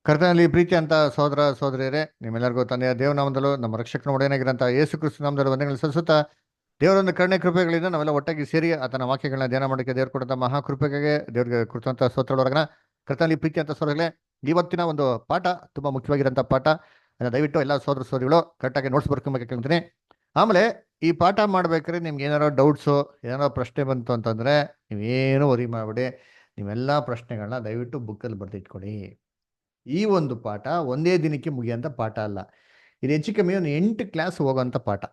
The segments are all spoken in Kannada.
ಕರ್ತನಲ್ಲಿ ಪ್ರೀತಿ ಅಂತ ಸಹೋದರ ಸಹೋದರಿಯರೇ, ನಿಮ್ಮೆಲ್ಲರಿಗೂ ತಂದೆಯ ದೇವನಾಮದಲ್ಲೂ ನಮ್ಮ ರಕ್ಷಕನ ಒಡೆಯನಾಗಿರಂತ ಯೇಸು ಕ್ರಿಸ್ತು ನಾಮದಲ್ಲಿ ವಂದನೆಗಳು ಸಲ್ಲಿಸುತ್ತಾ, ದೇವರೊಂದು ಕರುಣೆ ಕೃಪೆಗಳಿಂದ ನಾವೆಲ್ಲ ಒಟ್ಟಾಗಿ ಸೇರಿ ಆತನ ವಾಕ್ಯಗಳನ್ನ ಧ್ಯಾನ ಮಾಡೋಕ್ಕೆ ದೇವರು ಕೊಟ್ಟಂತ ಮಹಾಕೃಪೆಗೆ ದೇವರಿಗೆ ಕೃತಂತ ಸ್ತೋತ್ರದೊಳಗನ. ಕರ್ತನಲ್ಲಿ ಪ್ರೀತಿ ಅಂತ ಸಹೋದರಗಳೇ, ಇವತ್ತಿನ ಒಂದು ಪಾಠ ತುಂಬಾ ಮುಖ್ಯವಾಗಿರಂತ ಪಾಠ. ದಯವಿಟ್ಟು ಎಲ್ಲ ಸಹೋದರ ಸಹೋದರಿಗಳು ಕರೆಕ್ಟಾಗಿ ನೋಟ್ಸ್ ಬರ್ಕೊಬೇಕು ಕೇಳ್ತೀನಿ. ಆಮೇಲೆ ಈ ಪಾಠ ಮಾಡ್ಬೇಕಾದ್ರೆ ನಿಮ್ಗೆ ಏನಾರೋ ಡೌಟ್ಸು, ಏನಾರೋ ಪ್ರಶ್ನೆ ಬಂತು ಅಂತಂದ್ರೆ ನೀವೇನು ವರಿ ಮಾಡಬೇಡಿ. ನೀವೆಲ್ಲ ಪ್ರಶ್ನೆಗಳನ್ನ ದಯವಿಟ್ಟು ಬುಕ್ಕಲ್ಲಿ ಬರೆದಿಟ್ಕೊಳ್ಳಿ. ಈ ಒಂದು ಪಾಠ ಒಂದೇ ದಿನಕ್ಕೆ ಮುಗಿಯೋಂಥ ಪಾಠ ಅಲ್ಲ. ಇದು ಹೆಚ್ಚು ಕಮ್ಮಿ ಒಂದು 8 ಕ್ಲಾಸ್ ಹೋಗೋಂಥ ಪಾಠ.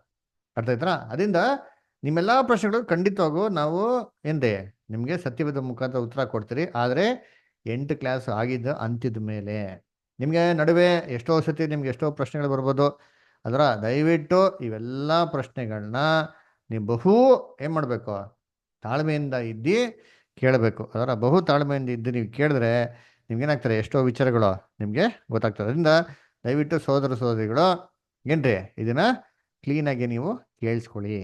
ಅರ್ಥ ಆಯ್ತಾ? ಅದರಿಂದ ನಿಮ್ಮೆಲ್ಲ ಪ್ರಶ್ನೆಗಳು ಖಂಡಿತವಾಗೂ ನಾವು ಏನ್ರಿ ನಿಮಗೆ ಸತ್ಯವೇದ ಮುಖಾಂತರ ಉತ್ತರ ಕೊಡ್ತೀರಿ. ಆದರೆ 8 ಕ್ಲಾಸ್ ಆಗಿದ್ದು ಅಂತ್ಯದ ಮೇಲೆ ನಿಮಗೆ ನಡುವೆ ಎಷ್ಟೋ ಸತಿ ನಿಮ್ಗೆ ಎಷ್ಟೋ ಪ್ರಶ್ನೆಗಳು ಬರ್ಬೋದು. ಅದರ ದಯವಿಟ್ಟು ಇವೆಲ್ಲ ಪ್ರಶ್ನೆಗಳನ್ನ ನೀವು ಏನು ಮಾಡಬೇಕು, ತಾಳ್ಮೆಯಿಂದ ಇದ್ದು ಕೇಳಬೇಕು. ಅದರ ಬಹು ತಾಳ್ಮೆಯಿಂದ ಇದ್ದು ನೀವು ಕೇಳಿದ್ರೆ ನಿಮ್ಗೇನಾಗ್ತಾರೆ, ಎಷ್ಟೋ ವಿಚಾರಗಳು ನಿಮಗೆ ಗೊತ್ತಾಗ್ತದೆ. ಅದರಿಂದ ದಯವಿಟ್ಟು ಸಹೋದರ ಸಹೋದರಿಗಳು ಏನ್ರಿ ಇದನ್ನ ಕ್ಲೀನಾಗಿ ನೀವು ಕೇಳಿಸ್ಕೊಳ್ಳಿ.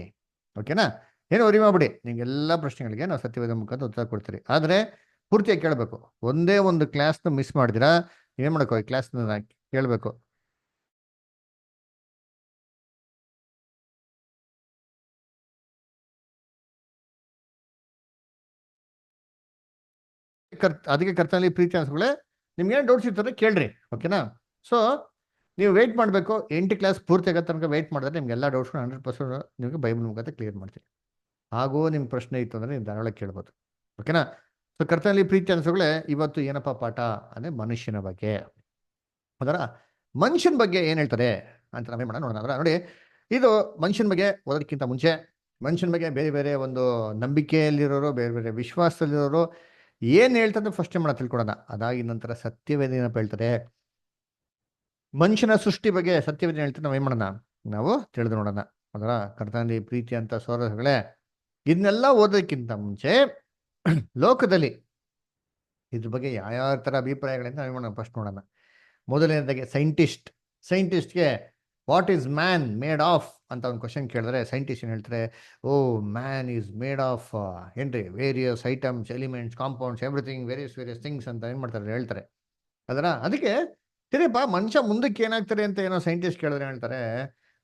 ಓಕೆನಾ? ಏನು ವರಿ ಮಾಡ್ಬಿಡಿ. ನಿಮ್ಗೆಲ್ಲ ಪ್ರಶ್ನೆಗಳಿಗೆ ನಾವು ಸತ್ಯವೇದ ಮುಖಾಂತರ ಉತ್ತರ ಕೊಡ್ತೀರಿ. ಆದರೆ ಪೂರ್ತಿಯಾಗಿ ಕೇಳಬೇಕು. ಒಂದೇ ಒಂದು ಕ್ಲಾಸ್ನ ಮಿಸ್ ಮಾಡಿದಿರಾ ಏನು ಮಾಡಬೇಕು, ಈ ಕ್ಲಾಸ್ನ ಕೇಳಬೇಕು. ಅದಕ್ಕೆ ಕರ್ತನಲ್ಲಿ ಪ್ರೀತಿ ಅನ್ಸ್ಕೊಳ್ಳೆ, ನಿಮ್ಗೇನು ಡೌಟ್ಸ್ ಇರ್ತಾರೆ ಕೇಳ್ರಿ. ಓಕೆನಾ? ಸೊ ನೀವು ವೆಯ್ಟ್ ಮಾಡಬೇಕು. 8 ಕ್ಲಾಸ್ ಪೂರ್ತಿ ಆಗೋ ತನಕ ವೆಯ್ಟ್ ಮಾಡಿದ್ರೆ ನಿಮ್ಗೆಲ್ಲ ಡೌಟ್ಸ್ನ 100% ನಿಮಗೆ ಬೈಬಲ್ ಮುಖಾಂತರ ಕ್ಲಿಯರ್ ಮಾಡ್ತೀವಿ. ಹಾಗೂ ನಿಮ್ಮ ಪ್ರಶ್ನೆ ಇತ್ತು ಅಂದರೆ ನೀವು ಧಾರಾಳ ಕೇಳ್ಬೋದು. ಓಕೆನಾ? ಸೊ ಕರ್ತನಲ್ಲಿ ಪ್ರೀತಿ ಅನ್ಸೋಗಳೇ, ಇವತ್ತು ಏನಪ್ಪ ಪಾಠ ಅಂದರೆ ಮನುಷ್ಯನ ಬಗ್ಗೆ. ಅದರ ಮನುಷ್ಯನ ಬಗ್ಗೆ ಏನು ಹೇಳ್ತಾರೆ ಅಂತ ನಾವೇ ಮಾಡೋಣ ನೋಡೋಣ. ಅದರ ನೋಡಿ, ಇದು ಮನುಷ್ಯನ ಬಗ್ಗೆ ಓದೋದಕ್ಕಿಂತ ಮುಂಚೆ ಮನುಷ್ಯನ ಬಗ್ಗೆ ಬೇರೆ ಬೇರೆ ಒಂದು ನಂಬಿಕೆಯಲ್ಲಿರೋರು, ಬೇರೆ ಬೇರೆ ವಿಶ್ವಾಸದಲ್ಲಿರೋರು ಏನು ಹೇಳ್ತಾರೆ ಫಸ್ಟ್ ಮಾಡೋಣ ತಿಳ್ಕೊಳೋಣ. ಅದಾಗಿ ನಂತರ ಸತ್ಯವೇದ ಏನಪ್ಪ ಹೇಳ್ತಾರೆ, ಮನುಷ್ಯನ ಸೃಷ್ಟಿ ಬಗ್ಗೆ ಸತ್ಯವೇದ ಹೇಳ್ತಾರೆ. ನಾವೇನು ಮಾಡೋಣ, ನಾವು ತಿಳಿದು ನೋಡೋಣ. ಅದರ ಕರ್ತನಲ್ಲಿ ಪ್ರೀತಿ ಅಂತ ಸೋದರಗಳೇ, ಇದನ್ನೆಲ್ಲ ಓದೋದಕ್ಕಿಂತ ಮುಂಚೆ ಲೋಕದಲ್ಲಿ ಇದ್ರ ಬಗ್ಗೆ ಯಾವ್ಯಾವ ಥರ ಅಭಿಪ್ರಾಯಗಳಿಂದ ನಾವೇನು ಫಸ್ಟ್ ನೋಡೋಣ. ಮೊದಲನೇದಾಗಿ ಸೈಂಟಿಸ್ಟ್ಗೆ what is man made of ಅಂತ ಒಂದು ಕ್ವಶನ್ ಕೇಳಿದ್ರೆ ಸೈಂಟಿಸ್ಟ್ ಏನು ಹೇಳ್ತಾರೆ, oh man is made of ಏನ್ರಿ various items, elements, compounds, everything, various things ಅಂತ ಏನು ಮಾಡ್ತಾರೆ ಹೇಳ್ತಾರೆ. ಅದರ ಅದಕ್ಕೆ ಸರಿಯಪ್ಪ, ಮನುಷ್ಯ ಮುಂದಕ್ಕೆ ಏನಾಗ್ತಾರೆ ಅಂತ ಏನೋ ಸೈಂಟಿಸ್ಟ್ ಕೇಳಿದ್ರೆ ಹೇಳ್ತಾರೆ,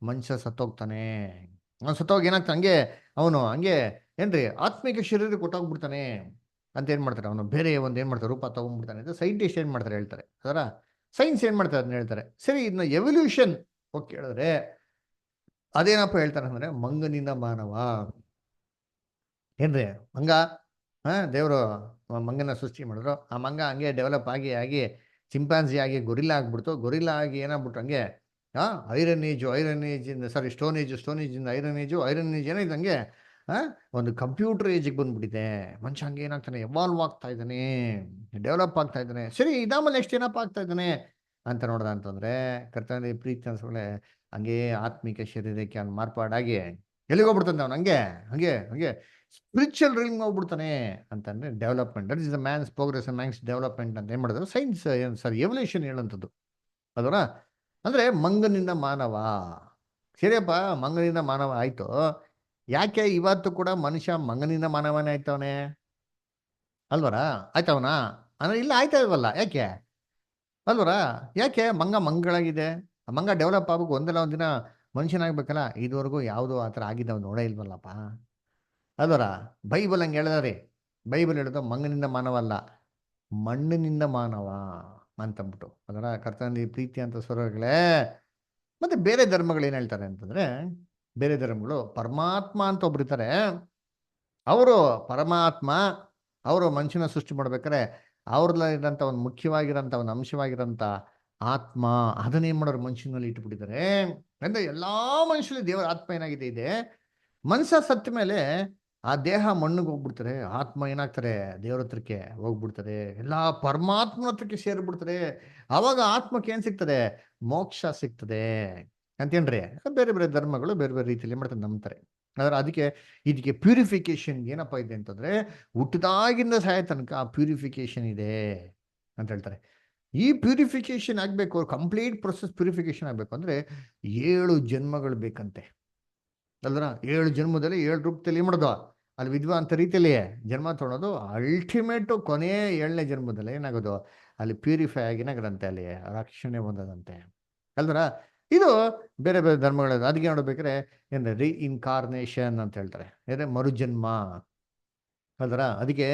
ಮನುಷ್ಯ ಸತ್ತೋಗ್ತಾನೆ. ಅವ್ನು ಸತ್ತೋಗಿ ಏನಾಗ್ತಾನೆ, ಅವನು ಹಂಗೆ ಏನ್ರಿ ಆತ್ಮಿಕ ಶರೀರ ಕೊಟ್ಟೋಗ್ಬಿಡ್ತಾನೆ ಅಂತ ಏನು ಮಾಡ್ತಾರೆ, ಅವನು ಬೇರೆ ಒಂದು ಏನು ಮಾಡ್ತಾರೆ ರೂಪ ತಗೊಂಡ್ಬಿಡ್ತಾನೆ ಅಂತ ಸೈಂಟಿಸ್ಟ್ ಏನು ಮಾಡ್ತಾರೆ ಹೇಳ್ತಾರೆ. ಅದರ ಸೈನ್ಸ್ ಏನು ಮಾಡ್ತಾರೆ ಅದನ್ನ ಹೇಳ್ತಾರೆ. ಸರಿ, ಇದನ್ನ ಎವಲ್ಯೂಷನ್ ಹೋಗಿ ಕೇಳಿದ್ರೆ ಅದೇನಪ್ಪ ಹೇಳ್ತಾರೆ ಅಂದರೆ, ಮಂಗನಿಂದ ಮಾನವ ಏನ್ರಿ ಮಂಗ, ದೇವರು ಮಂಗನ ಸೃಷ್ಟಿ ಮಾಡಿದ್ರು. ಆ ಮಂಗ ಹಂಗೆ ಡೆವಲಪ್ ಆಗಿ ಆಗಿ ಚಿಂಪಾನ್ಸಿ ಆಗಿ ಗೊರಿಲ್ಲಾ ಆಗ್ಬಿಡ್ತು. ಗೊರಿಲ್ಲಾ ಆಗಿ ಏನಾಗ್ಬಿಟ್ರು ಹಂಗೆ ಐರನ್ ಏಜಿಂದ ಸ್ಟೋನ್ ಏಜಿಂದ ಐರನ್ ಏಜ್ ಏನಾಯ್ತು ಹಂಗೆ ಒಂದು ಕಂಪ್ಯೂಟರ್ ಏಜಿಗೆ ಬಂದ್ಬಿಟ್ಟಿದೆ. ಮನುಷ್ಯ ಹಂಗೆ ಏನಾಗ್ತಾನೆ, ಎವಾಲ್ವ್ ಆಗ್ತಾ ಇದ್ದಾನೆ, ಡೆವಲಪ್ ಆಗ್ತಾ ಇದ್ದಾನೆ. ಸರಿ, ಇದಾದ್ಮೇಲೆ ನೆಕ್ಸ್ಟ್ ಏನಪ್ಪ ಆಗ್ತಾ ಇದ್ದಾನೆ ಅಂತ ನೋಡ್ದ ಅಂತಂದ್ರೆ, ಕರ್ತನಲ್ಲಿ ಪ್ರೀತಿ ಅನ್ಸೋಳೆ ಹಂಗೆ ಆತ್ಮಿಕ ಶರೀರಕ್ಕೆ ಅವ್ನು ಮಾರ್ಪಾಡಾಗಿ ಎಲ್ಲಿಗೆ ಹೋಗ್ಬಿಡ್ತಾನೆ ಅವನು, ಹಂಗೆ ಹಂಗೆ ಹಂಗೆ ಸ್ಪಿರಿಚುವಲ್ ರೀಲ್ಮ್ ಹೋಗ್ಬಿಡ್ತಾನೆ ಅಂತಂದ್ರೆ development. That is the man's progress, man's development ಅಂತ ಏನು ಮಾಡಿದ್ರು ಸೈನ್ಸ್, ಎವಲ್ಯೂಷನ್ ಹೇಳುವಂಥದ್ದು. ಅದರ ಅಂದ್ರೆ ಮಂಗನಿಂದ ಮಾನವ. ಸರಿಯಪ್ಪ, ಮಂಗನಿಂದ ಮಾನವ ಆಯ್ತು. ಯಾಕೆ ಇವತ್ತು ಕೂಡ ಮನುಷ್ಯ ಮಂಗನಿಂದ ಮಾನವನೇ ಆಯ್ತವನೆ ಅಲ್ವರ? ಆಯ್ತವನ ಅಂದ್ರೆ ಇಲ್ಲ ಆಯ್ತಾ ಇಲ್ವಲ್ಲ, ಯಾಕೆ ಅಲ್ವರ? ಯಾಕೆ ಮಂಗಳಾಗಿದೆ. ಆ ಮಂಗ ಡೆವಲಪ್ ಆಗ್ಬೇಕು, ಒಂದಲ್ಲ ಒಂದಿನ ಮನುಷ್ಯನಾಗ್ಬೇಕಲ್ಲ. ಇದುವರೆಗೂ ಯಾವುದು ಆ ಥರ ಆಗಿದ್ದಾವೆ ನೋಡೇ ಇಲ್ವಲ್ಲಪ್ಪ ಅಲ್ವರ? ಬೈಬಲ್ ಹಂಗೆ ಹೇಳಿದಾರೆ. ಬೈಬಲ್ ಹೇಳಿದ ಮಂಗನಿಂದ ಮಾನವ ಅಲ್ಲ, ಮಣ್ಣಿನಿಂದ ಮಾನವ ಅಂತಂದ್ಬಿಟ್ಟು. ಅದರ ಕರ್ತನಲ್ಲಿ ಪ್ರೀತಿ ಅಂತ ಸ್ವರಗಳೇ. ಮತ್ತೆ ಬೇರೆ ಧರ್ಮಗಳು ಏನು ಹೇಳ್ತಾರೆ ಅಂತಂದ್ರೆ, ಬೇರೆ ಧರ್ಮಗಳು ಪರಮಾತ್ಮ ಅಂತ ಒಬ್ರಿರ್ತಾರೆ. ಅವರು ಪರಮಾತ್ಮ, ಅವರು ಮನುಷ್ಯನ ಸೃಷ್ಟಿ ಮಾಡ್ಬೇಕಾರೆ ಅವ್ರಲ್ಲಿರೋಂಥ ಒಂದು ಮುಖ್ಯವಾಗಿರೋಂಥ ಒಂದು ಅಂಶವಾಗಿರೋಂಥ ಆತ್ಮ, ಅದನ್ನೇನು ಮಾಡೋರು ಮನುಷ್ಯನಲ್ಲಿ ಇಟ್ಬಿಟ್ಟಿದ್ದಾರೆ. ಅಂದ್ರೆ ಎಲ್ಲಾ ಮನುಷ್ಯರಲ್ಲಿ ದೇವರ ಆತ್ಮ ಏನಾಗಿದೆ ಇದೆ. ಮನುಷ್ಯ ಸತ್ತ ಮೇಲೆ ಆ ದೇಹ ಮಣ್ಣಿಗೆ ಹೋಗ್ಬಿಡ್ತಾರೆ, ಆತ್ಮ ಏನಾಗ್ತಾರೆ ದೇವ್ರ ಹತ್ರಕ್ಕೆ ಹೋಗ್ಬಿಡ್ತಾರೆ, ಎಲ್ಲಾ ಪರಮಾತ್ಮನ ಹತ್ರಕ್ಕೆ ಸೇರ್ಬಿಡ್ತಾರೆ. ಅವಾಗ ಆತ್ಮಕ್ಕೆ ಏನ್ ಸಿಗ್ತದೆ, ಮೋಕ್ಷ ಸಿಗ್ತದೆ ಅಂತೇನ್ರಿ. ಬೇರೆ ಬೇರೆ ಧರ್ಮಗಳು ಬೇರೆ ಬೇರೆ ರೀತಿಯಲ್ಲಿ ಮಾಡ್ತಾರೆ, ನಂಬ್ತಾರೆ. ಆದ್ರೆ ಇದಕ್ಕೆ ಪ್ಯೂರಿಫಿಕೇಶನ್ ಏನಪ್ಪ ಇದೆ ಅಂತಂದ್ರೆ, ಹುಟ್ಟಿದಾಗಿಂದ ಸಾಯ ತನಕ ಆ ಪ್ಯೂರಿಫಿಕೇಶನ್ ಇದೆ ಅಂತ ಹೇಳ್ತಾರೆ. ಈ ಪ್ಯೂರಿಫಿಕೇಶನ್ ಆಗ್ಬೇಕು, ಕಂಪ್ಲೀಟ್ ಪ್ರೊಸೆಸ್ ಪ್ಯೂರಿಫಿಕೇಶನ್ ಆಗ್ಬೇಕು ಅಂದ್ರೆ 7 ಜನ್ಮಗಳು ಬೇಕಂತೆ ಅಲ್ದ್ರ? 7 ಜನ್ಮದಲ್ಲಿ 7 ರೂಪದಲ್ಲಿ ಮಾಡೋದು ಅಲ್ಲಿ ವಿದ್ವಾ ಅಂತ ರೀತಿಯಲ್ಲಿ ಜನ್ಮ ತೊಗೊಳೋದು ಅಲ್ಟಿಮೇಟು ಕೊನೆಯ 7ನೇ ಜನ್ಮದಲ್ಲಿ ಏನಾಗೋದು ಅಲ್ಲಿ ಪ್ಯೂರಿಫೈ ಆಗಿ ಏನಾಗದಂತೆ ಅಲ್ಲಿ ರಕ್ಷಣೆ ಹೊಂದದಂತೆ ಅಲ್ದ್ರ ಇದು ಬೇರೆ ಬೇರೆ ಧರ್ಮಗಳ ಅದಕ್ಕೆ ನೋಡ್ಬೇಕಾದ್ರೆ ಏನು ಇನ್ಕಾರ್ನೇಷನ್ ಅಂತ ಹೇಳ್ತಾರೆ ಅಂದ್ರೆ ಮರುಜನ್ಮ ಅಲ್ದ್ರ ಅದಕ್ಕೆ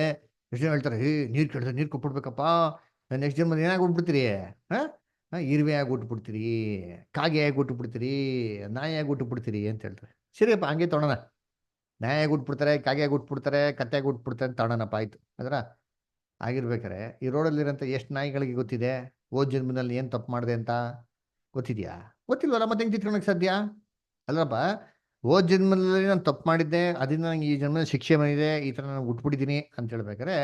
ಎಷ್ಟು ಜನ ಹೇಳ್ತಾರೆ ನೀರು ಕೇಳಿದ್ರೆ ನೀರು ಕೊಟ್ಬಿಡ್ಬೇಕಪ್ಪ ನೆಕ್ಸ್ಟ್ ಜನ್ಮ ಏನಾಗಿ ಹುಟ್ಬಿಡ್ತೀರಿ ಇರುವೆ ಆಗಿ ಹುಟ್ಬಿಡ್ತೀರಿ ಕಾಗೆ ಆಗಿ ಹುಟ್ಬಿಡ್ತೀರಿ ನಾಯಿ ಆಗಿ ಹುಟ್ಬಿಡ್ತೀರಿ ಅಂತ ಹೇಳ್ತಾರೆ ಸರಿಯಪ್ಪ ಹಂಗೆ ತೊಗೊಳೋಣ ನಾಯಿಯಾಗಿ ಹುಟ್ಬಿಡ್ತಾರೆ ಕಾಗೆಯಾಗಿ ಹುಟ್ಬಿಡ್ತಾರೆ ಕತ್ತೆಯಾಗಿ ಹುಟ್ಬಿಡ್ತಾರೆ ಅಂತ ತಗೊಳೋಣಪ್ಪ ಆಯ್ತು ಅದರ ಆಗಿರ್ಬೇಕಾರೆ ಈ ರೋಡಲ್ಲಿರೋಂಥ ಎಷ್ಟು ನಾಯಿಗಳಿಗೆ ಗೊತ್ತಿದೆ ಓದ್ ಜನ್ಮದಲ್ಲಿ ಏನು ತಪ್ಪು ಮಾಡಿದೆ ಅಂತ ಗೊತ್ತಿದ್ಯಾ ಗೊತ್ತಿಲ್ವಲ್ಲ ಮತ್ತೆ ಹೆಂಗೆ ತಿಳ್ಕೊಳಕ್ ಸಾಧ್ಯ ಅಲ್ಲಪ್ಪ ಓದ್ ಜನ್ಮದಲ್ಲಿ ನಾನು ತಪ್ಪು ಮಾಡಿದ್ದೆ ಅದರಿಂದ ನಂಗೆ ಈ ಜನ್ಮದಲ್ಲಿ ಶಿಕ್ಷೆ ಬಂದಿದೆ ಈ ಥರ ನಾನು ಹುಟ್ಬಿಟ್ಟಿದ್ದೀನಿ ಅಂತ ಹೇಳ್ಬೇಕಾರೆ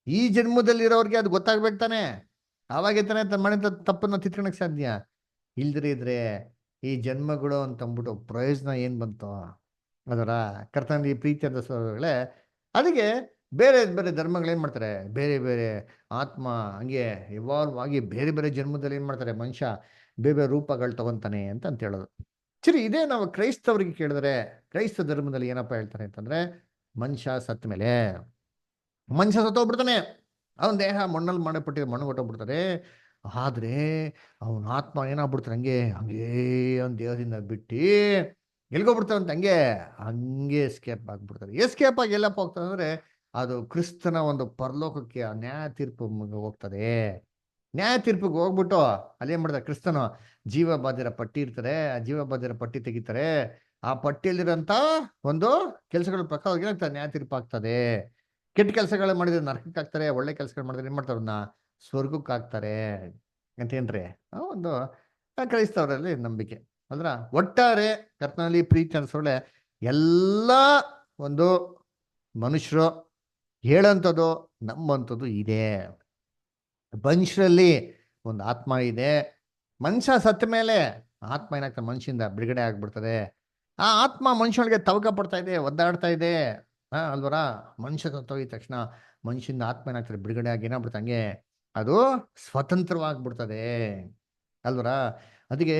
ಈ ಜನ್ಮದಲ್ಲಿರೋರಿಗೆ ಅದು ಗೊತ್ತಾಗ್ಬೇಕು ತಾನೆ ಆವಾಗೇ ತಾನೆ ತನ್ನ ಮಾಡಿದ ತಪ್ಪನ್ನ ತಿಳ್ಕೊಳಕ್ ಸಾಧ್ಯ ಇಲ್ದಿರ ಇದ್ರೆ ಈ ಜನ್ಮಗಳು ಅಂತ ಅಂದ್ಬಿಟ್ಟು ಪ್ರಯೋಜನ ಏನು ಬಂತು ಅದರ ಕರ್ತನಲ್ಲಿ ಪ್ರೀತಿ ಅಂತ ಸೋದರಗಳೇ ಅದಕ್ಕೆ ಬೇರೆ ಬೇರೆ ಧರ್ಮಗಳು ಏನು ಮಾಡ್ತಾರೆ ಬೇರೆ ಬೇರೆ ಆತ್ಮ ಹಂಗೆ ಇವಾಲ್ವ್ ಆಗಿ ಬೇರೆ ಬೇರೆ ಜನ್ಮದಲ್ಲಿ ಏನು ಮಾಡ್ತಾರೆ ಮನುಷ್ಯ ಬೇರೆ ಬೇರೆ ರೂಪಗಳು ತಗೊಂತಾನೆ ಅಂತ ಹೇಳೋದು ಸರಿ ಇದೇ ನಾವು ಕ್ರೈಸ್ತವರಿಗೆ ಕೇಳಿದ್ರೆ ಕ್ರೈಸ್ತ ಧರ್ಮದಲ್ಲಿ ಏನಪ್ಪ ಹೇಳ್ತಾರೆ ಅಂತಂದ್ರೆ ಮನುಷ್ಯ ಸತ್ತ ಮೇಲೆ ಮನುಷ್ಯ ಸತ್ತೋಗ್ಬಿಡ್ತಾನೆ ಅವನ ದೇಹ ಮಣ್ಣಲ್ಲಿ ಮಾಡಪಟ್ಟಿರೋ ಮಣ್ಣು ಹೊಟ್ಟೋಗ್ಬಿಡ್ತಾರೆ ಆದ್ರೆ ಅವನ ಆತ್ಮ ಏನಾಗ್ಬಿಡ್ತಾರೆ ಹಂಗೆ ಹಂಗೇ ಅವನ ದೇಹದಿಂದ ಬಿಟ್ಟು ಎಲ್ಗೋಗ್ಬಿಡ್ತಾವಂತ ಹಂಗೆ ಹಂಗೆ ಎಸ್ಕೇಪ್ ಆಗ್ಬಿಡ್ತಾರೆ ಎಸ್ಕೇಪ್ ಆಗಿ ಎಲ್ಲಪ್ಪ ಹೋಗ್ತಾರೆ ಅಂದ್ರೆ ಅದು ಕ್ರಿಸ್ತನ ಒಂದು ಪರಲೋಕಕ್ಕೆ ನ್ಯಾಯ ತೀರ್ಪು ಹೋಗ್ತದೆ ನ್ಯಾಯ ತೀರ್ಪಿಗೆ ಹೋಗ್ಬಿಟ್ಟು ಅಲ್ಲೇನ್ ಮಾಡ್ತಾರೆ ಕ್ರಿಸ್ತನು ಜೀವ ಬಾಧ್ಯರ ಪಟ್ಟಿ ಇರ್ತಾರೆ ಆ ಜೀವ ಬಾಧ್ಯರ ಪಟ್ಟಿ ತೆಗಿತಾರೆ ಆ ಪಟ್ಟಿಯಲ್ಲಿರೋಂಥ ಒಂದು ಕೆಲಸಗಳ ಪ್ರಕಾರ ಏನಾಗ್ತದೆ ನ್ಯಾಯ ತೀರ್ಪು ಆಗ್ತದೆ ಕೆಟ್ಟ ಕೆಲಸಗಳು ಮಾಡಿದ್ರೆ ನರಕಕ್ಕೆ ಹಾಕ್ತಾರೆ ಒಳ್ಳೆ ಕೆಲಸಗಳು ಮಾಡಿದ್ರೆ ಏನ್ ಮಾಡ್ತಾರೆ ಅವ್ರನ್ನ ಸ್ವರ್ಗಕ್ಕೆ ಹಾಕ್ತಾರೆ ಅಂತೇನ್ರಿ ಒಂದು ಕ್ರೈಸ್ತವರಲ್ಲಿ ನಂಬಿಕೆ ಅಂದ್ರ ಒಟ್ಟಾರೆ ಕರ್ತನಲ್ಲಿ ಪ್ರೀತಿ ಅನ್ಸೋಳೆ ಎಲ್ಲ ಒಂದು ಮನುಷ್ಯರು ಹೇಳಂಥದ್ದು ನಂಬಂಥದ್ದು ಇದೆ ಮನುಷ್ಯರಲ್ಲಿ ಒಂದು ಆತ್ಮ ಇದೆ ಮನುಷ್ಯ ಸತ್ತ ಮೇಲೆ ಆತ್ಮ ಏನಾಗ್ತದೆ ಮನುಷ್ಯದಿಂದ ಬಿಡುಗಡೆ ಆಗ್ಬಿಡ್ತದೆ ಆ ಆತ್ಮ ಮನುಷ್ಯನಿಗೆ ತವಕ ಪಡ್ತಾ ಇದೆ ಒದ್ದಾಡ್ತಾ ಇದೆ ಅಲ್ವರ ಮನುಷ್ಯ ಸತ್ತೋಗಿದ ತಕ್ಷಣ ಮನುಷ್ಯನ ಆತ್ಮ ಏನಾಗ್ತದೆ ಬಿಡುಗಡೆ ಆಗಿ ಏನಾಗ್ಬಿಡ್ತ ಹಂಗೆ ಅದು ಸ್ವತಂತ್ರವಾಗ್ಬಿಡ್ತದೆ ಅಲ್ವರ ಅದಕ್ಕೆ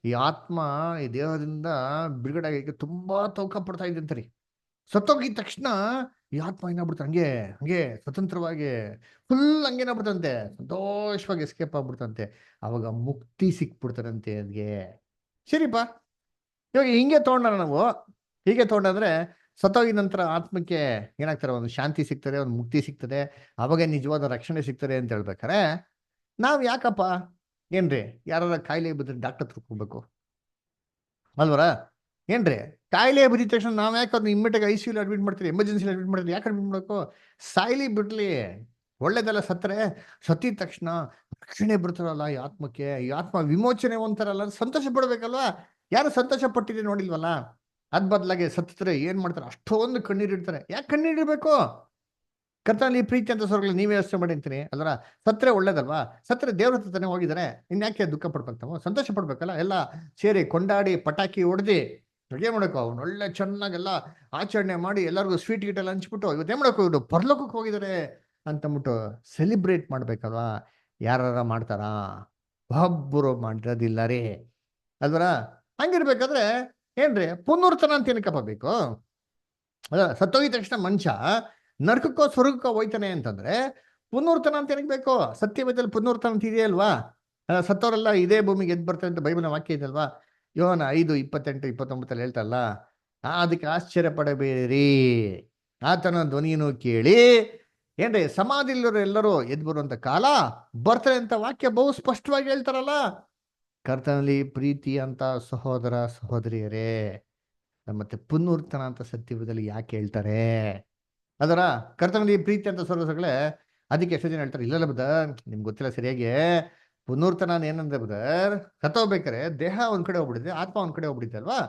ಈ ಆತ್ಮ ಈ ದೇಹದಿಂದ ಬಿಡುಗಡೆ ಆಗಿ ತುಂಬಾ ತವಕ ಪಡ್ತಾ ಇದೆ ಅಂತಾರಿ ಸತ್ತೋಗಿದ ತಕ್ಷಣ ಈ ಆತ್ಮ ಏನಾಗ್ಬಿಡ್ತ ಹಂಗೆ ಹಂಗೆ ಸ್ವತಂತ್ರವಾಗಿ ಫುಲ್ ಹಂಗೇನಾಗ್ಬಿಡ್ತಂತೆ ಸಂತೋಷವಾಗಿ ಎಸ್ಕೇಪ್ ಆಗ್ಬಿಡ್ತಂತೆ ಅವಾಗ ಮುಕ್ತಿ ಸಿಕ್ಬಿಡ್ತಾರಂತೆ ಅದ್ಗೆ ಸರಿಪಾ ಇವಾಗ ಹಿಂಗೆ ತಗೊಂಡ ನಾವು ಹೀಗೆ ತಗೊಂಡ್ರೆ ಸತ್ತೋಗಿದ ನಂತರ ಆತ್ಮಕ್ಕೆ ಏನಾಗ್ತಾರೆ ಒಂದು ಶಾಂತಿ ಸಿಗ್ತದೆ ಒಂದು ಮುಕ್ತಿ ಸಿಗ್ತದೆ ಅವಾಗ ನಿಜವಾದ ರಕ್ಷಣೆ ಸಿಗ್ತದೆ ಅಂತ ಹೇಳ್ಬೇಕಾರೆ ನಾವ್ ಯಾಕಪ್ಪ ಏನ್ರಿ ಯಾರ ಕಾಯಿಲೆ ಬಿದ್ದರೆ ಡಾಕ್ಟರ್ ಹತ್ರ ಹೋಗ್ಬೇಕು ಅಲ್ವರ ಏನ್ರಿ ಕಾಯಿಲೆ ಬಿದ್ದ ತಕ್ಷಣ ನಾವ್ ಯಾಕೆ ಅದನ್ನ ಇಮ್ಮಿಡಿಯೇಟ್ ICU ಅಡ್ಮಿಟ್ ಮಾಡ್ತೀವಿ ಎಮರ್ಜೆನ್ಸಿ ಅಡ್ಮಿಟ್ ಮಾಡ್ತೀವಿ ಯಾಕೆ ಅಡ್ಮಿಟ್ ಮಾಡ್ಬೇಕು ಸಾಯ್ಲಿ ಬಿಡ್ಲಿ ಒಳ್ಳೇದೆಲ್ಲ ಸತ್ತರೆ ಸತ್ತಿದ ತಕ್ಷಣ ರಕ್ಷಣೆ ಬರ್ತಾರಲ್ಲ ಈ ಆತ್ಮಕ್ಕೆ ಈ ಆತ್ಮ ವಿಮೋಚನೆ ಹೊಂತಾರಲ್ಲ ಸಂತೋಷ ಪಡ್ಬೇಕಲ್ವಾ ಯಾರು ಸಂತೋಷ ಪಟ್ಟಿದೆ ನೋಡಿಲ್ವಲ್ಲ ಅದ್ ಬದಲಾಗಿ ಸತ್ತಿದ್ರೆ ಏನ್ ಮಾಡ್ತಾರೆ ಅಷ್ಟೊಂದು ಕಣ್ಣೀರಿಡ್ತಾರೆ ಯಾಕೆ ಕಣ್ಣೀರಿಡ್ಬೇಕು ಕರ್ತನಲ್ಲಿ ಪ್ರೀತಿ ಅಂತ ಸ್ವರ್ಗಲ್ಲಿ ನೀವೇ ವ್ಯವಸ್ಥೆ ಮಾಡಿ ಅಂತೀನಿ ಅಲ್ರ ಸತ್ರೆ ಒಳ್ಳೇದಲ್ವಾ ಸತ್ರೆ ದೇವ್ರ ಹತ್ರ ತಾನೇ ಹೋಗಿದ್ದಾರೆ ಇನ್ಯಾಕೆ ದುಃಖ ಪಡ್ಬೇಕು ನಾವು ಸಂತೋಷ ಪಡ್ಬೇಕಲ್ಲ ಎಲ್ಲ ಸೇರಿ ಕೊಂಡಾಡಿ ಪಟಾಕಿ ಹೊಡೆದಿ ಅಡುಗೆ ಮಾಡಬೇಕು ಅವ್ನು ಒಳ್ಳೆ ಚೆನ್ನಾಗೆಲ್ಲ ಆಚರಣೆ ಮಾಡಿ ಎಲ್ಲರಿಗೂ ಸ್ವೀಟ್ ಗೀಟ್ ಎಲ್ಲ ಹಂಚ್ಬಿಟ್ಟು ಇವತ್ತೇನ್ ಮಾಡಬೇಕು ಇವ್ರು ಪರಲೋಕಕ್ಕೆ ಹೋಗಿದ್ದಾರೆ ಅಂತಂದ್ಬಿಟ್ಟು ಸೆಲಿಬ್ರೇಟ್ ಮಾಡ್ಬೇಕಲ್ವಾ ಯಾರ ಮಾಡ್ತಾರಾ ಒಬ್ಬರು ಮಾಡಿರೋದಿಲ್ಲ ರೀ ಅಲ್ವರ ಹಂಗಿರ್ಬೇಕಾದ್ರೆ ಏನ್ರಿ ಪುನರ್ತನ ಅಂತ ಏನಕ್ಕಪ್ಪ ಬೇಕು ಅದ ಸತ್ತೋಗಿದ ತಕ್ಷಣ ಮನುಷ್ಯ ನರಕಕ್ಕೋ ಸ್ವರ್ಗಕ್ಕೋ ಹೋಯ್ತಾನೆ ಅಂತಂದ್ರೆ ಪುನರ್ತನ ಅಂತ ಏನಕ್ಕೆ ಬೇಕು ಸತ್ಯವೇದದಲ್ಲಿ ಪುನರ್ತನ ಅಂತ ಇದೆಯಲ್ವಾ ಸತ್ತವರೆಲ್ಲ ಇದೇ ಭೂಮಿಗೆ ಎದ್ದು ಬರ್ತಾರೆ ಅಂತ ಬೈಬಲ್ನ ವಾಕ್ಯ ಇದೆಯಲ್ವಾ ಯೋಹನ 5:28-29 ಹೇಳ್ತಾರಲ್ಲ ಅದಕ್ಕೆ ಆಶ್ಚರ್ಯ ಪಡಬೇಡಿ ಆತನ ಧ್ವನಿಯನ್ನು ಕೇಳಿ ಏನ್ರಿ ಸಮಾಧಿಲಿರೋ ಎಲ್ಲರೂ ಎದ್ದು ಬರುವಂತ ಕಾಲ ಬರ್ತಾರೆ ಅಂತ ವಾಕ್ಯ ಬಹು ಸ್ಪಷ್ಟವಾಗಿ ಹೇಳ್ತಾರಲ್ಲ ಕರ್ತನಲ್ಲಿ ಪ್ರೀತಿ ಅಂತ ಸಹೋದರ ಸಹೋದರಿಯರೇ ಮತ್ತೆ ಪುನರ್ತನ ಅಂತ ಸತ್ಯವೇದದಲ್ಲಿ ಯಾಕೆ ಹೇಳ್ತಾರೆ ಅದರ ಕರ್ತನಲ್ಲಿ ಪ್ರೀತಿ ಅಂತ ಸಹೋದರಗಳೇ ಅದಕ್ಕೆ ಎಷ್ಟು ಜನ ಹೇಳ್ತಾರೆ ಇಲ್ಲಲ್ಲ ಬದರ್ ನಿಮ್ಗೆ ಗೊತ್ತಿಲ್ಲ ಸರಿಯಾಗಿ ಪುನರ್ತನ ಏನಂದ್ರೆ ಬದರ್ ಸತ್ತೋಗ್ಬೇಕಾರೆ ದೇಹ ಒಂದ್ ಕಡೆ ಹೋಗ್ಬಿಡಿದೆ ಆತ್ಮ ಒಂದ್ ಕಡೆ ಹೋಗ್ಬಿಡಿದೆ ಅಲ್ವಾ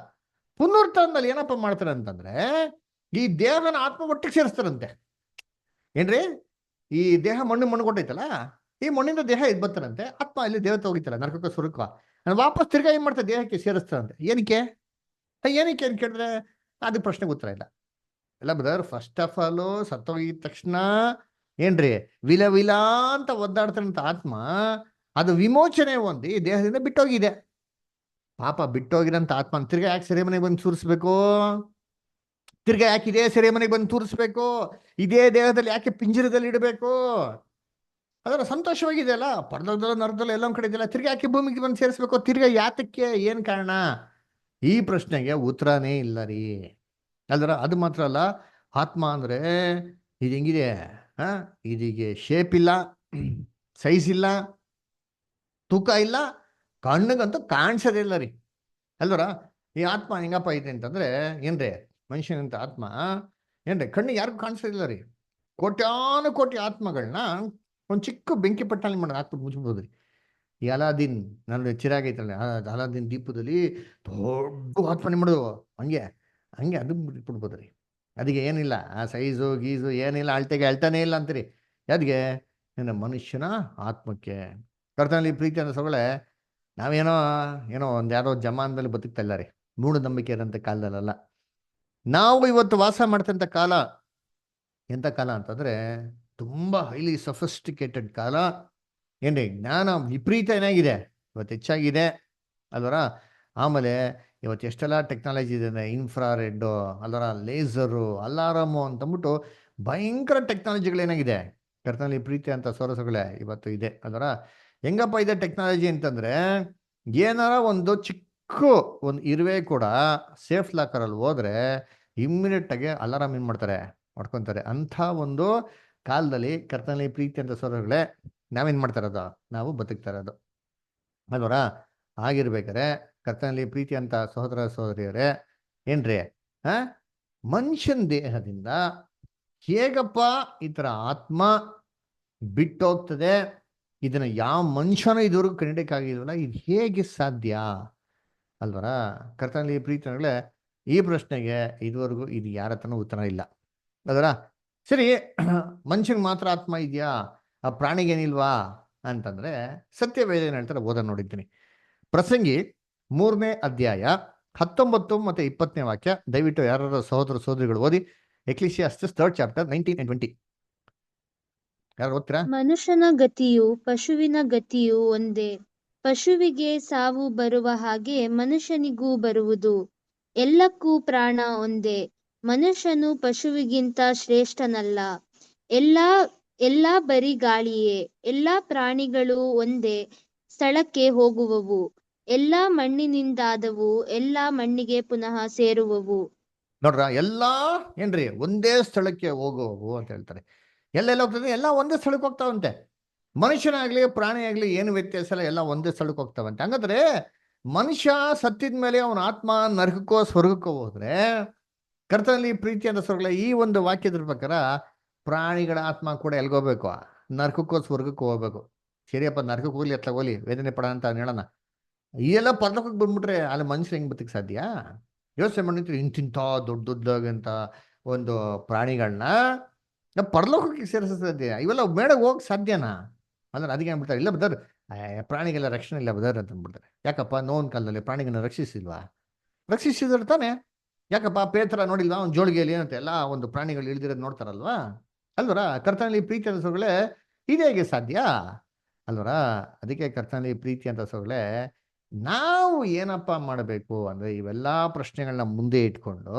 ಪುನರ್ತನದಲ್ಲಿ ಏನಪ್ಪ ಮಾಡ್ತಾರೆ ಅಂತಂದ್ರೆ ಈ ದೇಹನ ಆತ್ಮ ಒಟ್ಟಿಗೆ ಸೇರಿಸ್ತಾರಂತೆ ಏನ್ರಿ ಈ ದೇಹ ಮಣ್ಣು ಕೊಟ್ಟೈತಲ್ಲ ಈ ಮಣ್ಣಿಂದ ದೇಹ ಎದ್ದು ಬರ್ತಾರಂತೆ ಆತ್ಮ ಅಲ್ಲಿ ದೇವತೆ ಹೋಗಿತ್ತಲ್ಲ ನರಕಕ್ಕೆ ಸ್ವರ್ಗಕ್ಕ ವಾಪಸ್ ತಿರ್ಗಾ ಏನ್ ಮಾಡ್ತಾರೆ ದೇಹಕ್ಕೆ ಸೇರಿಸ್ತಾರಂತೆ ಏನಕ್ಕೆ ಅಂತ ಕೇಳಿದ್ರೆ ಅದಕ್ಕೆ ಪ್ರಶ್ನೆಗೆ ಉತ್ತರ ಇಲ್ಲ ಎಲ್ಲ ಬ್ರದರ್ ಫಸ್ಟ್ ಆಫ್ ಆಲ್ ಸತ್ತೋಗಿದ ತಕ್ಷಣ ಏನ್ರಿ ವಿಲ ಅಂತ ಒದ್ದಾಡ್ತಾರಂತ ಆತ್ಮ ಅದು ವಿಮೋಚನೆ ಹೊಂದಿ ದೇಹದಿಂದ ಬಿಟ್ಟೋಗಿದೆ ಪಾಪ ಬಿಟ್ಟೋಗಿರಂತ ಆತ್ಮ ತಿರ್ಗಾ ಯಾಕೆ ಸೆರೆಮನೆಗೆ ಬಂದು ಸುರಿಸ್ಬೇಕು ತಿರ್ಗಾ ಯಾಕೆ ಇದೇ ಸೆರೆ ಮನೆಗೆ ಬಂದು ತೂರಿಸ್ಬೇಕು, ಇದೇ ದೇಹದಲ್ಲಿ ಯಾಕೆ ಪಿಂಜರದಲ್ಲಿ ಇಡಬೇಕು? ಅದರ ಸಂತೋಷವಾಗಿದೆ ಅಲ್ಲ, ಪರಲೋಕದಲ್ಲೂ ನರಕದಲ್ಲೂ ಎಲ್ಲ ಕಡೆ ಇದೆಯಲ್ಲ, ತಿರ್ಗಾ ಯಾಕೆ ಭೂಮಿಗೆ ಬಂದು ಸೇರಿಸ್ಬೇಕು? ತಿರ್ಗಾ ಯಾತಕ್ಕೆ? ಏನು ಕಾರಣ? ಈ ಪ್ರಶ್ನೆಗೆ ಉತ್ತರನೇ ಇಲ್ಲ ರೀ. ಅಲ್ದರ ಅದು ಮಾತ್ರ ಅಲ್ಲ, ಆತ್ಮ ಅಂದರೆ ಇದು ಹೆಂಗಿದೆ? ಹಾ, ಇದೀಗೆ ಶೇಪ್ ಇಲ್ಲ, ಸೈಜ್ ಇಲ್ಲ, ತೂಕ ಇಲ್ಲ, ಕಣ್ಣಿಗಂತೂ ಕಾಣಿಸೋದೇ ಇಲ್ಲ ರೀ. ಅಲ್ವರ ಈ ಆತ್ಮ ಹೆಂಗಪ್ಪ ಐತೆ ಅಂತಂದ್ರೆ ಏನ್ರಿ, ಮನುಷ್ಯನಂತ ಆತ್ಮ ಏನ್ರಿ ಕಣ್ಣಿಗೆ ಯಾರಿಗೂ ಕಾಣಿಸೋದಿಲ್ಲ ರೀ. ಕೋಟ್ಯಾನು ಕೋಟಿ ಆತ್ಮಗಳನ್ನ ಒಂದು ಚಿಕ್ಕ ಬೆಂಕಿ ಪಟ್ಟಣಲ್ಲಿ ಮಾಡಿ ಹಾಕ್ಬಿಟ್ಟು ಮುಚ್ಚಿಬೋದು ರೀ. ಈ ಅಲಾದೀನ್ ನನ್ನ ಚಿರಾಗೈತಲ್ಲ, ಅಲಾದೀನ್ ದೀಪದಲ್ಲಿ ದೊಡ್ಡ ಆತ್ಮನೆ ಮಾಡೋದು, ಹಂಗೆ ಹಂಗೆ ಅದು ಬಿಟ್ಬಿಡ್ಬೋದು ರೀ. ಅದಕ್ಕೆ ಏನಿಲ್ಲ, ಆ ಸೈಜು ಗೀಸು ಏನಿಲ್ಲ, ಅಳ್ತಾನೆ ಇಲ್ಲ ಅಂತೀರಿ. ಯಾವ್ದಿಗೆ? ನನ್ನ ಮನುಷ್ಯನ ಆತ್ಮಕ್ಕೆ. ಕರ್ತನಲ್ಲಿ ಪ್ರೀತಿ ಅನ್ನೋ ಸೊಗಳೆ ನಾವೇನೋ ಏನೋ ಒಂದು ಯಾರೋ ಜಮಾನದಲ್ಲಿ ಬದುಕ್ತಾ ಇಲ್ಲ ರೀ, ಮೂಢನಂಬಿಕೆ ಇರೋಂಥ ಕಾಲದಲ್ಲ. ನಾವು ಇವತ್ತು ವಾಸ ಮಾಡ್ತಂಥ ಕಾಲ ಎಂಥ ಕಾಲ ಅಂತಂದರೆ ತುಂಬ ಹೈಲಿ ಸಫಿಸ್ಟಿಕೇಟೆಡ್ ಕಾಲ. ಏನ್ರಿ, ಜ್ಞಾನ ವಿಪರೀತ ಏನಾಗಿದೆ ಇವತ್ತು, ಹೆಚ್ಚಾಗಿದೆ ಅಲ್ವರ. ಆಮೇಲೆ ಇವತ್ತು ಎಷ್ಟೆಲ್ಲ ಟೆಕ್ನಾಲಜಿ ಇದೆ, ಇನ್ಫ್ರಾರೆಡ್ಡು ಅಲ್ವರ, ಲೇಸರು, ಅಲಾರಮು ಅಂತಂದ್ಬಿಟ್ಟು ಭಯಂಕರ ಟೆಕ್ನಾಲಜಿಗಳೇನಾಗಿದೆ ಕರ್ತನಲ್ಲಿ ಪ್ರೀತಿ ಅಂತ ಸೊರಸುಗಳೇ ಇವತ್ತು ಇದೆ ಅಲ್ವರ. ಹೆಂಗಪ್ಪ ಇದೆ ಟೆಕ್ನಾಲಜಿ ಅಂತಂದರೆ, ಏನಾರ ಒಂದು ಚಿಕ್ಕ ಒಂದು ಇರುವೆ ಕೂಡ ಸೇಫ್ ಲಾಕರಲ್ಲಿ ಹೋದರೆ ಇಮ್ಮಿಡಿಯೇಟಾಗಿ ಅಲಾರಾಮ್ ಏನು ಮಾಡ್ತಾರೆ, ಮಾಡ್ಕೊತಾರೆ. ಅಂಥ ಒಂದು ಕಾಲದಲ್ಲಿ ಕರ್ತನಲ್ಲಿ ಪ್ರೀತಿ ಅಂತ ಸೊರಸುಗಳೇ ನಾವೇನು ಮಾಡ್ತಾ ಇರೋದು, ನಾವು ಬದುಕ್ತಾ ಇರೋದು ಅಲ್ವರ. ಆಗಿರ್ಬೇಕಾರೆ ಕರ್ತನಲ್ಲಿ ಪ್ರೀತಿ ಅಂತ ಸಹೋದರ ಸಹೋದರಿಯರೇ ಏನ್ರಿ, ಮನುಷ್ಯನ ದೇಹದಿಂದ ಹೇಗಪ್ಪ ಈ ಥರ ಆತ್ಮ ಬಿಟ್ಟೋಗ್ತದೆ? ಇದನ್ನ ಯಾವ ಮನುಷ್ಯನೂ ಇದುವರೆಗೂ ಕಂಡಿಡಿಯಕ್ಕಾಗಿಲ್ವಲ್ಲ, ಇದು ಹೇಗೆ ಸಾಧ್ಯ ಅಲ್ವರ? ಕರ್ತನಲ್ಲಿ ಪ್ರೀತಿಗಳೇ, ಈ ಪ್ರಶ್ನೆಗೆ ಇದುವರೆಗೂ ಇದು ಯಾರ ಹತ್ರನೂ ಉತ್ತರ ಇಲ್ಲ ಅಲ್ವರ. ಸರಿ, ಮನುಷ್ಯನಿಗೆ ಮಾತ್ರ ಆತ್ಮ ಇದೆಯಾ, ಆ ಪ್ರಾಣಿಗೇನಿಲ್ವಾ ಅಂತಂದ್ರೆ ಸತ್ಯವೇದ ಏನು ಹೇಳ್ತಾರೆ ಓದ ನೋಡಿದ್ದೀನಿ. ಪ್ರಸಂಗಿ 3ನೇ ಅಧ್ಯಾಯ 19 ಮತ್ತು 20ನೇ ವಾಕ್ಯ. ದಯವಿಟ್ಟು ಯಾರು ಸಹೋದರ ಸಹೋದರಿಗಳು ಓದಿ. ಎಕ್ಲಿಸಿಯಾಸ್ಟಿಸ್ 3rd chapter 19 and 20. ಯಾರು ಓದ್ತೀರಾ? ಮನುಷ್ಯನ ಗತಿಯು ಪಶುವಿನ ಗತಿಯು ಒಂದೇ. ಪಶುವಿಗೆ ಸಾವು ಬರುವ ಹಾಗೆ ಮನುಷ್ಯನಿಗೂ ಬರುವುದು. ಎಲ್ಲಕ್ಕೂ ಪ್ರಾಣ ಒಂದೇ. ಮನುಷ್ಯನು ಪಶುವಿಗಿಂತ ಶ್ರೇಷ್ಠನಲ್ಲ. ಎಲ್ಲ ಬರೀ ಗಾಳಿಯೇ. ಎಲ್ಲ ಪ್ರಾಣಿಗಳು ಒಂದೇ ಸ್ಥಳಕ್ಕೆ ಹೋಗುವವು. ಎಲ್ಲ ಮಣ್ಣಿನಿಂದಾದವು, ಎಲ್ಲ ಮಣ್ಣಿಗೆ ಪುನಃ ಸೇರುವವು. ನೋಡ್ರ, ಎಲ್ಲಾ ಏನ್ರಿ ಒಂದೇ ಸ್ಥಳಕ್ಕೆ ಹೋಗುವವು ಅಂತ ಹೇಳ್ತಾರೆ. ಎಲ್ಲೆಲ್ಲ ಹೋಗ್ತದೆ? ಎಲ್ಲ ಒಂದೇ ಸ್ಥಳಕ್ಕೆ ಹೋಗ್ತಾವಂತೆ. ಮನುಷ್ಯನಾಗ್ಲಿ ಪ್ರಾಣಿ ಆಗ್ಲಿ ಏನು ವ್ಯತ್ಯಾಸ ಇಲ್ಲ, ಎಲ್ಲ ಒಂದೇ ಸ್ಥಳಕ್ಕೆ ಹೋಗ್ತಾವಂತೆ. ಹಂಗಂದ್ರೆ ಮನುಷ್ಯ ಸತ್ತಿದ ಮೇಲೆ ಅವನ ಆತ್ಮ ನರಕಕ್ಕೋ ಸ್ವರ್ಗಕ್ಕೋ ಹೋದ್ರೆ, ಕರ್ತನಲ್ಲಿ ಪ್ರೀತಿ ಅಂತ ಸ್ವರ್ಗ ಈ ಒಂದು ವಾಕ್ಯದ ಪ್ರಕಾರ ಪ್ರಾಣಿಗಳ ಆತ್ಮ ಕೂಡ ಎಲ್ಗೋಗ್ಬೇಕು, ನರಕಕ್ಕೋ ಸ್ವರ್ಗಕ್ಕೂ ಹೋಗ್ಬೇಕು. ಸರಿಯಪ್ಪ, ನರಕಕ್ಕೆ ಹೋಗ್ಲಿ ಎತ್ತ ಹೋಗ್ಲಿ, ವೇದನೆ ಪಡ ಅಂತ ಹೇಳೋಣ. ಈ ಎಲ್ಲ ಪರಲೋಕಕ್ಕೆ ಬಂದ್ಬಿಟ್ರೆ ಅಲ್ಲಿ ಮನುಷ್ಯರು ಹೆಂಗ್ ಬದುಕ್ ಸಾಧ್ಯ? ಯೋಚನೆ ಮಾಡಿದ್ರೆ ಇಂತಿಂಥ ದೊಡ್ಡ ದೊಡ್ಡದಾಗಂತ ಒಂದು ಪ್ರಾಣಿಗಳನ್ನ ಪರಲೋಕಕ್ಕೆ ಸೇರಿಸ ಸಾಧ್ಯ? ಇವೆಲ್ಲ ಮೇಡಕ್ಕೆ ಹೋಗಕ್ ಸಾಧ್ಯನಾ? ಅಂದ್ರೆ ಅದಕ್ಕೆ ಏನ್ಬಿಡ್ತಾರೆ, ಇಲ್ಲ ಬದರ್ ಪ್ರಾಣಿಗೆಲ್ಲ ರಕ್ಷಣೆ ಇಲ್ಲ ಬದರ್ ಅಂತ ಅಂದ್ಬಿಡ್ತಾರೆ. ಯಾಕಪ್ಪ, ನೋವಿನ ಕಾಲದಲ್ಲಿ ಪ್ರಾಣಿಗಳನ್ನ ರಕ್ಷಿಸಿಲ್ವಾ? ರಕ್ಷಿಸಿದ್ರೆ ತಾನೆ. ಯಾಕಪ್ಪ, ಪೇತ್ರ ನೋಡಿಲ್ವಾ ಒಂದು ಜೋಳಿಗೆಯಲ್ಲಿ ಏನಂತೆ ಎಲ್ಲ ಒಂದು ಪ್ರಾಣಿಗಳು ಇಳಿದಿರೋದು ನೋಡ್ತಾರಲ್ವಾ ಅಲ್ವರ. ಕರ್ತನಲ್ಲಿ ಪ್ರೀತಿ ಅಂತ ಸೊಗಳೆ ಇದು ಹೇಗೆ ಸಾಧ್ಯ ಅಲ್ವರ? ಅದಕ್ಕೆ ಕರ್ತನಲ್ಲಿ ಪ್ರೀತಿ ಅಂತ ಸೊಗಳೆ ನಾವು ಏನಪ್ಪ ಮಾಡಬೇಕು ಅಂದ್ರೆ ಇವೆಲ್ಲ ಪ್ರಶ್ನೆಗಳನ್ನ ಮುಂದೆ ಇಟ್ಕೊಂಡು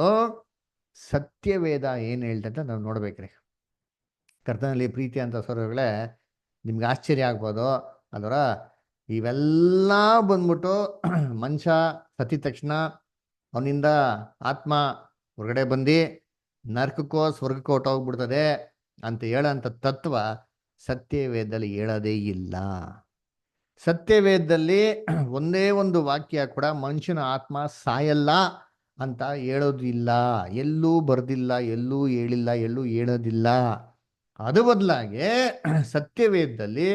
ಸತ್ಯವೇದ ಏನು ಹೇಳ್ತಂತ ನಾವು ನೋಡ್ಬೇಕ್ರಿ. ಕರ್ತನಲ್ಲಿ ಪ್ರೀತಿ ಅಂತ ಸೊಗಳೆ ನಿಮ್ಗೆ ಆಶ್ಚರ್ಯ ಆಗ್ಬೋದು ಅಲ್ವರ. ಇವೆಲ್ಲ ಬಂದ್ಬಿಟ್ಟು ಮನುಷ್ಯ ಸತ್ತಿದ ತಕ್ಷಣ ಅವನಿಂದ ಆತ್ಮ ಹೊರಗಡೆ ಬಂದು ನರಕಕ್ಕೋ ಸ್ವರ್ಗಕ್ಕೋ ಹೊಟ್ಟೋಗ್ಬಿಡ್ತದೆ ಅಂತ ಹೇಳೋಂಥ ತತ್ವ ಸತ್ಯವೇದದಲ್ಲಿ ಹೇಳೋದೇ ಇಲ್ಲ. ಸತ್ಯವೇದದಲ್ಲಿ ಒಂದೇ ಒಂದು ವಾಕ್ಯ ಕೂಡ ಮನುಷ್ಯನ ಆತ್ಮ ಸಾಯಲ್ಲ ಅಂತ ಹೇಳೋದಿಲ್ಲ. ಎಲ್ಲೂ ಬರ್ದಿಲ್ಲ, ಎಲ್ಲೂ ಹೇಳಿಲ್ಲ, ಎಲ್ಲೂ ಹೇಳೋದಿಲ್ಲ. ಅದು ಬದಲಾಗಿ ಸತ್ಯವೇದದಲ್ಲಿ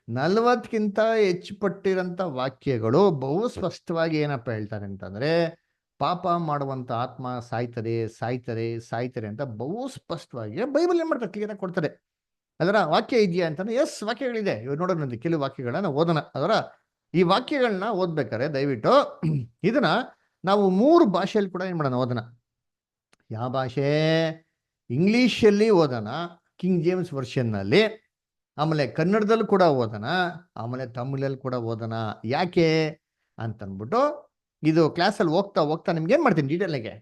40ಕ್ಕಿಂತ ಹೆಚ್ಚು ಪಟ್ಟಿರೋಂಥ ವಾಕ್ಯಗಳು ಬಹು ಸ್ಪಷ್ಟವಾಗಿ ಏನಪ್ಪ ಹೇಳ್ತಾರೆ ಅಂತಂದ್ರೆ, ಪಾಪ ಮಾಡುವಂಥ ಆತ್ಮ ಸಾಯ್ತದೆ ಸಾಯ್ತದೆ ಸಾಯ್ತಾರೆ ಅಂತ ಬಹು ಸ್ಪಷ್ಟವಾಗಿ ಬೈಬಲ್ ಏನ್ ಮಾಡ್ತಾರೆ, ಕ್ಲಿಯರ್ ಆಗಿ ಕೊಡ್ತಾರೆ. ಅದರ ವಾಕ್ಯ ಇದೆಯಾ ಅಂತಂದ್ರೆ ಎಸ್, ವಾಕ್ಯಗಳಿದೆ. ಇವಾಗ ನೋಡೋಣ ಕೆಲವು ವಾಕ್ಯಗಳನ್ನ ಓದೋಣ. ಅದರ ಈ ವಾಕ್ಯಗಳನ್ನ ಓದ್ಬೇಕಾರೆ ದಯವಿಟ್ಟು ಇದನ್ನ ನಾವು 3 ಭಾಷೆಯಲ್ಲಿ ಕೂಡ ಏನ್ ಮಾಡೋಣ, ಓದೋಣ. ಯಾವ ಭಾಷೆ? ಇಂಗ್ಲಿಷಲ್ಲಿ ಓದೋಣ, ಕಿಂಗ್ ಜೇಮ್ಸ್ ವರ್ಷನ್ನಲ್ಲಿ. ಆಮೇಲೆ ಕನ್ನಡದಲ್ಲೂ ಕೂಡ ಓದೋಣ, ಆಮೇಲೆ ತಮಿಳಲ್ಲಿ ಕೂಡ ಓದೋಣ. ಯಾಕೆ ಅಂತನ್ಬಿಟ್ಟು ಇದು ಕ್ಲಾಸಲ್ಲಿ ಹೋಗ್ತಾ ಹೋಗ್ತಾ ನಿಮ್ಗೆ ಏನು ಮಾಡ್ತೀನಿ ಡೀಟೇಲಾಗೆ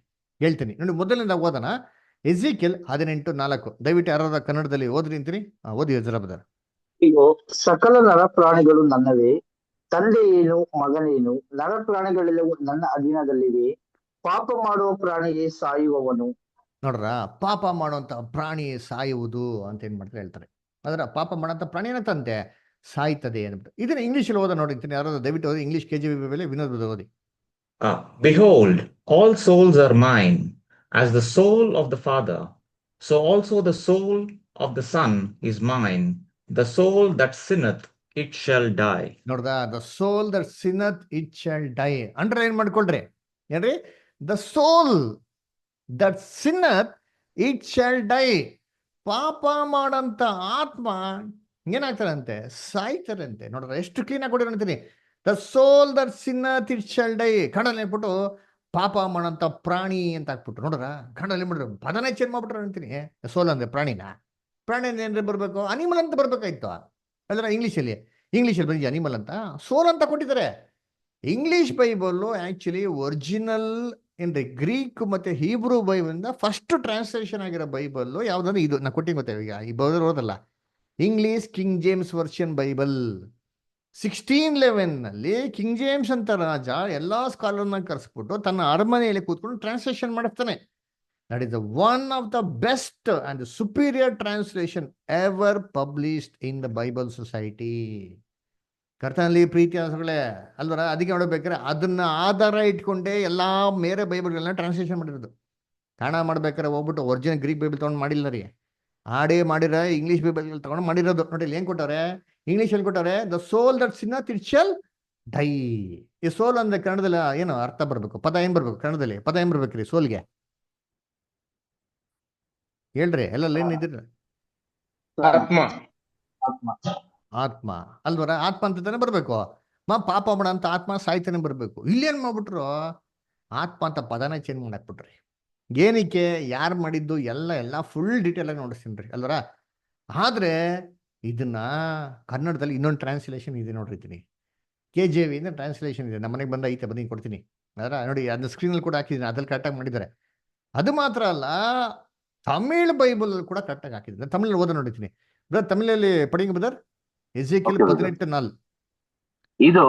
ಹೇಳ್ತೀನಿ ನೋಡಿ. ಮೊದಲನೇದಾಗ ಓದೋಣ. ಎಜಿಕೆಲ್ 18:4. ದಯವಿಟ್ಟು ಯಾರಾದ್ರೂ ಕನ್ನಡದಲ್ಲಿ ಓದ್ರಿ ಅಂತೀನಿ. ಓದಿ ಜರ ಬದರ್. ಇಗೋ, ಸಕಲ ನರಪ್ರಾಣಿಗಳು ನನ್ನವೇ, ತಂದೆಯೇನು ಮಗನೇನು, ನರಪ್ರಾಣಿಗಳೆಲ್ಲವೂ ನನ್ನ ಅಧೀನದಲ್ಲಿವೆ. ಪಾಪ ಮಾಡುವ ಪ್ರಾಣಿಯೇ ಸಾಯುವವನು. ನೋಡ್ರ, ಪಾಪ ಮಾಡುವಂತ ಪ್ರಾಣಿ ಸಾಯುವುದು ಅಂತ ಏನ್ ಮಾಡ್ತಾರೆ ಹೇಳ್ತಾರೆ. ಅದರ ಪಾಪ ಮಾಡೋಂಥ ಪ್ರಾಣಿ ಏನಂತಂತೆ ಸಾಯ್ತದೆ ಅಂದ್ಬಿಟ್ಟು. ಇದನ್ನ ಇಂಗ್ಲೀಷಲ್ಲಿ ಓದ ನೋಡಿರ್ತೀನಿ. ಯಾರಾದ್ರೂ ದಯವಿಟ್ಟು ಓದಿ. ಇಂಗ್ಲೀಷ್ KJV ಮೇಲೆ ವಿನೋದ್ ಓದಿ. Behold, all souls are mine. As the soul of the Father, so also the soul of the Son is mine. The soul that sinneth, it shall die. ನೋಡ್ದ, the soul that sinneth it shall die. Underline ಮಾಡ್ಕೊಳ್ರಿ. ಏನ್ರಿ? The soul that sinneth it shall die. ಪಾಪ ಮಾಡಂತ ಆತ್ಮ ಏನಾಗ್ತಾರಂತೆ? ಸಾಯ್ತಾರಂತೆ. ನೋಡ್ರ, ಎಷ್ಟು ಕ್ಲೀನ್ ಆಗಿ ಕೊಡಿರಂತೀನಿ. The soul that sinneth it shall die. ಕನ್ನಡಲ್ಲಿ ಹೇಳ್ಬಿಟ್ಟು ಪಾಪ ಮಾಡಂತ ಪ್ರಾಣಿ ಅಂತ ಹಾಕ್ಬಿಟ್ರು. ನೋಡ್ರ, ಕನ್ನಡಲ್ಲಿ ಮಾಡಿದ್ರು ಪದನೇ ಚೇಂಜ್ ಮಾಡ್ಬಿಟ್ರು ಅಂತೀನಿ. ಸೋಲ್ ಅಂದ್ರೆ ಪ್ರಾಣಿನ ಏನ್ರಿ ಬರ್ಬೇಕು? ಅನಿಮಲ್ ಅಂತ ಬರ್ಬೇಕಾಯ್ತು. ಅದ್ರ ಇಂಗ್ಲೀಷಲ್ಲಿ ಬಂದಿದೆ ಅನಿಮಲ್ ಅಂತ, ಸೋಲ್ ಅಂತ ಕೊಟ್ಟಿದ್ದಾರೆ. ಇಂಗ್ಲಿಷ್ ಬೈಬಲ್ ಆಕ್ಚುಲಿ ಒರಿಜಿನಲ್ ಏನ್ರಿ ಗ್ರೀಕ್ ಮತ್ತೆ ಹೀಬ್ರೂ ಬೈಬಲ್ ಫಸ್ಟ್ ಟ್ರಾನ್ಸ್ಲೇಷನ್ ಆಗಿರೋ ಬೈಬಲ್ ಯಾವ್ದಂದ್ರೆ ಇದು ನಾ ಕೊಟ್ಟಿಗೆ ಗೊತ್ತೇವೆ. ಈಗ ಈ ಬೈಬಲ್ ಓದಲ್ಲ, English king James version Bible 1611 king James ಅಂತ ರಾಜ ಎಲ್ಲಾ ಸ್ಕಾಲರ್ನ ಕರೆಸ್ಬಿಟ್ಟು ತನ್ನ ಅರಮನೆಯಲ್ಲಿ ಕೂತ್ಕೊಂಡು ಟ್ರಾನ್ಸ್ಲೇಷನ್ ಮಾಡಿಸ್ತಾನೆ. That is the one of the best and superior translation ever published in the Bible society. ಕರ್ತನಲ್ಲಿ ಪ್ರೀತಿ ಅನ್ಸಗಳೇ ಅಲ್ವರ. ಅದಕ್ಕೆ ನೋಡ್ಬೇಕಾದ್ರೆ ಅದನ್ನ ಆಧಾರ ಇಟ್ಕೊಂಡೇ ಎಲ್ಲಾ ಬೇರೆ ಬೈಬಲ್ಗಳನ್ನ ಟ್ರಾನ್ಸ್ಲೇಷನ್ ಮಾಡಿರೋದು. ಕನ್ನಡ ಮಾಡ್ಬೇಕಾದ್ರೆ ಹೋಗ್ಬಿಟ್ಟು ಒರಿಜಿನಲ್ ಗ್ರೀಕ್ ಬೈಬಲ್ ತಗೊಂಡು ಮಾಡಿಲ್ಲ ರೀ. ಆಡೇ ಮಾಡಿರ ಇಂಗ್ಲಿಷ್ ಬೈಬಲ್ ತಗೊಂಡು ಮಾಡಿರೋದು. ನೋಡಿ ಇಲ್ಲಿ ಏನ್ ಕೊಟ್ಟವ್ರೆ? ಇಂಗ್ಲಿಷ್ ಅಲ್ಲಿ ಕೊಟ್ಟವ್ರೆ, the soul that sinneth it shall die. ಈ ಸೋಲ್ ಅಂದ್ರೆ ಕನ್ನಡದಲ್ಲಿ ಏನು ಅರ್ಥ ಬರ್ಬೇಕು? ಪದ ಏನ್ ಬರ್ಬೇಕು ಕನ್ನಡದಲ್ಲಿ? ಪದ ಏನ್ ಬರ್ಬೇಕ್ರಿ ಸೋಲ್ಗೆ? ಹೇಳ್ರಿ, ಎಲ್ಲ ಏನ್ ಇದ್ದೀರ? ಆತ್ಮ. ಆತ್ಮ ಅಲ್ವರ. ಆತ್ಮ ಅಂತಾನೆ ಬರ್ಬೇಕು. ಪಾಪ ಮಾಡ ಅಂತ ಆತ್ಮ ಸಾಯ್ತಾನೆ ಬರ್ಬೇಕು. ಇಲ್ಲೇನ್ ಮಾಡ್ಬಿಟ್ರು? ಆತ್ಮ ಅಂತ ಪದನ ಚೇಂಜ್ ಮಾಡಾಕ್ಬಿಟ್ರಿ. ಏನಕ್ಕೆ? ಯಾರು ಮಾಡಿದ್ದು? ಎಲ್ಲ ಫುಲ್ ಡೀಟೇಲ್ ಆಗಿ ನೋಡಿಸ್ತೀನಿ ಅಲ್ವರ. ಆದ್ರೆ ಇದನ್ನ ಕನ್ನಡದಲ್ಲಿ ಇನ್ನೊಂದು ಟ್ರಾನ್ಸ್ಲೇಷನ್ ಇದೆ ನೋಡಿರ್ತೀನಿ. KJV ಇಂದ ಟ್ರಾನ್ಸ್ಲೇಷನ್ ಇದೆ. ನಮ್ಮ ಮನೆಗೆ ಬಂದ ಐತೆ, ಬಂದು ಕೊಡ್ತೀನಿ. ಅದರ ನೋಡಿ, ಅದನ್ನ ಸ್ಕ್ರೀನಲ್ಲಿ ಕೂಡ ಹಾಕಿದ್ದೀನಿ. ಅದ್ರಲ್ಲಿ ಕರೆಕ್ಟಾಗಿ ಮಾಡಿದ್ದಾರೆ. ಅದು ಮಾತ್ರ ಅಲ್ಲ, ತಮಿಳ್ ಬೈಬಲ್ ಕೂಡ ಕರೆಕ್ಟಾಗಿ ಹಾಕಿದ್ದೀನಿ. ತಮಿಳಲ್ಲಿ ಓದ ನೋಡಿದ್ದೀನಿ. ಬ್ರದರ್ ತಮಿಳಲ್ಲಿ ಪಡಿಂಗ್ ಬ್ರದರ್. எசேக்கியேல் 18:4. இதோ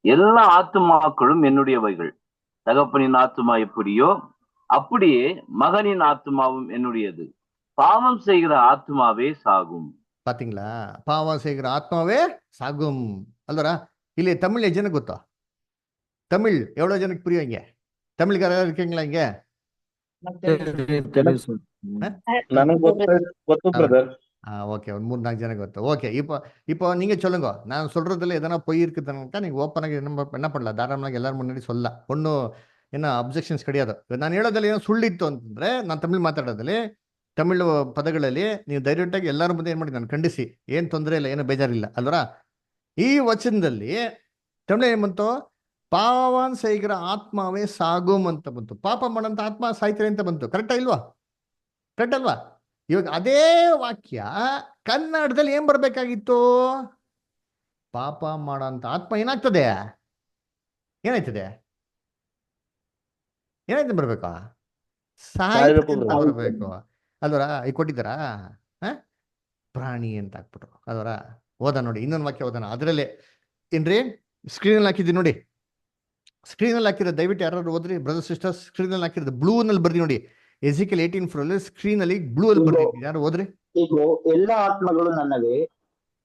எல்லா ஆத்துமாக்களும் என்னுடையவைகள். தகப்பனின் ஆத்துமா எப்படியோ அப்படியே மகனின் ஆத்துமாவும் என்னுடையது. பாவம் செய்கிற ஆத்துமாவே சாகும். பாத்தீங்களா? பாவம் செய்கிற ஆத்மாவே சாகும் ಅಲ್ವರ. ಇಲ್ಲಿ ತಮಿಳ್ ಎಷ್ಟು ಜನಕ್ಕೆ ಗೊತ್ತಾ? ತಮಿಳ್ ಎவ்வளோ ಜನಕ್ಕೆ புரியும்? இங்க தமிழ்கார இருக்கீங்களா இங்க? ನನಗೆ ಗೊತ್ತು ಬ್ರದರ್. ஓகே, ஒரு 3-4 ஜன ಗೊತ್ತು. ஓகே, இப்போ நீங்க சொல்லுங்க. நான் சொல்றதுல எதனா பொய் இருக்குதுன்னா நீங்க ஓப்பனாಗಿ என்ன பண்ணலாம், தாராளமாக எல்லாரும் முன்னாடி சொல்லலாம். ஒன்றும் என்ன ಅಬ್ಜೆಕ್ಷನ್ಸ್ கிடையாது. ನಾನು ಹೇಳೋದ್ರಲ್ಲಿ ಏನೋ ಸುಳ್ಳಿತ್ತು ಅಂತಂದ್ರೆ, ನಾನು ತಮಿಳ್ ಮಾತಾಡೋದ್ರಲ್ಲಿ ತಮಿಳು ಪದಗಳಲ್ಲಿ ನೀವು ಧೈರ್ಯವಾಗಿ ಎಲ್ಲರ ಮುಂದೆ ಏನು ಮಾಡಿ ನಾನು ಖಂಡಿಸಿ, ಏನು ತೊಂದರೆ ಇಲ್ಲ, ಏನು ಬೇಜಾರಿಲ್ಲ ಅಲ್ವರ. ಈ ವಚನದಲ್ಲಿ ತಮಿಳು ಏನು ಬಂತು? ಪಾವನ್ ಸೈಗ್ರ ಆತ್ಮವೇ ಸಾಗುಮ್ ಅಂತ ಬಂತು. ಪಾಪ ಮಾಡಂತ ಆತ್ಮ ಸಾಯ್ತಾರೆ ಅಂತ ಬಂತು. ಕರೆಕ್ಟಾ ಇಲ್ವಾ? ಕರೆಕ್ಟ್ ಅಲ್ವಾ? ಇವಾಗ ಅದೇ ವಾಕ್ಯ ಕನ್ನಡದಲ್ಲಿ ಏನ್ ಬರ್ಬೇಕಾಗಿತ್ತು? ಪಾಪ ಮಾಡೋಂಥ ಆತ್ಮ ಏನಾಗ್ತದೆ? ಏನಾಯ್ತದೆ ಬರ್ಬೇಕಾ? ಬರ್ಬೇಕು ಅಲ್ವರ. ಈಗ ಕೊಟ್ಟಿದ್ದಾರಾ? ಪ್ರಾಣಿ ಅಂತ ಹಾಕ್ಬಿಟ್ರು ಅಲ್ವರ. ಓದ ನೋಡಿ, ಇನ್ನೊಂದು ವಾಕ್ಯ ಓದೋಣ. ಅದರಲ್ಲೇ ಏನ್ರಿ ಸ್ಕ್ರೀನಲ್ಲಿ ಹಾಕಿದ್ವಿ ನೋಡಿ. ಸ್ಕ್ರೀನಲ್ಲಿ ಹಾಕಿರೋದು ದಯವಿಟ್ಟು ಯಾರು ಓದ್ರಿ ಬ್ರದರ್ ಸಿಸ್ಟರ್ಸ್. ಸ್ಕ್ರೀನಲ್ಲಿ ಹಾಕಿರೋದು ಬ್ಲೂ ನಲ್ಲಿ ಬರ್ದಿ ನೋಡಿ. ಎಜಿಕೆಲ್ 18:4 ಸ್ಕ್ರೀನ್ ಅಲ್ಲಿ ಬ್ಲೂ ಅಲ್ಲಿ ಬರ್ದಿದ್ದೀನಿ. ಯಾರು ಓದ್ರಿ? ಈಗ ಎಲ್ಲ ಆತ್ಮಗಳು ನನ್ನವೇ,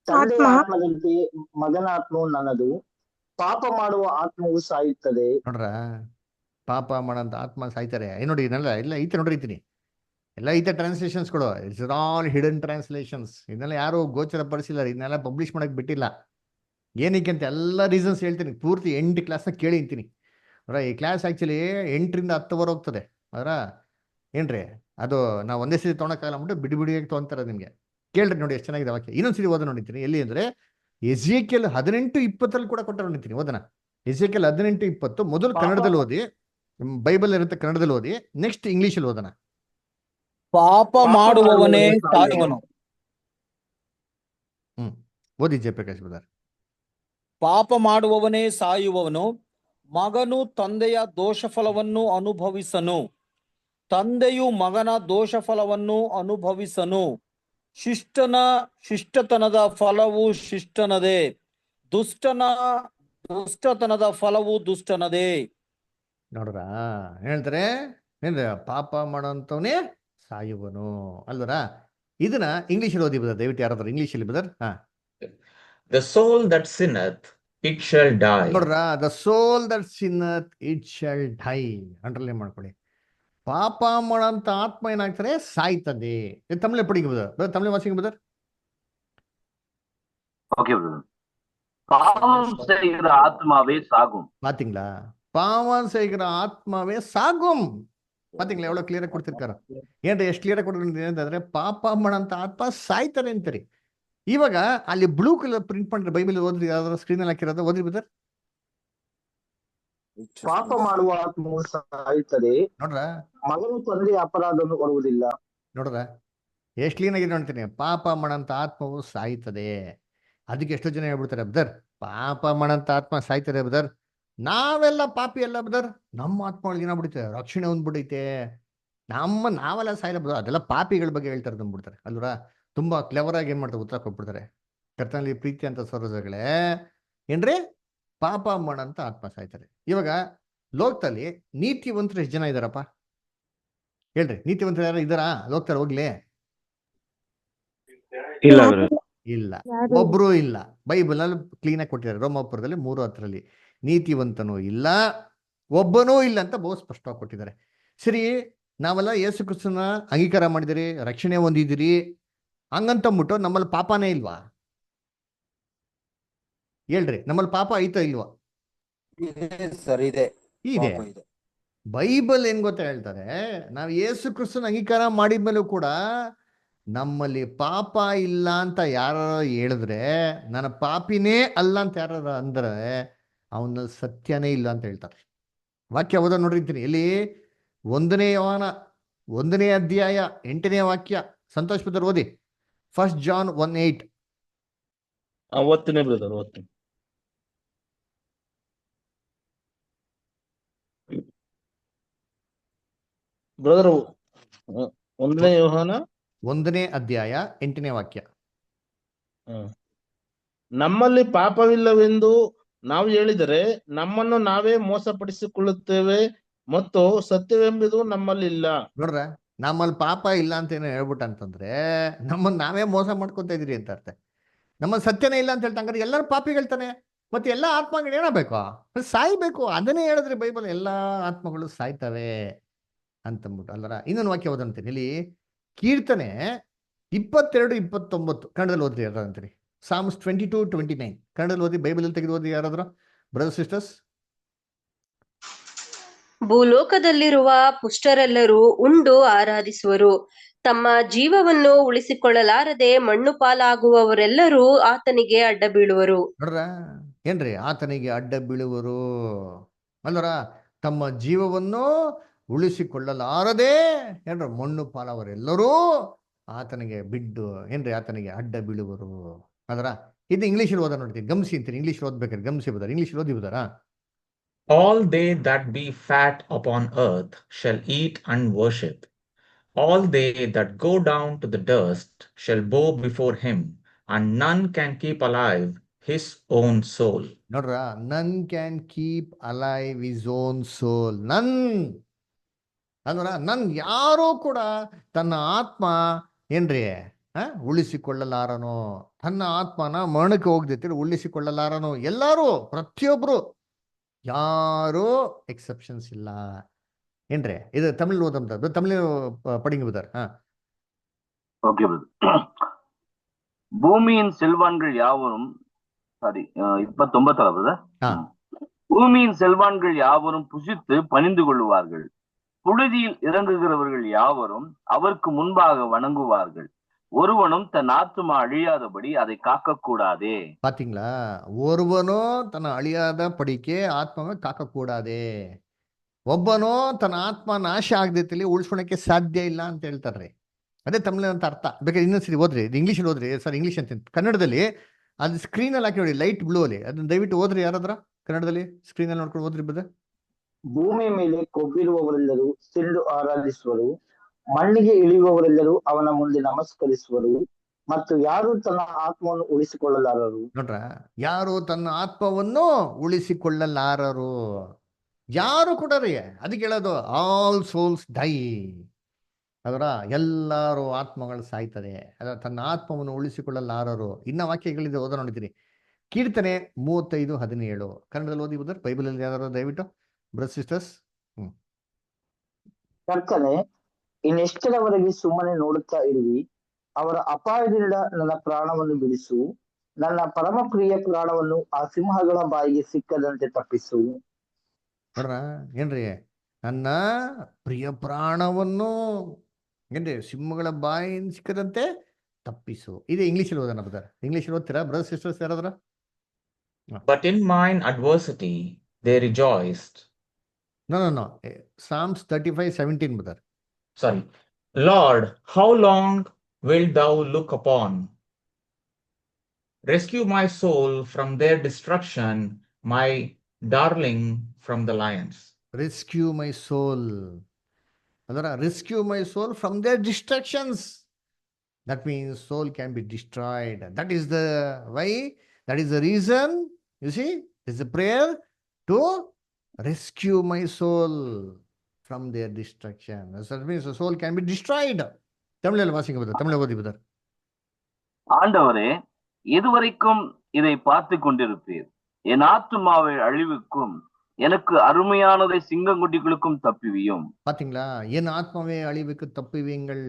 ತಂದೆಯ ಆತ್ಮದಂತೆ ಮಗನ ಆತ್ಮವು ನನ್ನದು. ಪಾಪ ಮಾಡುವ ಆತ್ಮವು ಸಾಯುತ್ತದೆ. ನೋಡ್ರ, ಪಾಪ ಮಾಡಂತ ಆತ್ಮ ಸಾಯ್ತಾರೆ. ನೋಡಿ ಇದನ್ನೆಲ್ಲ ಎಲ್ಲ ಐತೆ ನೋಡಿರ್ತೀನಿ. ಎಲ್ಲ ಐತೆ ಟ್ರಾನ್ಸ್ಲೇಷನ್ಸ್ಗಳು. It's all hidden translations. ಇದನ್ನೆಲ್ಲ ಯಾರು ಗೋಚರ ಪಡಿಸಿಲ್ಲ. ಇದನ್ನೆಲ್ಲ ಪಬ್ಲಿಷ್ ಮಾಡಕ್ ಬಿಟ್ಟಿಲ್ಲ. ಏನಕ್ಕೆ ಅಂತ ಎಲ್ಲ ರೀಸನ್ಸ್ ಹೇಳ್ತೀನಿ. ಪೂರ್ತಿ 8 ಕ್ಲಾಸ್ನ ಕೇಳಿ ಅಂತೀನಿ. ಅವರ ಈ ಕ್ಲಾಸ್ ಆ್ಯಕ್ಚುಲಿ 8ರಿಂದ 10 ಹೋಗ್ತದೆ. ಅದರ ಏನ್ರಿ ಅದು ನಾವು ಒಂದೇ ಸರಿ ತೊಗೊಳಕ್ಕಾಗಲ್ಲ ಅಂದ್ಬಿಟ್ಟು ಬಿಡಿಯಾಗಿ ತೊಗೊಂತಾರೆ. ನಿಮಗೆ ಕೇಳ್ರಿ ನೋಡಿ ಎಷ್ಟು ಚೆನ್ನಾಗಿದೆ ವಾಕ್ಯ. ಇನ್ನೊಂದ್ಸರಿ ಓದ ನೋಡಿರ್ತೀನಿ. ಎಲ್ಲಿ ಅಂದ್ರೆ ಎಜಿಕೆಲ್ 18:20 ಕೂಡ ಕೊಟ್ಟ ನೋಡಿರ್ತೀನಿ. ಓದನ ಎಜಿಕೆಲ್ 18:20 ಮೊದಲು ಕನ್ನಡದಲ್ಲಿ ಓದಿ, ಬೈಬಲ್ ಇರುತ್ತೆ ಕನ್ನಡದಲ್ಲಿ ಓದಿ, ನೆಕ್ಸ್ಟ್ ಇಂಗ್ಲಿಷಲ್ಲಿ ಓದನ. ಪಾಪ ಮಾಡುವವನೇ ಸಾಯುವನು. ಓದಿ ಜಯಪ್ರಕಾಶ್ ಬ್ರದರ್. ಪಾಪ ಮಾಡುವವನೇ ಸಾಯುವವನು, ಮಗನು ತಂದೆಯ ದೋಷ ಫಲವನ್ನು ಅನುಭವಿಸನು. ತಂದೆಯು ಮಗನ ದೋಷ ಫಲವನ್ನು ಅನುಭವಿಸನು. ಶಿಷ್ಟತನದ ಫಲವು ಶಿಷ್ಟನದೇ, ದುಷ್ಟತನದ ಫಲವು ದುಷ್ಟನದೇ. ನೋಡ್ರ ಹೇಳ್ತಾರೆ ಏನ್ರಿ, ಪಾಪ ಮಾಡೋಂಥವನೇ ಸಾಯುವನು ಅಲ್ವರ. ಇದನ್ನ ಇಂಗ್ಲೀಷಲ್ಲಿ ಓದಿ ಬದರ್, ದಯವಿಟ್ಟು ಯಾರಾದ್ರೂ ಇಂಗ್ಲೀಷಲ್ಲಿ brother. The soul that sinneth, it shall die. ನೋಡ್ರ, the soul that sinneth it shall die. Underline ಮಾಡ್ಕೊಳ್ಳಿ. ಪಾಪ ಮಾಡೋಂಥ ಆತ್ಮ ಏನಾಗ್ತಾರೆ, ಸಾಯ್ತದೆ. ಇದು ತಮಿಳ್ ಪಡಿಗೆ ಬದರ್, ತಮಿಳ್ ವಾಸಿಗೆ ಬದರ್. Okay brother. பாவம் செய்கிற ஆத்மாவே சாகும். பாத்தீங்களா, பாவம் செய்கிற ஆத்மாவே சாகும். பாத்தீங்களா எவ்வளவு ಕ್ಲಿಯರ್ ಆಗಿ ಕೊಡ್ತಿರ್ತಾರ. ಏನ್ರಿ ಎಷ್ಟು ಕ್ಲಿಯರ್ ಆಗಿ ಕೊಡ್ತಾರೆ ಅಂತಂದ್ರೆ, ಪಾಪ ಮಾಡಂತ ಆತ್ಮ ಸಾಯ್ತಾರೆ ಅಂತಾರೆ. ಇವಾಗ ಅಲ್ಲಿ ಬ್ಲೂ ಕಲರ್ ಪ್ರಿಂಟ್ ಮಾಡಿದ್ರೆ ಬೈಬಲ್ ಓದ್ರಿ, ಯಾವ್ದಾದ್ರು ಸ್ಕ್ರೀನ್ ಅಲ್ಲಿ ಹಾಕಿರೋದು ಓದ್ರಿ ಬದರ್. ಪಾಪ ಮಾಡುವ ಆತ್ಮವು ಸಾಯುತ್ತದೆ, ನೋಡ್ರ ಮಗನು ತಂದೆಯ ಅಪರಾಧವನ್ನು ಕೊಡುವುದಿಲ್ಲ. ನೋಡ್ರ ಎಷ್ಟು ಕ್ಲೀನ್ ಆಗಿ ನೋಡ್ತೀನಿ. ಪಾಪ ಮಾಡಂತ ಆತ್ಮವು ಸಾಯ್ತದೆ. ಅದಕ್ಕೆ ಎಷ್ಟೋ ಜನ ಹೇಳ್ಬಿಡ್ತಾರೆ, ಬದರ್ ಪಾಪ ಮಾಡಂತ ಆತ್ಮ ಸಾಯ್ತಾರೆ ಬದರ್, ನಾವೆಲ್ಲ ಪಾಪಿ ಅಲ್ಲ ಬದರ್, ನಮ್ಮ ಆತ್ಮ ಒಳಗೆ ಏನಾಗ್ಬಿಡುತ್ತೆ, ರಕ್ಷಣೆ ಹೊಂದ್ಬಿಡೈತೆ, ನಾವೆಲ್ಲ ಸಾಯಿಲ್ಲ ಬದರ್, ಅದೆಲ್ಲ ಪಾಪಿಗಳ ಬಗ್ಗೆ ಹೇಳ್ತಾರೆ ಅಂದ್ಬಿಡ್ತಾರೆ ಅಲ್ವರ. ತುಂಬಾ ಕ್ಲೆವರ್ ಆಗಿ ಏನ್ ಮಾಡ್ತಾರೆ, ಉತ್ತರ ಕೊಟ್ಬಿಡ್ತಾರೆ. ಕರ್ತನಲ್ಲಿ ಪ್ರೀತಿ ಅಂತ ಸರೋಜಗಳೇ ಏನ್ರಿ, ಪಾಪ ಮಾಡಂತ ಆತ್ಮ ಸಾಯ್ತಾರೆ. ಇವಾಗ ಲೋಕದಲ್ಲಿ ನೀತಿವಂತರು ಎಷ್ಟು ಜನ ಇದಾರಪ್ಪ ಹೇಳ್ರಿ? ನೀತಿವಂತರು ಯಾರು ಇದಾರಾ ಲೋಕದಲ್ಲಿ? ಹೋಗ್ಲಿ, ಇಲ್ಲ, ಒಬ್ರು ಇಲ್ಲ. ಬೈಬಲ್ ಅಲ್ಲಿ ಕ್ಲೀನ್ ಆಗಿ ಕೊಟ್ಟಿದ್ದಾರೆ, ರೋಮಾಪುರದಲ್ಲಿ 3:10 ನೀತಿವಂತನೂ ಇಲ್ಲ, ಒಬ್ಬನೂ ಇಲ್ಲ ಅಂತ ಬಹು ಸ್ಪಷ್ಟವಾಗಿ ಕೊಟ್ಟಿದ್ದಾರೆ. ಸರಿ, ನಾವೆಲ್ಲ ಯೇಸು ಕ್ರಿಸ್ತನ ಅಂಗೀಕಾರ ಮಾಡಿದಿರಿ, ರಕ್ಷಣೆ ಹೊಂದಿದಿರಿ, ಹಂಗಂತಂದ್ಬಿಟ್ಟು ನಮ್ಮಲ್ಲಿ ಪಾಪನೇ ಇಲ್ವಾ? ಹೇಳ್ರಿ, ನಮ್ಮಲ್ಲಿ ಪಾಪ ಐತಾ ಇಲ್ವಾ? ಇದೆ. ಬೈಬಲ್ ಏನ್ ಗೊತ್ತಾ ಹೇಳ್ತಾರೆ, ನಾವು ಯೇಸು ಕ್ರಿಸ್ತನ ಅಂಗೀಕಾರ ಮಾಡಿದ್ಮೇಲೂ ಕೂಡ ನಮ್ಮಲ್ಲಿ ಪಾಪ ಇಲ್ಲ ಅಂತ ಯಾರು ಹೇಳಿದ್ರೆ, ನನ್ನ ಪಾಪಿನೇ ಅಲ್ಲ ಅಂತ ಯಾರು ಅಂದ್ರೆ ಅವನಲ್ಲಿ ಸತ್ಯನೇ ಇಲ್ಲ ಅಂತ ಹೇಳ್ತಾರೆ. ವಾಕ್ಯ ಓದೋ ನೋಡಿರ್ತೀನಿ, ಎಲ್ಲಿ 1 ಯೋಹಾನ 1ನೇ ಅಧ್ಯಾಯ 8ನೇ ವಾಕ್ಯ. ಸಂತೋಷ್ ಪುತ್ರ ಓದಿ, 1 ಜಾನ್ 1:8. ಓದ್ತೀನಿ ಬ್ರದರ್, ಓದ್ತೀನಿ. ಬ್ರದರ್ 1ನೇ ಯೋಹಾನ 1ನೇ ಅಧ್ಯಾಯ 8ನೇ ವಾಕ್ಯ. ನಮ್ಮಲ್ಲಿ ಪಾಪವಿಲ್ಲವೆಂದು ನಾವು ಹೇಳಿದರೆ ನಮ್ಮನ್ನು ನಾವೇ ಮೋಸಪಡಿಸಿಕೊಳ್ಳುತ್ತೇವೆ ಮತ್ತು ಸತ್ಯವೆಂಬುದು ನಮ್ಮಲ್ಲಿ ಇಲ್ಲ. ನೋಡ್ರ, ನಮ್ಮಲ್ಲಿ ಪಾಪ ಇಲ್ಲ ಅಂತ ಏನೋ ಹೇಳ್ಬಿಟ್ಟ ಅಂತಂದ್ರೆ ನಮ್ಮನ್ನ ನಾವೇ ಮೋಸ ಮಾಡ್ಕೊತಾ ಇದೀರಿ ಅಂತ ಅರ್ಥ. ನಮ್ಮಲ್ಲಿ ಸತ್ಯನೇ ಇಲ್ಲ ಅಂತ ಹೇಳ್ತಂಗಾರೆ ಎಲ್ಲರೂ ಪಾಪಿಗಳ್ತಾನೆ. ಮತ್ತೆ ಎಲ್ಲಾ ಆತ್ಮಗಳು ಏನಾಗಬೇಕು, ಸಾಯ್ಬೇಕು. ಅದನ್ನೇ ಹೇಳಿದ್ರೆ ಬೈಬಲ್, ಎಲ್ಲಾ ಆತ್ಮಗಳು ಸಾಯ್ತವೆ ಅಂತಂದ್ಬಿಟ್ಟು ಅಲ್ಲರ. ಇನ್ನೊಂದು ವಾಕ್ಯ ಓದಂತೀನಿ, ಇಲ್ಲಿ ಕೀರ್ತನೆ 22-29 ಕನ್ನಡದಲ್ಲಿ ಓದ್ರಿ ಯಾರಂತೀರಿ. ಸಾಮ್ಸ್ 22:29 ಕನ್ನಡದಲ್ಲಿ ಓದಿ, ಬೈಬಲ್ ತೆಗೆದು ಓದಿ ಯಾರಾದ್ರು ಬ್ರದರ್ ಸಿಸ್ಟರ್ಸ್. ಭೂಲೋಕದಲ್ಲಿರುವ ಪುಷ್ಟರೆಲ್ಲರೂ ಉಂಡು ಆರಾಧಿಸುವರು, ತಮ್ಮ ಜೀವವನ್ನು ಉಳಿಸಿಕೊಳ್ಳಲಾರದೆ ಮಣ್ಣು ಪಾಲಾಗುವವರೆಲ್ಲರೂ ಆತನಿಗೆ ಅಡ್ಡ ಬೀಳುವರು. ನೋಡ್ರ ಏನ್ರಿ, ಆತನಿಗೆ ಅಡ್ಡ ಬೀಳುವರು ಅಲ್ಲರ, ತಮ್ಮ ಜೀವವನ್ನು ಉಳಿಸಿಕೊಳ್ಳಲಾರದೆ ಏನ್ರ ಮಣ್ಣು ಪಾಲವರೆಲ್ಲರೂ ಆತನಿಗೆ ಬಿದ್ದು ಏನ್ರಿ ಆತನಿಗೆ ಅಡ್ಡ ಬೀಳುವರು ಅದರ. ಇದು ಇಂಗ್ಲೀಷಲ್ಲಿ ಓದ ನೋಡ್ತೀನಿ, ಗಮನಿಸಿ ಅಂತೀನಿ. ಇಂಗ್ಲೀಷ್ ಓದ್ಬೇಕಾದ್ರೆ ಗಮನಿಸಿ ಬದಾರ, ಇಂಗ್ಲೀಷ್ ಓದಿ ಬದಾರ. All they that be fat upon earth shall eat and worship. All they that go down to the dust shall bow before him, and none can keep alive his own soul. ನೋಡ್ರ, none can keep alive his own soul. None ಅಂದ್ರ ನನ್ ಯಾರೂ ಕೂಡ ತನ್ನ ಆತ್ಮ ಏನ್ರಿ ಉಳಿಸಿಕೊಳ್ಳಲಾರನು, ತನ್ನ ಆತ್ಮನ ಮರಣಕ್ಕೆ ಹೋಗ್ದೈತಿ ಉಳಿಸಿಕೊಳ್ಳಲಾರನು. ಎಲ್ಲರೂ, ಪ್ರತಿಯೊಬ್ರು, ಯಾರು ಎಕ್ಸೆಪ್ಷನ್ಸ್ ಇಲ್ಲ ಏನ್ರಿ. ಇದು ತಮಿಳ್ ಓದಂತ, ತಮಿಳ್ படிங்க பதர். Okay brother. பூமியின் செல்வான்கள் யாவரும் 29 பிரதர். பூமியின் செல்வான்கள் யாவரும் புசித்து பணிந்து கொள்ளுவார்கள், புழுதியில் இறங்குகிறவர்கள் யாவரும் அவருக்கு முன்பாக வணங்குவார்கள், ஒருவனும் தன் ஆத்மா அழியாதபடி அதை காக்க கூடாதே. பாத்தீங்களா, ஒருவனோ தನ್ನ ಅಳಿಯಾದ ಪಡಿಕೆ ಆತ್ಮವ ಕಾಕ ಕೂಡಾದೆ. ಒಬ್ಬನೋ ತನ್ನ ಆತ್ಮ ನಾಶ ಆಗದೈತಿ ಉಳಿಸ್ಕೊಳಕ್ಕೆ ಸಾಧ್ಯ ಇಲ್ಲ ಅಂತ ಹೇಳ್ತಾರ್ರಿ. ಅದೇ ತಮಿಳ್ ಅಂತ ಅರ್ಥ. ಬೇಕಾದ್ರೆ ಇನ್ನೊಂದ್ಸರಿ ಓದ್ರಿ, ಇಂಗ್ಲೀಷಲ್ಲಿ ಓದ್ರಿ. ಸರ್ ಇಂಗ್ಲೀಷ್ ಅಂತ ಕನ್ನಡದಲ್ಲಿ ಅದು ಸ್ಕ್ರೀನಲ್ಲಿ ಹಾಕಿ ನೋಡಿ, ಲೈಟ್ ಬ್ಲೂ ಅಲ್ಲಿ. ಅದನ್ನ ದಯವಿಟ್ಟು ಓದ್ರಿ ಯಾರಾದ್ರ ಕನ್ನಡದಲ್ಲಿ ಸ್ಕ್ರೀನಲ್ಲಿ ನೋಡ್ಕೊಂಡು ಓದ್ರಿ ಬದ. ಭೂಮಿಯ ಮೇಲೆ ಕೊಬ್ಬಿರುವವರೆಲ್ಲರೂ ಸಿಡಿದು ಆರಾಧಿಸುವರು, ಮಣ್ಣಿಗೆ ಇಳಿಯುವವರೆಲ್ಲರೂ ಅವನ ಮುಂದೆ ನಮಸ್ಕರಿಸುವರು, ಮತ್ತು ಯಾರು ತನ್ನ ಆತ್ಮವನ್ನು ಉಳಿಸಿಕೊಳ್ಳಲಾರರು. ನೋಡ್ರ, ಯಾರು ತನ್ನ ಆತ್ಮವನ್ನು ಉಳಿಸಿಕೊಳ್ಳಲಾರರು, ಯಾರು ಕೂಡ ರೀ. ಅದಕ್ಕೆ ಹೇಳೋದು ಆಲ್ ಸೋಲ್ಸ್ ಡೈ. ಅದರ ಎಲ್ಲರೂ ಆತ್ಮಗಳು ಸಾಯ್ತದೆ, ಅದರ ತನ್ನ ಆತ್ಮವನ್ನು ಉಳಿಸಿಕೊಳ್ಳಲಾರರು. ಇನ್ನ ವಾಕ್ಯಗಳಿದೆ, ಓದ ನೋಡಿದ್ದೀನಿ. ಕೀರ್ತನೆ 35:17 ಕನ್ನಡದಲ್ಲಿ ಓದಿ ಬುದರ್, ಬೈಬಲಲ್ಲಿ ಯಾರು ದಯವಿಟ್ಟು ಬ್ರದರ್ ಸಿಸ್ಟರ್ಸ್. ಕರ್ತನೆ, ಇನ್ನೆಷ್ಟರವರೆಗೆ ಸುಮ್ಮನೆ ನೋಡುತ್ತಾ ಇರುವಿ? ಅವರ ಅಪಾಯದಿಂದ ನನ್ನ ಪ್ರಾಣವನ್ನು ಬಿಡಿಸು, ನನ್ನ ಪರಮ ಪ್ರಿಯ ಪ್ರಾಣವನ್ನು ಆ ಸಿಂಹಗಳ ಬಾಯಿಗೆ ಸಿಕ್ಕದಂತೆ ತಪ್ಪಿಸು. ನೋಡ್ರ, ಏನ್ರಿ, ನನ್ನ ಪ್ರಿಯ ಪ್ರಾಣವನ್ನು ಏನ್ರಿ ಸಿಂಹಗಳ ಬಾಯಿಂದ ಸಿಕ್ಕದಂತೆ ತಪ್ಪಿಸು. ಇದೆ ಇಂಗ್ಲೀಷಲ್ಲಿ ಓದೋಣ ಬ್ರದರ್, ಇಂಗ್ಲೀಷಲ್ಲಿ ಓದ್ತೀರಾ ಬ್ರದರ್ ಸಿಸ್ಟರ್ಸ್ ಯಾರಾದ್ರ? But in mine adversity they rejoiced. No. Psalms 35:17 brother. Sorry. Lord, how long wilt thou look upon? Rescue my soul from their destruction, my darling from the lions. Rescue my soul. Adara, rescue my soul from their distractions. That means soul can be destroyed. That is the why. That is the reason. You see, it's a prayer to rescue my soul from their destruction. That means the soul can be destroyed. தமிழில் வாசிங்க brother, தமிழில் ஓதி brother. ஆண்டவரே, எதுவரைக்கும் இதை பார்த்து கொண்டிருப்பீர்? என் ஆத்துமாவை அழிவுக்கும் எனக்கு அருமையானதை சிங்கங்குட்டிகளுக்கும் தப்புவியும். பாத்தீங்களா, என் ಆತ್ಮವೇ ಅಳಿಬೇಕು ತಪ್ಪುವಿங்கள்.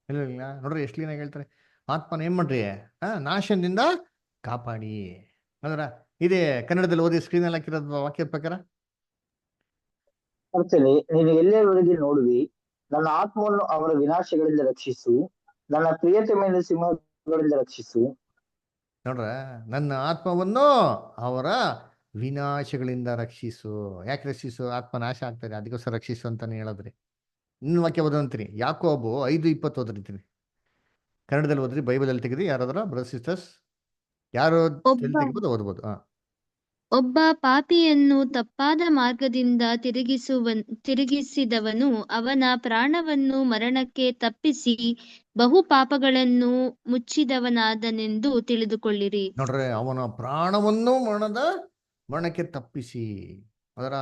ಇಲ್ಲ ನೋಡ್ರಿ, ಎಷ್ಟು ಕ್ಲೀನಾಗಿ ಹೇಳ್ತಾರೆ. ಆತ್ಮನ ಏನ್ ಮಾಡ್ರಿ, ನಾಶದಿಂದ ಕಾಪಾಡಿ. ಅಂದ್ರ ಇದೇ ಕನ್ನಡದಲ್ಲಿ ಓದಿ ಸ್ಕ್ರೀನಲ್ಲಿ ಹಾಕಿರೋದು ವಾಕ್ಯದ ಪ್ರಕಾರ. ಕರ್ತನೆ, ನೀನು ಎಲ್ಲೆವರೆಗೆ ನೋಡುವಿ? ನನ್ನ ಆತ್ಮವನ್ನು ಅವರ ವಿನಾಶಗಳಿಂದ ರಕ್ಷಿಸು, ನನ್ನ ಪ್ರಿಯತಮೆಯನ್ನು ಸಿಂಹಗಳಿಂದ ರಕ್ಷಿಸು. ನೋಡ್ರ, ನನ್ನ ಆತ್ಮವನ್ನು ಅವರ ವಿನಾಶಗಳಿಂದ ರಕ್ಷಿಸು. ಯಾಕೆ ರಕ್ಷಿಸು? ಆತ್ಮ ನಾಶ ಆಗ್ತದೆ, ಅದಕ್ಕೋಸ್ಕರ ರಕ್ಷಿಸು ಅಂತಾನೆ ಹೇಳಿದ್ರಿ. ಇನ್ನು ವಾಕ್ಯ ಓದಂತೀನಿ, ಯಾಕೋಬು 5:20 ಓದಿರ್ತೀನಿ. ಕನ್ನಡದಲ್ಲಿ ಓದ್ರಿ, ಬೈಬಲಲ್ಲಿ ತೆಗೆದು ಯಾರಾದ್ರ ಬ್ರದರ್ ಸಿಸ್ಟರ್ಸ್ ಯಾರು ತೆಗಿಬೋದು ಓದ್ಬೋದು. ಒಬ್ಬ ಪಾಪಿಯನ್ನು ತಪ್ಪಾದ ಮಾರ್ಗದಿಂದ ತಿರುಗಿಸಿದವನು ಅವನ ಪ್ರಾಣವನ್ನು ಮರಣಕ್ಕೆ ತಪ್ಪಿಸಿ ಬಹು ಪಾಪಗಳನ್ನು ಮುಚ್ಚಿದವನಾದನೆಂದು ತಿಳಿದುಕೊಳ್ಳಿರಿ. ನೋಡ್ರಿ, ಅವನ ಪ್ರಾಣವನ್ನು ಮರಣಕ್ಕೆ ತಪ್ಪಿಸಿ, ಅದರ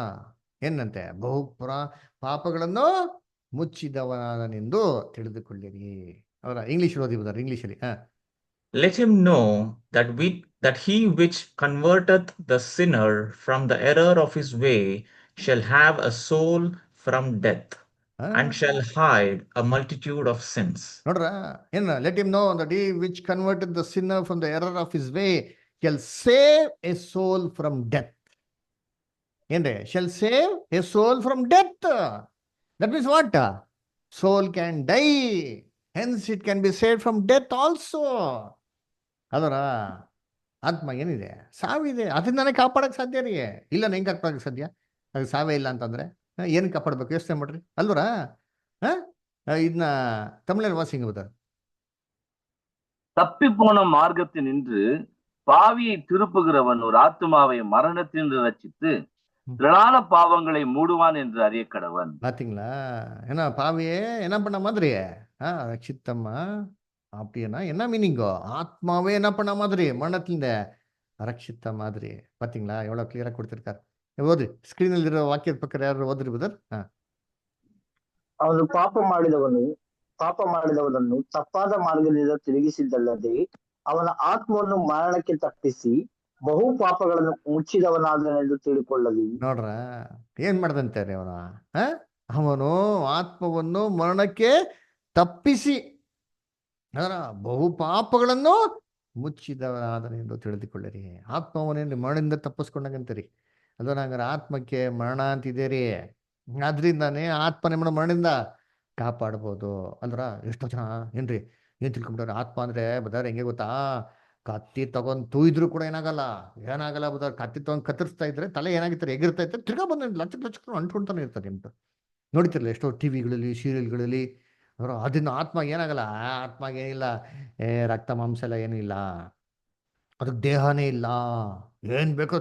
ಏನಂತೆ, ಬಹು ಪಾಪಗಳನ್ನು ಮುಚ್ಚಿದವನಾದನೆಂದು ತಿಳಿದುಕೊಳ್ಳಿರಿ. ಅವರ ಇಂಗ್ಲಿಷ್ ಓದಿ ಬುದರ್, ಇಂಗ್ಲಿಷಲ್ಲಿ. Let him know that he which converteth the sinner from the error of his way shall have a soul from death, and shall hide a multitude of sins. ನೋಡ್ರ, ಏನ, let him know that he which converted the sinner from the error of his way shall save a soul from death. ಏನ್ರಿ, shall save a soul from death. That means what? Soul can die, hence it can be saved from death also. ಅದರ ಆತ್ಮ ಏನಿದೆ, ಸಾವಿದೆ, ಅದರಿಂದಾನೆ ಕಾಪಾಡಕ್ ಸಾಧ್ಯ ರೀ. ಇಲ್ಲ ಹೆಂಗ್ ಕಾಪಾಡಕ್ ಸಾಧ್ಯ? ಅದು ಸಾವೇ ಇಲ್ಲ ಅಂತಂದ್ರೆ ಏನ್ ಕಾಪಾಡ್ಬೇಕು? ಯೋಚನೆ ಮಾಡ್ರಿ, ಅಲ್ವರ? ಇದನ್ನ ತಮಿಳಲ್ಲಿ ವಾಸಿಂಗ್ ಬುದರ್. தப்பிப்போன மார்க்கத்தில் நின்று பாவியை திருப்புகிறவன் ஒரு ஆத்துமாவை மரணத்திலிருந்து ரட்சித்து திரளான பாவங்களை மூடுவான் என்று அறிய கடவன். பாத்தீங்களா, ஏன்னா பாவியே என்ன பண்ண மாதிரி ரட்சித்தம்மா அப்படின்னா என்ன மீனிங்கோ? ஆத்மாவே என்ன பண்ண மாதிரி, மரணத்திலிருந்து ரட்சித்த மாதிரி. பாத்தீங்களா, எவ்வளவு கிளியரா கொடுத்திருக்காரு. ಓದಿ, ಸ್ಕ್ರೀನಲ್ಲಿ ಇರೋ ವಾಕ್ಯದ ಪ್ರಕಾರ ಯಾರು ಓದ್ರಿ ಬುದರ್. ಅವನು ಪಾಪ ಮಾಡಿದವನನ್ನು ತಪ್ಪಾದ ಮಾರ್ಗದಿಂದ ತಿರುಗಿಸಿದ್ದಲ್ಲದೆ ಅವನ ಆತ್ಮವನ್ನು ಮರಣಕ್ಕೆ ತಪ್ಪಿಸಿ ಬಹು ಪಾಪಗಳನ್ನು ಮುಚ್ಚಿದವನಾದನೆಂದು ತಿಳ್ಕೊಳ್ಳಲಿ. ನೋಡ್ರ, ಏನ್ ಮಾಡ್ದಂತೆ ಅವನು ಆತ್ಮವನ್ನು ಮರಣಕ್ಕೆ ತಪ್ಪಿಸಿ ಅದರ ಬಹು ಪಾಪಗಳನ್ನು ಮುಚ್ಚಿದವನಾದನೆಂದು ತಿಳಿದುಕೊಳ್ಳಿರಿ. ಆತ್ಮವನ್ನೇನು ಮರಣದಿಂದ ತಪ್ಪಿಸ್ಕೊಂಡಂಗಂತೀರಿ. ಅದನ್ನ ಹಂಗಾರೆ ಆತ್ಮಕ್ಕೆ ಮರಣ ಅಂತಿದೆ ರೀ. ಆದ್ರಿಂದಾನೇ ಆತ್ಮನೇ ಮರಣದಿಂದ ಕಾಪಾಡ್ಬೋದು ಅಂದ್ರ. ಎಷ್ಟೋ ಜನ ಏನ್ರಿ ಏನ್ ತಿಳ್ಕೊಂಡ್ರೆ ಆತ್ಮ ಅಂದ್ರೆ ಬದಾರ ಹೆಂಗೆ ಗೊತ್ತಾ, ಕತ್ತಿ ತಗೊಂಡ್ ತೂಯಿದ್ರು ಕೂಡ ಏನಾಗಲ್ಲ ಬದಾರ. ಕತ್ತಿ ತಗೊಂಡ್ ಕತ್ತರಿಸ್ತಾ ಇದ್ರೆ ತಲೆ ಏನಾಗಿರ್ತಾರೆ, ಎಗಿರ್ತಾ ಇರ್ತಾರೆ, ತಿರ್ಗಾ ಬಂದ ಲಕ್ಷ ಅಂಟ್ಕೊಂತಾನೆ ಇರ್ತಾರೆ ಅಂತ ನೋಡ್ತಿರಲ್ಲ ಎಷ್ಟೋ ಟಿವಿಗಳಲ್ಲಿ ಸೀರಿಯಲ್ಗಳಲ್ಲಿ. ಅದನ್ನ ಆತ್ಮ ಏನಾಗಲ್ಲ, ಆತ್ಮಗೆ ಏನಿಲ್ಲ, ರಕ್ತ ಮಾಂಸ ಎಲ್ಲ ಏನೂ ಇಲ್ಲ. ಅದಕ್ಕೆ ದೇಹನೇ ಇಲ್ಲ. ಏನ್ ಬೇಕೋ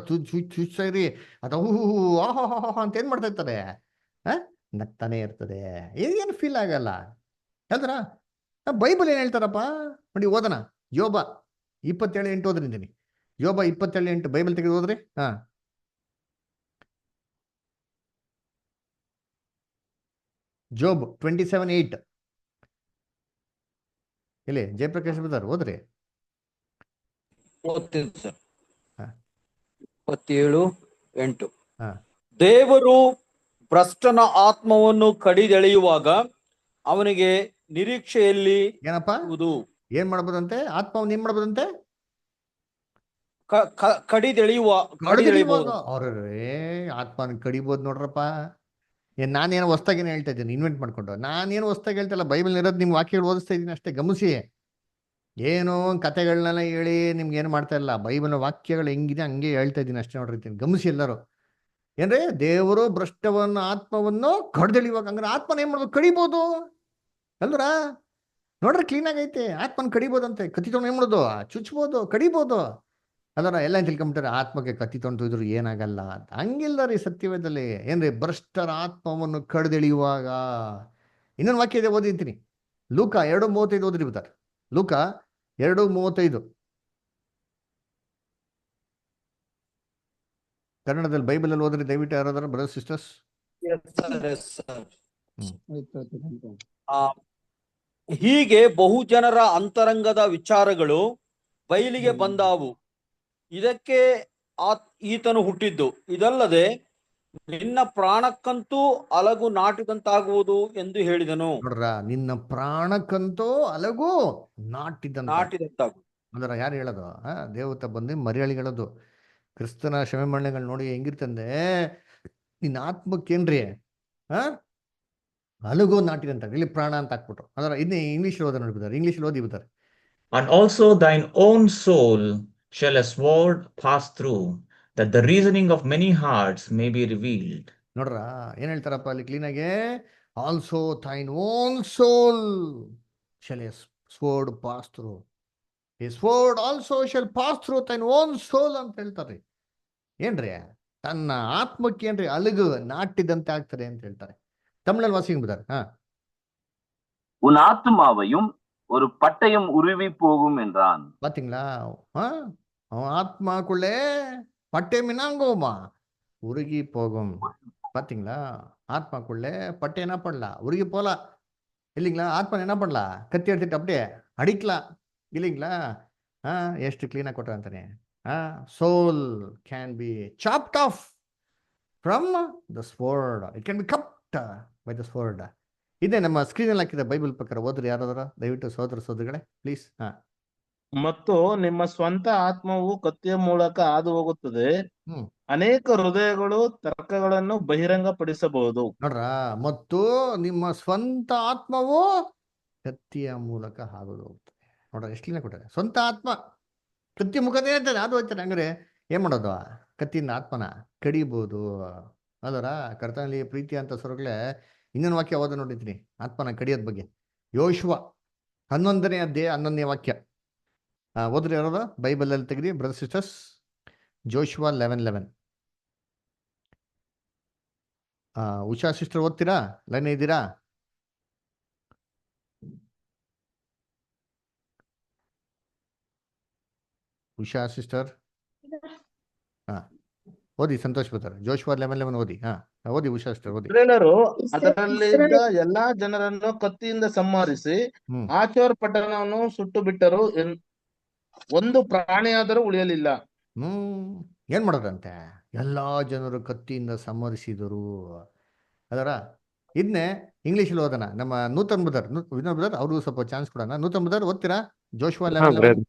ಚುಚ್ತಾ ಇರಿ, ಅದು ಆಹಾ ಅಂತ ಏನ್ ಮಾಡ್ತಾ ಇರ್ತಾರೆ, ನಗ್ತಾನೆ ಇರ್ತದೆ, ಏನು ಫೀಲ್ ಆಗಲ್ಲ ಅಲ್ದ್ರ. ಬೈಬಲ್ ಏನ್ ಹೇಳ್ತಾರಪ್ಪ ನೋಡಿ, ಓದನ ಯೋಬ 27:8 ಓದ್ರಿದ್ದೀನಿ. ಯೋಬ 27:8 ಬೈಬಲ್ ತೆಗೆದು ಹೋದ್ರಿ. ಜೋಬ್ 27:8 ಇಲ್ಲಿ ಜಯಪ್ರಕಾಶ್ ಬದಾರ್ ಓದ್ರಿ. ಓದ್ತೀನಿ ಸರ್. ಹಾ. 27:8. ಹಾ. ದೇವರು ಭ್ರಷ್ಟನ ಆತ್ಮವನ್ನು ಕಡಿದೆಳೆಯುವಾಗ ಅವನಿಗೆ ನಿರೀಕ್ಷೆಯಲ್ಲಿ ಏನಪ್ಪ ಏನ್ ಮಾಡ್ಬೋದಂತೆ, ಆತ್ಮವನ್ನು ಏನ್ ಮಾಡ್ಬೋದಂತೆ, ಕಡಿದೆಳೆಯುವಾಗ ಅವ್ರೇ ಆತ್ಮನ ಕಡಿಬೋದು ನೋಡ್ರಪ್ಪ. ನಾನೇನೋ ಹೊಸ್ತಾಗೇನು ಹೇಳ್ತಾ ಇದ್ದೀನಿ, ಇನ್ವೆಂಟ್ ಮಾಡ್ಕೊಂಡು ನಾನೇನು ಹೊಸ್ತಾಗಿ ಹೇಳ್ತಿಲ್ಲ, ಬೈಬಲ್ ಇರೋದು ನಿಮ್ಗೆ ವಾಕ್ಯಗಳು ಓದಿಸ್ತಾ ಇದ್ದೀನಿ ಅಷ್ಟೇ, ಗಮನಿಸಿ. ಏನೋ ಕತೆಗಳನ್ನೆಲ್ಲ ಹೇಳಿ ನಿಮ್ಗೆ ಏನು ಮಾಡ್ತಾ ಇಲ್ಲ, ಬೈಬಲ್ ವಾಕ್ಯಗಳು ಹೆಂಗಿದೆ ಹಂಗೆ ಹೇಳ್ತಾ ಇದ್ದೀನಿ ಅಷ್ಟೇ ನೋಡಿರ್ತೀನಿ, ಗಮನಿಸಿ ಎಲ್ಲರೂ. ಏನ್ರಿ, ದೇವರು ಭ್ರಷ್ಟವನ್ನು ಆತ್ಮವನ್ನು ಕಡ್ದೆಳಿಯುವಾಗ, ಹಂಗಾರೆ ಆತ್ಮನ ಏನ್ ಮಾಡ್ಬೋದು, ಕಡಿಬೋದು ಅಲ್ರ. ನೋಡ್ರಿ ಕ್ಲೀನ್ ಆಗೈತೆ, ಆತ್ಮನ ಕಡಿಬೋದಂತೆ, ಕತ್ತಿ ತೊಗೊಂಡು ಏನ್ ಮಾಡೋದು, ಚುಚ್ಬೋದು, ಕಡಿಬೋದು ಅದರ. ಎಲ್ಲ ತಿಳ್ಕೊಂಬಿಟ್ಟಾರೆ ಆತ್ಮಕ್ಕೆ ಕತ್ತಿ ತೊಗೊಂಡು ಇದ್ರು ಏನಾಗಲ್ಲ ಅಂತ. ಹಂಗಿಲ್ಲ ರೀ ಸತ್ಯವೇದದಲ್ಲಿ. ಏನ್ರಿ, ಭ್ರಷ್ಟರ ಆತ್ಮವನ್ನು ಕಡ್ದೆಳೆಯುವಾಗ. ಇನ್ನೊಂದು ವಾಕ್ಯ ಇದೆ, ಓದಿರ್ತೀನಿ. ಲೂಕ 2:35 ಓದ್ರಿ ಬಿಡ್ತಾರೆ. ಲೂಕ 2:35 ಕನ್ನಡದಲ್ಲಿ ಬೈಬಲಲ್ಲಿ ಓದ್ರಿ ದಯವಿಟ್ಟು, ಯಾರಾದ್ರೂ ಬ್ರದರ್ ಸಿಸ್ಟರ್ಸ್. ಹೀಗೆ ಬಹುಜನರ ಅಂತರಂಗದ ವಿಚಾರಗಳು ಬಯಲಿಗೆ ಬಂದಾವು, ಇದಕ್ಕೆ ಈತನು ಹುಟ್ಟಿದ್ದು. ಇದಲ್ಲದೆ ನಿನ್ನ ಪ್ರಾಣಕ್ಕಂತೂ ಅಲಗು ನಾಟಿದಂತಾಗುವುದು ಎಂದು ಹೇಳಿದನು. ನೋಡ್ರ, ನಿನ್ನ ಪ್ರಾಣಕ್ಕಂತೂ ಅಲಗು ನಾಟಿದಂತಾಗುವುದು. ಅದರ ಯಾರು ಹೇಳೋದು, ದೇವತ ಬಂದು ಮರಿಯಾಳಿ ಹೇಳೋದು. ಕ್ರಿಸ್ತನ ಕ್ಷಮೆ ಮರಣೆಗಳು ನೋಡಿ ಹೆಂಗಿರ್ತಂದೆ, ನಿನ್ನ ಆತ್ಮಕ್ಕೇನ್ರಿ ಅಲಗು ನಾಟಿದಂತ, ಇಲ್ಲಿ ಪ್ರಾಣ ಅಂತ ಹಾಕ್ಬಿಟ್ರು. ಅದರ ಇನ್ನು ಇಂಗ್ಲೀಷ್ ಓದ ನೋಡ್ಬಿಡ್ತಾರೆ, ಇಂಗ್ಲೀಷ್ ಓದಿ ಬಿಡ್ತಾರೆ. And also thine own soul shall a sword pass through, that the reasoning of many hearts may be revealed. ನೋಡ್ರ, ಏನ್ ಹೇಳ್ತಾರಪ್ಪ ಅಲ್ಲಿ ಕ್ಲೀನಾಗೆ, also thine own soul shall a sword pass through, a sword also shall pass through thine own soul ಅಂತ ಹೇಳ್ತಾರೆ. ಏನ್ರಿ, ತನ್ನ ಆತ್ಮಕ್ಕೆ ಏನ್ರಿ ಅಲಗು ನಾಟಿದಂತೆ ಆಗ್ತದೆ ಅಂತ ಹೇಳ್ತಾರೆ. ತಮಿಳಲ್ಲಿ ವಾಸಿಂಗ್ ಬಿಡ್ತಾರೆ. உன் ஆத்மாவையும் ஒரு பட்டயம் உருவி போகும் என்றான். பாத்தீங்களா, ஆத்மாக்குள்ளே பட்டை மினாங்கோமா உருகி போகும். பாத்தீங்களா, ஆத்மாக்குள்ளே பட்டை என்ன பண்ணலாம், உருகி போலாம் இல்லைங்களா. ஆத்மா என்ன பண்ணலாம், கத்தி எடுத்துட்டு அப்படியே அடிக்கலாம் இல்லைங்களா. ಎಷ್ಟು ಕ್ಲೀನಾಗಿ ಕೊಟ್ರ ಅಂತಾನೆ. Soul can be chopped off from the sword, it can be cupped by the sword. ಇದೇ ನಮ್ಮ ಸ್ಕ್ರೀನಲ್ಲಿ ಹಾಕಿದ ಬೈಬಲ್ ಪ್ರಕಾರ ಓದ್ರಿ ಯಾರಾದ್ರ, ದಯವಿಟ್ಟು ಸಹೋದರ ಸಹೋದರಿಗಳೇ ಪ್ಲೀಸ್. ಮತ್ತು ನಿಮ್ಮ ಸ್ವಂತ ಆತ್ಮವು ಕತ್ತಿಯ ಮೂಲಕ ಹಾದು ಹೋಗುತ್ತದೆ, ಅನೇಕ ಹೃದಯಗಳು ತರ್ಕಗಳನ್ನು ಬಹಿರಂಗಪಡಿಸಬಹುದು. ನೋಡ್ರ, ಮತ್ತು ನಿಮ್ಮ ಸ್ವಂತ ಆತ್ಮವು ಕತ್ತಿಯ ಮೂಲಕ ಹಾದು ಹೋಗ್ತದೆ. ನೋಡ್ರ, ಎಷ್ಟು ಕ್ಲೀನಾಗಿ ಕೊಟ್ಟಾರೆ. ಸ್ವಂತ ಆತ್ಮ ಕತ್ತಿ ಮುಖದ ಹೇಳ್ತಾರೆ, ಅದು ಹೋಗ್ತಾರೆ. ಹಂಗಾರೆ ಏನ್ ಮಾಡೋದು, ಕತ್ತಿಯಿಂದ ಆತ್ಮನ ಕಡಿಬಹುದು. ಅದರ ಕರ್ತನಲ್ಲಿ ಪ್ರೀತಿ ಅಂತ ಸ್ವರಗಳೇ. ಇನ್ನೊಂದು ವಾಕ್ಯ ಓದ ನೋಡಿದ್ದೀನಿ ಆತ್ಮನ ಕಡಿಯೋದ್ ಬಗ್ಗೆ. ಯೋಶುವ 11ನೇ ಅಧ್ಯಾಯ 11ನೇ ವಾಕ್ಯ ಓದ್ರಿ ಯಾರದ, ಬೈಬಲ್ ಅಲ್ಲಿ ತೆಗ್ರಿ brother sisters. Joshua 11:11. Usha sister ಓದ್ತೀರಾ, ಲೈನ್ ಇದ್ದೀರಾ? ಉಷಾ ಸಿಸ್ಟರ್ ಓದಿ. ಸಂತೋಷ್ ಬರ್ತಾರೆ. ಜೋಶುವ 11:11 ಓದಿ. ಓದಿ ಉಷಾ ಸಿಸ್ಟರ್ ಓದಿ. ಇಸ್ರಾಯೇಲರು ಅದರಲ್ಲಿದ್ದ ಎಲ್ಲಾ ಜನರನ್ನು ಕತ್ತಿಯಿಂದ ಸಂಹರಿಸಿ ಆಚೋರ್ ಪಟ್ಟಣವನ್ನು ಸುಟ್ಟು ಬಿಟ್ಟರು, ಒಂದು ಪ್ರಾಣಿಯಾದರೂ ಉಳಿಯಲಿಲ್ಲ. ಏನ್ ಮಾಡೋದಂತೆ, ಎಲ್ಲಾ ಜನರು ಕತ್ತಿಯಿಂದ ಸಂಹರಿಸಿದರು. ಅದರ ಇದನ್ನೇ ಇಂಗ್ಲಿಷ್ ಓದೋಣ. ನಮ್ಮ ನೂತನ್ ಬ್ರದರ್, ವಿನೋದ್ ಬ್ರದರ್ ಅವ್ರಿಗೂ ಸ್ವಲ್ಪ ಚಾನ್ಸ್ ಕೊಡೋಣ. ನೂತನ್ ಬ್ರದರ್ ಓದ್ತೀರಾ Joshua 11:11?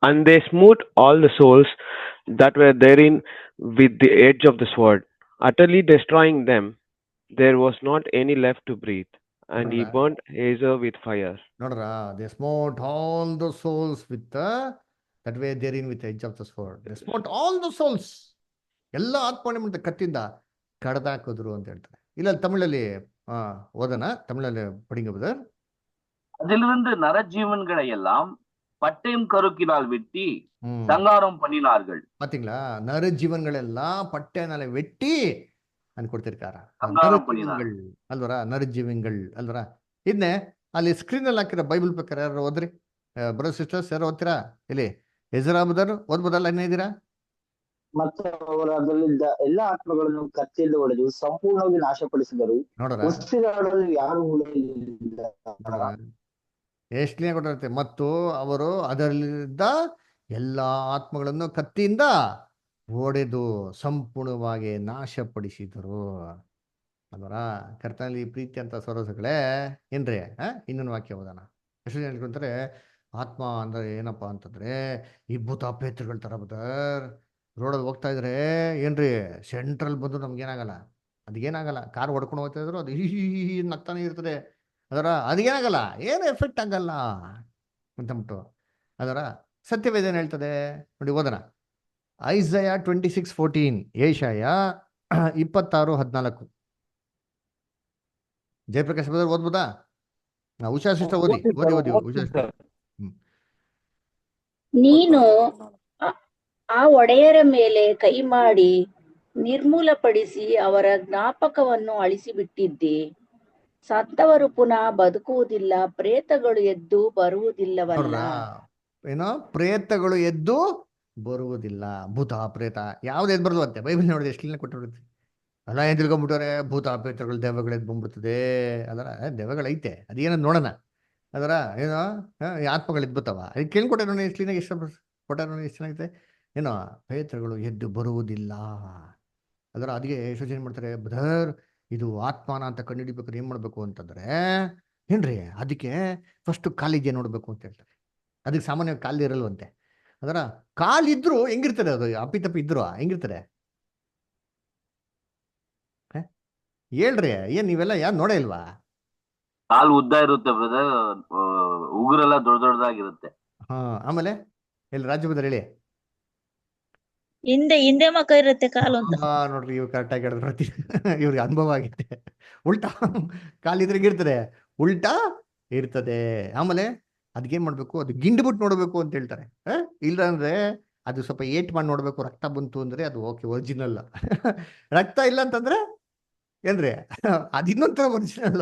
And they smote all the souls that were therein with the edge of the sword, utterly destroying them. There was not any left to breathe, and he burnt Hazor with fire. Nodra, they smote all the souls with that were therein with the edge of the sword. They smote all the souls. ಎಲ್ಲ ಆತ್ಮನೆ ಮುಂದೆ ಕತ್ತಿಂದ ಕಡ್ದಾಕಿದ್ರು ಅಂತ ಹೇಳ್ತಾರೆ. ಇಲ್ಲ ತಮಿಳಲ್ಲಿ ಓದನ, ತಮಿಳಲ್ಲಿ படிங்க ಬ್ರದರ್. அதிலிருந்து நரஜீவன்களை எல்லாம் பட்டயம் கருக்கினால் வெட்டி ಹ್ಮ್ சங்காரம் பண்ணினார்கள். பாத்தீங்களா, நர ஜೀವನ್ಗಳೆல்லாம் ಪಟ್ಟೆನಾಲೆ வெட்டி ಅನ್ಕೊಡ್ತಿರ್ತಾರ. ನರ சங்காரம் பண்ணினார்கள். ಜೀವನ್ಗಳು ಅಲ್ವರ, ನರ ಜೀವನ್ಗಳು ಅಲ್ವರ. ಇದನ್ನೇ ಅಲ್ಲಿ ಸ್ಕ್ರೀನ್ ಅಲ್ಲಿ ಹಾಕಿರೋ ಬೈಬಲ್ ಪ್ರಕಾರ ಯಾರು ಓದ್ರಿ, ಬ್ರದರ್ ಸಿಸ್ಟರ್ಸ್ ಯಾರು ಓದ್ತೀರಾ? ಇಲ್ಲಿ ಎಜ್ರಾ ಬದರ್ ಓದ್ಬೋದಲ್ಲ, ಏನೇ ಇದ್ದೀರಾ? ಮತ್ತು ಅವರು ಅದರಲ್ಲಿದ್ದ ಎಲ್ಲಾ ಆತ್ಮಗಳನ್ನು ಕತ್ತಿಯಿಂದ ಹೊಡೆದು ಸಂಪೂರ್ಣವಾಗಿ ನಾಶಪಡಿಸಿದರು. ನೋಡ್ರ ಉಸಿರಾಡಲು ಯಾರು ಉಳಿಯಲಿಲ್ಲ. ನೋಡ್ರ ಎಷ್ಟು ಕ್ಲಿಯರ್ ಕೊಟ್ಟಿರುತ್ತೆ. ಮತ್ತು ಅವರು ಅದರಲ್ಲಿದ್ದ ಎಲ್ಲ ಆತ್ಮಗಳನ್ನು ಕತ್ತಿಯಿಂದ ಹೊಡೆದು ಸಂಪೂರ್ಣವಾಗಿ ನಾಶಪಡಿಸಿದರು. ಅಲ್ವರ, ಕರ್ತನಲ್ಲಿ ಪ್ರೀತಿ ಅಂತ ಸರೋಸಗಳೇ ಏನ್ರಿ? ಇನ್ನೊಂದು ವಾಕ್ಯ ಓದೋಣ. ಎಷ್ಟು ಜನ ಹೇಳ್ಕೊಂತಾರೆ ಆತ್ಮ ಅಂದ್ರೆ ಏನಪ್ಪಾ ಅಂತಂದ್ರೆ ಈ ಭೂತ ಪೇತ್ರಗಳ ತರ ಬದರ್ ರೋಡಲ್ಲಿ ಹೋಗ್ತಾ ಇದ್ರೆ ಏನ್ರಿ ಸೆಂಟ್ರಲ್ ಬಂದು ನಮ್ಗೇನಾಗಲ್ಲ, ಅದಕ್ಕೇನಾಗಲ್ಲ. ಕಾರ್ ಹೊಡ್ಕೊಂಡು ಹೋಗ್ತಾ ಇದ್ರು ಅದು ಹೀ ನಗ್ತಾನೆ ಇರ್ತದೆ. ಅದರ ಅದಕ್ಕೇನಾಗಲ್ಲ, ಏನು ಎಫೆಕ್ಟ್ ಆಗಲ್ಲ ಅಂತಂದ್ಬಿಟ್ಟು ಅದರ ಸತ್ಯವೇದ ಏನು ಹೇಳ್ತದೆ ನೋಡಿ, ಓದೋಣ. ಐಸಯ 26:14, ಏಷಯ 26:14. ಜಯಪ್ರಕಾಶ್ ಬದರ್ ಓದ್ಬೋದಾ? ಉಷಾ ಸಿಸ್ಟರ್ ಓದಿ ಓದಿ ಓದಿ ಉಷಾ ಸಿಸ್ಟರ್. ನೀನು ಆ ಒಡೆಯರ ಮೇಲೆ ಕೈ ಮಾಡಿ ನಿರ್ಮೂಲಪಡಿಸಿ ಅವರ ಜ್ಞಾಪಕವನ್ನು ಅಳಿಸಿಬಿಟ್ಟಿದ್ದಿ. ಸತ್ತವರು ಪುನಃ ಬದುಕುವುದಿಲ್ಲ, ಪ್ರೇತಗಳು ಎದ್ದು ಬರುವುದಿಲ್ಲವಲ್ಲ. ಏನೋ ಪ್ರೇತಗಳು ಎದ್ದು ಬರುವುದಿಲ್ಲ. ಭೂತ ಪ್ರೇತ ಯಾವ್ದು ಎದ್ದು ಬರಲ್ವಂತೆ? ಬೈಬಲ್ ನೋಡಿದ್ರೆ ಎಷ್ಟು ಕೊಟ್ಟಿರುತ್ತೆ. ಅಲ್ಲ ಏನ್ ತಿಳ್ಕೊಂಡ್ಬಿಟ್ಟವ್ರೆ, ಭೂತ ಪ್ರೇತಗಳು ದೆವ್ವಗಳು ಎದ್ದು ಬಂದ್ಬಿಡ್ತದೆ. ಅದರ ದೆವ್ವಗಳೈತೆ, ಅದೇನೋ ನೋಡೋಣ. ಅದರ ಏನೋ ಆತ್ಮಗಳು ಎದ್ದು ಬರ್ತಾವ. ಅದಕ್ಕೆ ಕೇಳ್ಕೊಟ್ಟೆ ನೋಡಿ ಎಷ್ಟು ಕ್ಲೀನಾಗಿ, ಇಷ್ಟ ಕೊಟ್ಟಾರ ನೋಡಿ ಎಷ್ಟು ಚೆನ್ನಾಗಿದೆ. ಏನೋ ಪ್ರೇತಗಳು ಎದ್ದು ಬರುವುದಿಲ್ಲ. ಅದರ ಅದಕ್ಕೆ ಎಷ್ಟು ಜನ ಮಾಡ್ತಾರೆ, ಬ್ರದರ್ ಇದು ಆತ್ಮಾನ ಅಂತ ಕಂಡುಹಿಡಿಬೇಕಾದ್ರೆ ಏನ್ ಮಾಡ್ಬೇಕು ಅಂತಂದ್ರೆ ಏನ್ರಿ, ಅದಕ್ಕೆ ಫಸ್ಟ್ ಕಾಲಿಗೆ ನೋಡ್ಬೇಕು ಅಂತ ಹೇಳ್ತಾರೆ. ಅದಕ್ಕೆ ಸಾಮಾನ್ಯವಾಗಿ ಕಾಲು ಇರಲ್ವಂತೆ. ಅದರ ಕಾಲಿದ್ರು ಹೆಂಗಿರ್ತದೆ, ಅದು ಅಪ್ಪಿತಪ್ಪಿ ಇದ್ರು ಹೆಂಗಿರ್ತದೆ ಹೇಳ್ರಿ? ಏನ್ ನೀವೆಲ್ಲ ಯಾರು ನೋಡೇ ಇಲ್ವಾ? ಕಾಲು ಉದ್ದ ಇರುತ್ತೆ ಬ್ರದರ್, ಉಗುರೆಲ್ಲ ದೊಡ್ಡ ದೊಡ್ಡದಾಗಿರುತ್ತೆ. ಆಮೇಲೆ ಎಲ್ಲಿ ರಾಜ್ಯ ಬದರ್ ಹೇಳಿ. ಹಿಂದೆ ಮಕ ಇರುತ್ತೆ ಕಾಲು ಅಂತ. ನೋಡ್ರಿ, ಇವ್ ಕರೆಕ್ಟ್ ಆಗಿ ಹೇಳಿದ್ರು. ಇವ್ರಿಗೆ ಅನುಭವ ಆಗಿದೆ. ಉಲ್ಟಾ ಕಾಲಿದ್ರೆ ಹೆಂಗಿರ್ತದೆ, ಉಲ್ಟಾ ಇರ್ತದೆ. ಆಮೇಲೆ ಅದಕ್ಕೇನ್ ಮಾಡ್ಬೇಕು, ಅದು ಗಿಂಡ್ಬಿಟ್ಟು ನೋಡ್ಬೇಕು ಅಂತ ಹೇಳ್ತಾರೆ. ಇಲ್ಲ ಅಂದ್ರೆ ಅದು ಸ್ವಲ್ಪ ಏಟ್ ಮಾಡಿ ನೋಡ್ಬೇಕು. ರಕ್ತ ಬಂತು ಅಂದ್ರೆ ಅದು ಓಕೆ ಒರಿಜಿನಲ್. ರಕ್ತ ಇಲ್ಲ ಅಂತಂದ್ರೆ ಏನ್ರಿ ಅದು ಇನ್ನೊಂಥರ ಒರಿಜಿನಲ್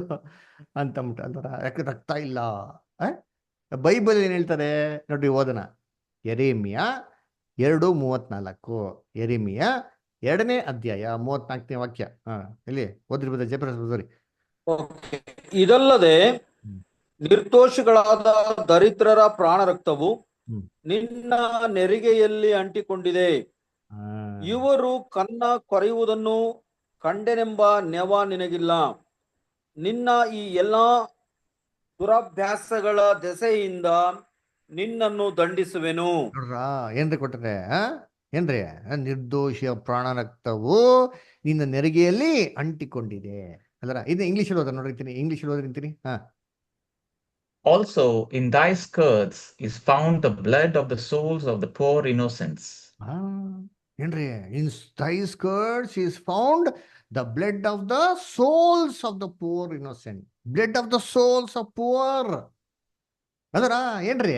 ಅಂತಂದ್ಬಿಟ್ಟು ಅಲ್ವರ. ಯಾಕೆ ರಕ್ತ ಇಲ್ಲ. ಬೈಬಲ್ ಏನ್ ಹೇಳ್ತಾರೆ ನೋಡ್ರಿ, ಓದೋಣ. ಯೆರೆಮೀಯ 2:34. ಯೆರೆಮೀಯ 2ನೇ ಅಧ್ಯಾಯ 34ನೇ ವಾಕ್ಯ. ಇಲ್ಲಿ ಓದ್ರಿ ಬದ ಜಯಪ್ರಕಾಶ್. ಇದಲ್ಲದೆ ನಿರ್ದೋಷಿಗಳಾದ ದರಿದ್ರರ ಪ್ರಾಣ ರಕ್ತವು ನಿನ್ನ ನೆರಿಗೆಯಲ್ಲಿ ಅಂಟಿಕೊಂಡಿದೆ. ಇವರು ಕನ್ನ ಕೊರೆಯುವುದನ್ನು ಕಂಡೆನೆಂಬ ನೆವ ನಿನಗಿಲ್ಲ. ನಿನ್ನ ಈ ಎಲ್ಲಾ ದುರಭ್ಯಾಸಗಳ ದೆಸೆಯಿಂದ ನಿನ್ನನ್ನು ದಂಡಿಸುವೆನು. ನೋಡ್ರ ಏನ್ರಿ ಕೊಟ್ರೆ, ಏನ್ರಿ ನಿರ್ದೋಷಿಯ ಪ್ರಾಣ ರಕ್ತವು ನಿನ್ನ ನೆರಿಗೆಯಲ್ಲಿ ಅಂಟಿಕೊಂಡಿದೆ. ಅಲ್ಲರ ಇದು ಇಂಗ್ಲಿಷ್ ಓದ ನೋಡಿರ್ತೀನಿ, English ಓದಿರ್ತೀನಿ. Also in thy skirts is found the blood of the souls of the poor innocents. ಏನ್ರಿ, ಇನ್ thy skirts is found the blood of the souls of the poor innocent. Blood of the souls of poor. ಅದರ ಏನ್ರಿ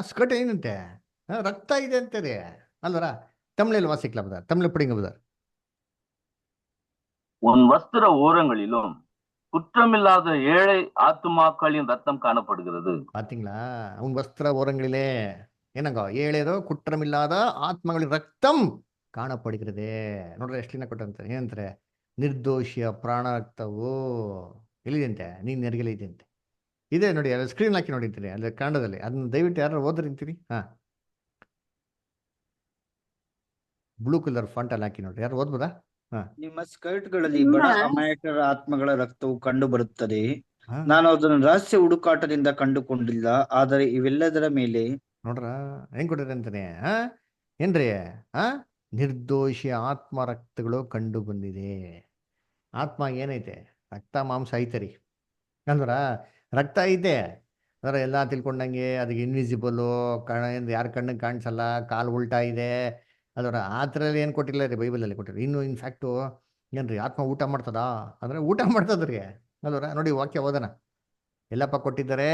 ಸ್ಕರ್ಟ್ ಏನಂತೆ, ರಕ್ತ ಇದೆ ಅಂತಾರೆ ಅಲ್ವರ. ತಮಿಳಿல் வாசிக்கலாம் பதர், தமிழ் படிங்க பதர். உன் வஸ்திர ஓரங்களிலும் குற்றமில்லாத ஏழை ஆத்துமாக்களின் ரத்தம் காணப்படுகிறது. பாத்தீங்களா, உன் வஸ்திர ஓரங்களிலே ಏನಂಗ ಏಳೇದೋ ಕುಟ್ರಮಿಲ್ಲಾದ ಆತ್ಮಗಳ ರಕ್ತಂ ಕಾಣಪಡಿகிறது. ನೋಡ್ರಿ ಎಷ್ಟಿನ ಕೊಟ್ಟಂತ ಏನಂತಾರೆ, ನಿರ್ದೋಷಿಯ ಪ್ರಾಣ ರಕ್ತವು ಎಲ್ಲಿದೆಂತೆ, ನೀನ್ ನೆರಗೆಲ್ಲ ಇದೆಯಂತೆ. ಇದೆ ನೋಡಿ, ಅಲ್ಲಿ ಸ್ಕ್ರೀನ್ ಹಾಕಿ ನೋಡಿರ್ತೀನಿ, ಅಲ್ಲಿ ಕನ್ನಡದಲ್ಲಿ. ಅದನ್ನ ದಯವಿಟ್ಟು ಯಾರು ಓದ್ರಿಂತೀನಿ. ಬ್ಲೂ ಕಲರ್ ಫಾಂಟ್ ಅಲ್ಲಿ ಹಾಕಿ ನೋಡ್ರಿ, ಯಾರು ಓದ್ಬೋದಾ? ನಿಮ್ಮ ಸ್ಕರ್ಟ್ ಗಳಲ್ಲಿ ಬಡ ಅಮಾಯಕರ ಆತ್ಮಗಳ ರಕ್ತವು ಕಂಡು ಬರುತ್ತದೆ. ನಾನು ಅದನ್ನು ರಹಸ್ಯ ಹುಡುಕಾಟದಿಂದ ಕಂಡುಕೊಂಡಿಲ್ಲ, ಆದರೆ ಇವೆಲ್ಲದರ ಮೇಲೆ ನೋಡ್ರ ಹೆಂಗ್ ಕೊಟ್ಟಿದ್ರೆ ಅಂತಾನೆ. ಏನ್ರಿ ನಿರ್ದೋಷಿ ಆತ್ಮ ರಕ್ತಗಳು ಕಂಡು ಬಂದಿದೆ. ಆತ್ಮ ಏನೈತೆ, ರಕ್ತ ಮಾಂಸ ಐತೆ ರೀ ಅಂದ್ರ, ರಕ್ತ ಐತೆ. ಅದರ ಎಲ್ಲ ತಿಳ್ಕೊಂಡಂಗೆ ಅದಕ್ಕೆ ಇನ್ವಿಸಿಬಲ್ಲು, ಯಾರ ಕಣ್ಣಿಗೆ ಕಾಣಿಸಲ್ಲ, ಕಾಲು ಉಲ್ಟಾ ಇದೆ. ಅದರ ಆ ಥರಲ್ಲಿ ಏನು ಕೊಟ್ಟಿಲ್ಲ ರೀ, ಬೈಬಲಲ್ಲಿ ಕೊಟ್ಟಿರಿ. ಇನ್ನು ಇನ್ಫ್ಯಾಕ್ಟು ಏನ್ರಿ ಆತ್ಮ ಊಟ ಮಾಡ್ತದಾ ಅಂದ್ರೆ ಊಟ ಮಾಡ್ತದ್ರಿ ಅಲ್ವರ. ನೋಡಿ ವಾಕ್ಯ ಓದೋಣ. ಎಲ್ಲಪ್ಪ ಕೊಟ್ಟಿದ್ದಾರೆ?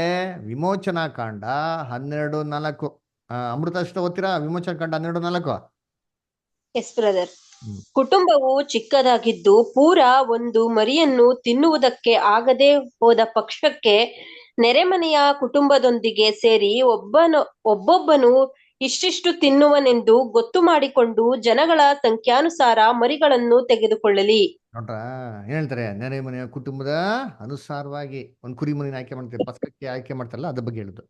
ವಿಮೋಚನಾ ಕಾಂಡ 12:4. ಅಮೃತ ಅಷ್ಟು ಓದ್ತೀರಾ? ವಿಮೋಚನಾ ಕಾಂಡ 12:4. S brother. ಕುಟುಂಬವು ಚಿಕ್ಕದಾಗಿದ್ದು ಪೂರ ಒಂದು ಮರಿಯನ್ನು ತಿನ್ನುವುದಕ್ಕೆ ಆಗದೆ ಹೋದ ಪಕ್ಷಕ್ಕೆ ನೆರೆಮನೆಯ ಕುಟುಂಬದೊಂದಿಗೆ ಸೇರಿ ಒಬ್ಬೊಬ್ಬನು ಇಷ್ಟಿಷ್ಟು ತಿನ್ನುವನೆಂದು ಗೊತ್ತು ಮಾಡಿಕೊಂಡು ಜನಗಳ ಸಂಖ್ಯಾನುಸಾರ ಮರಿಗಳನ್ನು ತೆಗೆದುಕೊಳ್ಳಲಿ. ನೋಡ್ರ ಏನ್ ಹೇಳ್ತಾರೆ? ನೆರೆ ಮನೆಯ ಕುಟುಂಬದ ಅನುಸಾರವಾಗಿ ಒಂದು ಕುರಿ ಮರಿನ ಆಯ್ಕೆ ಮಾಡ್ತಾರೆ. ಪಸ್ಕಕ್ಕೆ ಆಯ್ಕೆ ಮಾಡ್ತಾರಲ್ಲ, ಅದ್ರ ಬಗ್ಗೆ ಹೇಳುದು.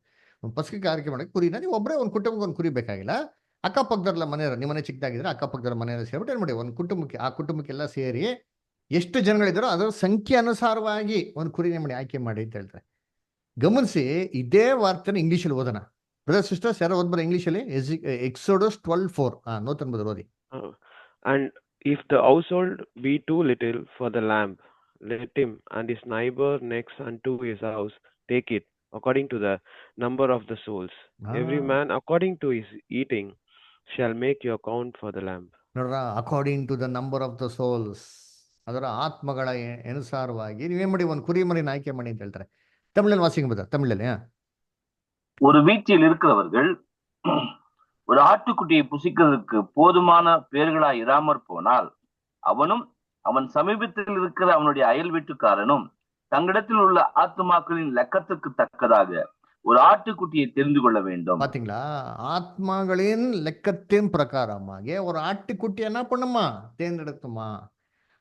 ಒಂದು ಪಸ್ಕಕ್ಕೆ ಆಯ್ಕೆ ಮಾಡಕ್ಕೆ ಕುರಿನ ನೀವು ಒಬ್ಬರೇ ಒಂದು ಕುಟುಂಬಕ್ಕೆ ಒಂದು ಕುರಿ ಬೇಕಾಗಿಲ್ಲ. ಅಕ್ಕಪಕ್ಕದವ್ರಲ್ಲ ಮನೆಯವರು, ನಿಮ್ಮ ಮನೆ ಚಿಕ್ಕದಾಗಿದ್ರೆ ಅಕ್ಕಪಕ್ಕದವ್ರ ಮನೆಯವರು ಸೇರ್ಬಿಟ್ಟು ಏನು ಮಾಡಿ ಒಂದು ಕುಟುಂಬಕ್ಕೆ, ಆ ಕುಟುಂಬಕ್ಕೆಲ್ಲ ಸೇರಿ ಎಷ್ಟು ಜನಗಳಿದ್ದಾರೋ ಅದರ ಸಂಖ್ಯೆ ಅನುಸಾರವಾಗಿ ಒಂದು ಕುರಿನೇ ಮಾಡಿ ಆಯ್ಕೆ ಮಾಡಿ ಅಂತ ಹೇಳ್ತಾರೆ. ಗಮನಿಸಿ, ಇದೇ ವಾರ್ತೆನ ಇಂಗ್ಲೀಷಲ್ಲಿ ಓದೋಣ. ಬ್ರದರ್ ಸಿಸ್ಟರ್ಸ್ ಯಾರೋ ಓದ್ಬಾರ ಇಂಗ್ಲೀಷಲ್ಲಿ? ಎಕ್ಸೋಡಸ್ 12:4. ನೋತನ್ ಬದಲು ಓದಿ. And if the household be too little for the lamb, let him and his neighbor next unto his house take it, according to the number of the souls. Every man according to his eating shall make your count for the lamb. ನೋಡ್ರ, according to the number of the souls, ಅದರ ಆತ್ಮಗಳ ಅನುಸಾರವಾಗಿ ನೀವೇನ್ ಮಾಡಿ ಒಂದು ಕುರಿ ಮರಿನ ಆಯ್ಕೆ ಮಾಡಿ ಅಂತ ಹೇಳ್ತಾರೆ. ತಮಿಳಲ್ಲಿ ವಾಸಿಂಗ್ ಬದ, ತಮಿಳಲ್ಲಿ. ஒரு வீட்டில் இருக்கிறவர்கள் ஒரு ஆட்டுக்குட்டியை புசிக்கிறதுக்கு போதுமான பேர்களாய் இராமற் போனால் அவனும் அவன் சமீபத்தில் இருக்கிற அவனுடைய அயல் வீட்டுக்காரனும் தங்களிடத்தில் உள்ள ஆத்மாக்களின் லக்கத்துக்கு தக்கதாக ஒரு ஆட்டுக்குட்டியை தெரிந்து கொள்ள வேண்டும். பாத்தீங்களா? ஆத்மாக்களின் லெக்கத்தின் பிரகாரமாக ஒரு ஆட்டுக்குட்டி என்ன பண்ணுமா? தேர்ந்தெடுக்குமா?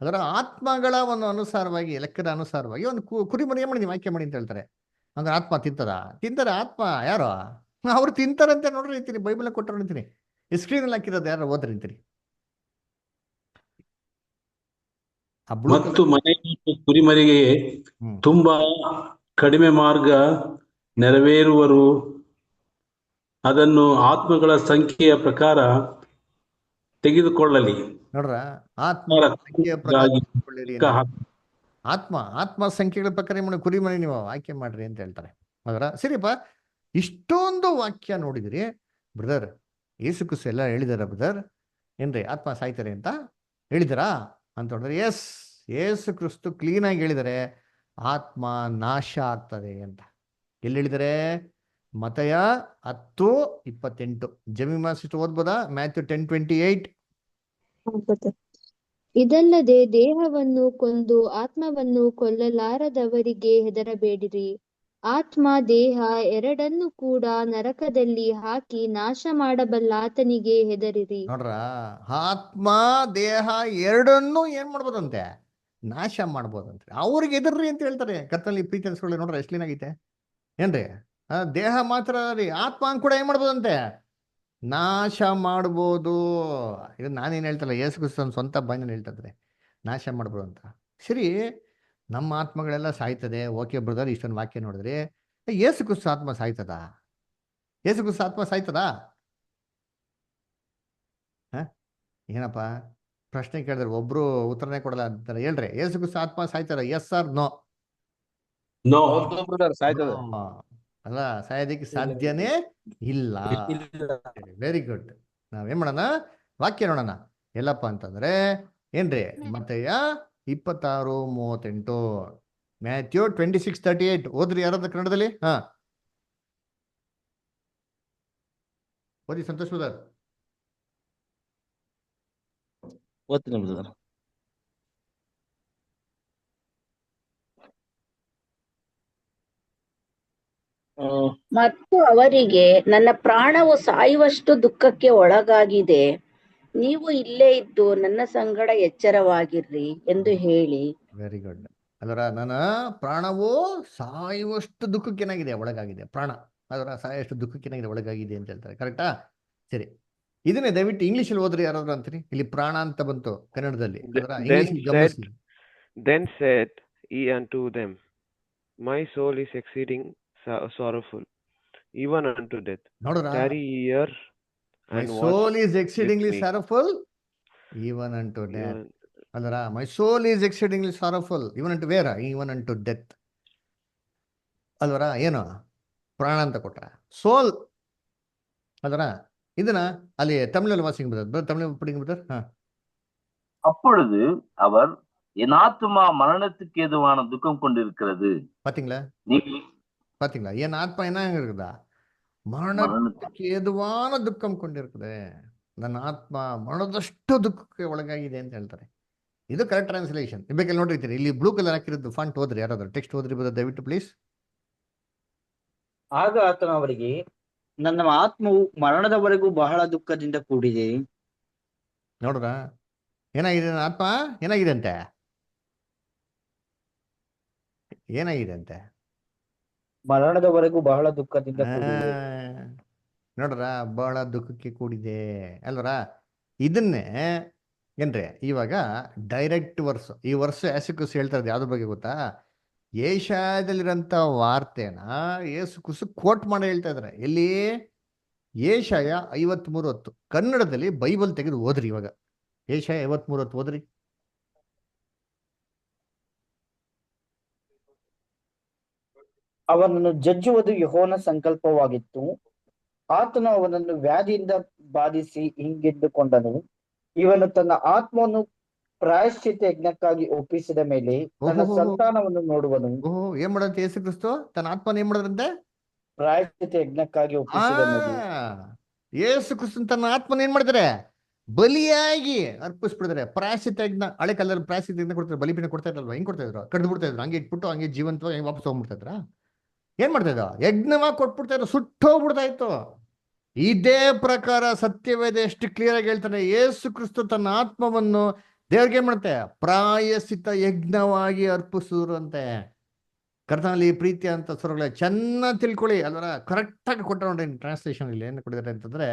ಅದರ ಆತ್ಮಗಳ ಒಂದು ಅನುಸಾರವಾಗಿ, ಲೆಕ್ಕದ ಅನುಸಾರವಾಗಿ ಒಂದು ಕುರಿಮರಿ ಮಾಡಿ ನೀವು ಆಯ್ಕೆ ಮಾಡಿ ಅಂತ ಹೇಳ್ತಾರೆ. ಹಂಗಾರೆ ಆತ್ಮ ತಿಂತಾರೆ ಆತ್ಮ ಯಾರು? ಅವ್ರು ತಿಂತಾರಂತೆ ನೋಡ್ರಿ ಅಂತೀನಿ, ಬೈಬಲ್ ಕೊಟ್ಟರು ಅಂತೀನಿ. ಸ್ಕ್ರೀನಲ್ಲಿ ಹಾಕಿರೋದು ಯಾರು ಓದ್ರಿ ಅಂತೀನಿ. ಮತ್ತು ಮನೆ ಕುರಿಮರಿಗೆ ತುಂಬಾ ಕಡಿಮೆ ಮಾರ್ಗ ನೆರವೇರುವರು, ಅದನ್ನು ಆತ್ಮಗಳ ಸಂಖ್ಯೆಯ ಪ್ರಕಾರ ತೆಗೆದುಕೊಳ್ಳಲಿ. ನೋಡ್ರ, ಆತ್ಮ ಸಂಖ್ಯೆಯ ಪ್ರಕಾರ ಆತ್ಮ ಸಂಖ್ಯೆಗಳ ಪ್ರಕಾರ ಕುರಿಮರಿ ನೀವು ಆಯ್ಕೆ ಮಾಡ್ರಿ ಅಂತ ಹೇಳ್ತಾರೆ. ಅದರ ಸರಿಯಪ್ಪ, ಇಷ್ಟೊಂದು ವಾಕ್ಯ ನೋಡಿದ್ರಿ ಬ್ರದರ್. ಯೇಸು ಕ್ರಿಸ್ತ ಎಲ್ಲ ಹೇಳಿದಾರ ಬ್ರದರ್? ಏನ್ರಿ ಆತ್ಮ ಸಾಯ್ತಾರೆ ಅಂತ ಹೇಳಿದಾರಾ ಅಂತ ಹೇಳಿದ್ರೆ, ಎಸ್, ಯೇಸು ಕ್ರಿಸ್ತು ಕ್ಲೀನ್ ಆಗಿ ಹೇಳಿದ್ದಾರೆ ಆತ್ಮ ನಾಶ ಆಗ್ತದೆ ಅಂತ. ಎಲ್ಲಿ ಹೇಳಿದ್ದಾರೆ? ಮತೆಯ 10:28. ಜಮೀಮಾ ಸಿಸ್ಟರ್ ಓದ್ಬೋದಾ? ಮ್ಯಾಥ್ಯೂ 10:28. ಇದಲ್ಲದೆ ದೇಹವನ್ನು ಕೊಂದು ಆತ್ಮವನ್ನು ಕೊಲ್ಲಲಾರದವರಿಗೆ ಹೆದರಬೇಡಿರಿ. ಆತ್ಮ ದೇಹ ಎರಡನ್ನೂ ಕೂಡ ನರಕದಲ್ಲಿ ಹಾಕಿ ನಾಶ ಮಾಡಬಲ್ಲಾತನಿಗೆ ಹೆದರಿರಿ. ನೋಡ್ರ, ಆತ್ಮ ದೇಹ ಎರಡನ್ನೂ ಏನ್ ಮಾಡ್ಬೋದಂತೆ? ನಾಶ ಮಾಡ್ಬೋದಂತೆ. ಅವ್ರಿಗೆ ಎದುರ್ರಿ ಅಂತ ಹೇಳ್ತಾರೆ. ಕರ್ತನಲ್ಲಿ ಪ್ರೀತಿ ಅನ್ಸ್ಕೊಳ್ಳಿ. ನೋಡ್ರ ಎಷ್ಟು ಕ್ಲೀನ್ ಆಗೈತೆ ಏನ್ರಿ? ದೇಹ ಮಾತ್ರ ರೀ, ಆತ್ಮ ಕೂಡ ಏನ್ ಮಾಡ್ಬೋದಂತೆ? ನಾಶ ಮಾಡ್ಬೋದು. ಇದು ನಾನೇನು ಹೇಳ್ತಲ್ಲ, ಯೇಸು ಕ್ರಿಸ್ತನ ಸ್ವಂತ ಬಾಯಿನಲ್ಲಿ ಹೇಳ್ತಿದ್ರೆ ನಾಶ ಮಾಡ್ಬೋದು ಅಂತ. ಸರಿ, ನಮ್ಮ ಆತ್ಮಗಳೆಲ್ಲ ಸಾಯ್ತದೆ, ಓಕೆ ಬ್ರದರ್. ಇಷ್ಟೊಂದು ವಾಕ್ಯ ನೋಡಿದ್ರಿ. ಯೇಸು ಕ್ರಿಸ್ತ ಆತ್ಮ ಸಾಯ್ತದ? ಯೇಸು ಕ್ರಿಸ್ತ ಆತ್ಮ ಸಾಯ್ತದ? ಏನಪ್ಪ ಪ್ರಶ್ನೆ ಕೇಳಿದ್ರೆ ಒಬ್ರು ಉತ್ತರನೇ ಕೊಡಲ್ಲ ಅಂತಾರೆ. ಹೇಳ್ರಿ, ಯೇಸು ಕ್ರಿಸ್ತ ಆತ್ಮ ಸಾಯ್ತಾರ? S R no? ಅಲ್ಲ, ಸಾಯೋದಕ್ಕೆ ಸಾಧ್ಯನೇ ಇಲ್ಲ. Very good. ನಾವೇನ್ ಮಾಡೋಣ? ವಾಕ್ಯ ನೋಡೋಣ. ಎಲ್ಲಪ್ಪ ಅಂತಂದ್ರೆ ಏನ್ರಿ? ಮತ್ತೆಯ 26:38. ಮ್ಯಾಥ್ಯೂ 26:38 ಓದ್ರಿ ಯಾರಾದ್ರೂ ಕನ್ನಡದಲ್ಲಿ? ಓದಿ ಸಂತೋಷ್ ಬ್ರದರ್. ಓದ್ತೀನಿ ಬ್ರದರ್. ಮತ್ತು ಅವರಿಗೆ, ನನ್ನ ಪ್ರಾಣವು ಸಾಯುವಷ್ಟು ದುಃಖಕ್ಕೆ ಒಳಗಾಗಿದೆ, ನೀವು ಇಲ್ಲೇ ಇದ್ದು ನನ್ನ ಸಂಗಡ ಎಚ್ಚರವಾಗಿರ್ರಿ ಎಂದು ಹೇಳಿ. Very good. ಅದರ ನನ್ನ ಪ್ರಾಣವು ಸಾಯುವಷ್ಟು ದುಃಖಕ್ಕೆ ಏನಾಗಿದೆ? ಒಳಗಾಗಿದೆ. ಪ್ರಾಣ ಅದರ ಸಾಯುವಷ್ಟು ದುಃಖಕ್ಕೆ ಏನಾಗಿದೆ? ಒಳಗಾಗಿದೆ ಅಂತ ಹೇಳ್ತಾರೆ. ಕರೆಕ್ಟಾ? ಸರಿ, ಇದನ್ನೇ ದಯವಿಟ್ಟು ಇಂಗ್ಲಿಷಲ್ಲಿ ಓದ್ರಿ ಯಾರಾದ್ರೂ ಅಂತೀರಿ. ಇಲ್ಲಿ ಪ್ರಾಣ ಅಂತ ಬಂತು ಕನ್ನಡದಲ್ಲಿ. Then said he unto them, my soul is exceeding sorrowful, even unto death. Tarry here my soul is exceedingly sorrowful, even unto death. ಅಲ್ಲರ, my soul is exceedingly sorrowful, even unto where? Even unto death. ಅಲ್ವರ, ಏನು ಪ್ರಾಣ ಅಂತ ಕೊಟ್ರ? ಸೋಲ್. ಅದರ ಇದನ್ನ ಅಲ್ಲಿ ತಮಿಳಲ್ಲಿ ವಾಸಿಂಗ್ ಬರ್ತದೆ. ತಮಿಳು ಪಡಿಂಗ್ ಬರ್ತದೆ. அப்பொழுது அவர், என் ஆத்துமா மரணத்துக்கு ஏதுவான துக்கம் கொண்டிருக்கிறது, பாத்தீங்களா? பாத்தீங்களா என் ஆத்மா என்ன இருக்குதா ಮರಣಕ್ಕೆ ಏದುವಾನ ದುಃಖ ಕೊಂಡಿರ್ತದೆ. ನನ್ನ ಆತ್ಮ ಮರಣದಷ್ಟು ದುಃಖಕ್ಕೆ ಒಳಗಾಗಿದೆ ಅಂತ ಹೇಳ್ತಾರೆ. ಇದು ಕರೆಕ್ಟ್ ಟ್ರಾನ್ಸ್ಲೇಷನ್. ಬೇಕಲ್ಲಿ ನೋಡಿರ್ತೀರಿ, ಇಲ್ಲಿ ಬ್ಲೂ ಕಲರ್ ಹಾಕಿರೋದು ಫಾಂಟ್ ಓದ್ರಿ, ಯಾರಾದ್ರೂ ಟೆಕ್ಸ್ಟ್ ಓದ್ರಿ ದಯವಿಟ್ಟು ಪ್ಲೀಸ್. ಆಗ ಆತನು ಅವರಿಗೆ, ನನ್ನ ಆತ್ಮವು ಮರಣದವರೆಗೂ ಬಹಳ ದುಃಖದಿಂದ ಕೂಡಿದೆ. ನೋಡ್ರ ಏನಾಗಿದೆ, ನನ್ನ ಆತ್ಮ ಏನಾಗಿದೆ ಅಂತೆ, ಏನಾಗಿದೆ ಅಂತೆ, ಮರಣದವರೆಗೂ ಬಹಳ ದುಃಖದಿಂದ ಕೂಡಿದೆ. ನೋಡ್ರ ಬಹಳ ದುಃಖಕ್ಕೆ ಕೂಡಿದೆ ಅಲ್ವರ. ಇದನ್ನೇ ಏನ್ರಿ ಇವಾಗ ಡೈರೆಕ್ಟ್ ವರ್ಸ್, ಈ ವರ್ಷ ಯೇಸುಕ್ರಿಸ್ತು ಹೇಳ್ತಾ ಇರೋದು ಯಾವ್ದ್ರ ಬಗ್ಗೆ ಗೊತ್ತಾ, ಏಷಾಯದಲ್ಲಿರೋಂಥ ವಾರ್ತೆನ ಯೇಸುಕ್ರಿಸ್ತು ಕೋಟ್ ಮಾಡಿ ಹೇಳ್ತಾ ಇದಾರೆ. ಎಲ್ಲಿ? ಏಷಾಯ 53:10 ಕನ್ನಡದಲ್ಲಿ ಬೈಬಲ್ ತೆಗೆದು ಓದ್ರಿ. ಇವಾಗ ಏಷಾಯ 53:10 ಓದ್ರಿ. ಅವನನ್ನು ಜಜ್ಜುವುದು ಯೆಹೋವನ ಸಂಕಲ್ಪವಾಗಿತ್ತು. ಆತನು ಅವನನ್ನು ವ್ಯಾಧಿಯಿಂದ ಬಾಧಿಸಿ ಹಿಂಗೆದ್ದುಕೊಂಡನು. ಇವನು ತನ್ನ ಆತ್ಮವನ್ನು ಪ್ರಾಯಶ್ಚಿತ್ತ ಯಜ್ಞಕ್ಕಾಗಿ ಒಪ್ಪಿಸಿದ ಮೇಲೆ ತನ್ನ ಸಂತಾನವನ್ನು ನೋಡುವನು. ಏನ್ ಮಾಡಂತೆ ಯೇಸು ಕ್ರಿಸ್ತು ತನ್ನ ಆತ್ಮನ ಏನ್ ಮಾಡೋದ್ರಂತೆ? ಪ್ರಾಯಶ್ಚಿತ್ತ ಯಜ್ಞಕ್ಕಾಗಿ ಒಪ್ಪಿಸಿದ ಮೇಲೆ ಯೇಸು ಕ್ರಿಸ್ತು ತನ್ನ ಆತ್ಮನ ಏನ್ ಮಾಡ್ತಾರೆ? ಬಲಿಯಾಗಿ ಅರ್ಪಿಸ್ಬಿಡ್ತಾರೆ. ಪ್ರಾಯಶ್ಚಿತ್ತ ಯಜ್ಞ, ಹಳೆ ಕಾಲದಲ್ಲಿ ಪ್ರಾಯಶ್ಚಿತ್ತ ಯಜ್ಞ ಕೊಡ್ತಾರೆ, ಬಲಿಪಿನ ಕೊಡ್ತಾ ಇದ್ರಲ್ವಾ, ಹೆಂಗ್ ಕೊಡ್ತಾ ಇದ್ರು? ಕಡ್ದು ಬಿಡ್ತಾ ಇದ್ರು, ಹಂಗೆ ಇಟ್ಬಿಟ್ಟು ಹಂಗೆ ಜೀವಂತವಾಗಿ ಹೆಂಗ್ ವಾಪಸ್ ಹೋಗ್ಬಿಡ್ತಾ ಇದ್ರ? ಏನ್ ಮಾಡ್ತಾ ಇದ್ರು? ಯಜ್ಞವಾಗಿ ಕೊಟ್ಬಿಡ್ತಾ ಇದ್ರು, ಸುಟ್ಟೋಗ್ಬಿಡ್ತಾ ಇತ್ತು. ಇದೇ ಪ್ರಕಾರ ಸತ್ಯವೇದ ಎಷ್ಟು ಕ್ಲಿಯರ್ ಆಗಿ ಹೇಳ್ತಾನೆ, ಯೇಸು ಕ್ರಿಸ್ತು ತನ್ನ ಆತ್ಮವನ್ನು ದೇವ್ರಿಗೆ ಏನ್ ಮಾಡುತ್ತೆ? ಪ್ರಾಯಶ್ಚಿತ್ತ ಯಜ್ಞವಾಗಿ ಅರ್ಪಿಸಿದ್ರು ಅಂತೆ. ಕರ್ತನಲ್ಲಿ ಪ್ರೀತಿ ಅಂತ ಸ್ವರಗಳೇ ಚೆನ್ನಾಗಿ ತಿಳ್ಕೊಳ್ಳಿ. ಅದರ ಕರೆಕ್ಟ್ ಆಗಿ ಕೊಟ್ಟ ನೋಡಿ ಟ್ರಾನ್ಸ್ಲೇಷನ್. ಇಲ್ಲಿ ಏನು ಕೊಟ್ಟಿದ್ದಾರೆ ಅಂತಂದ್ರೆ,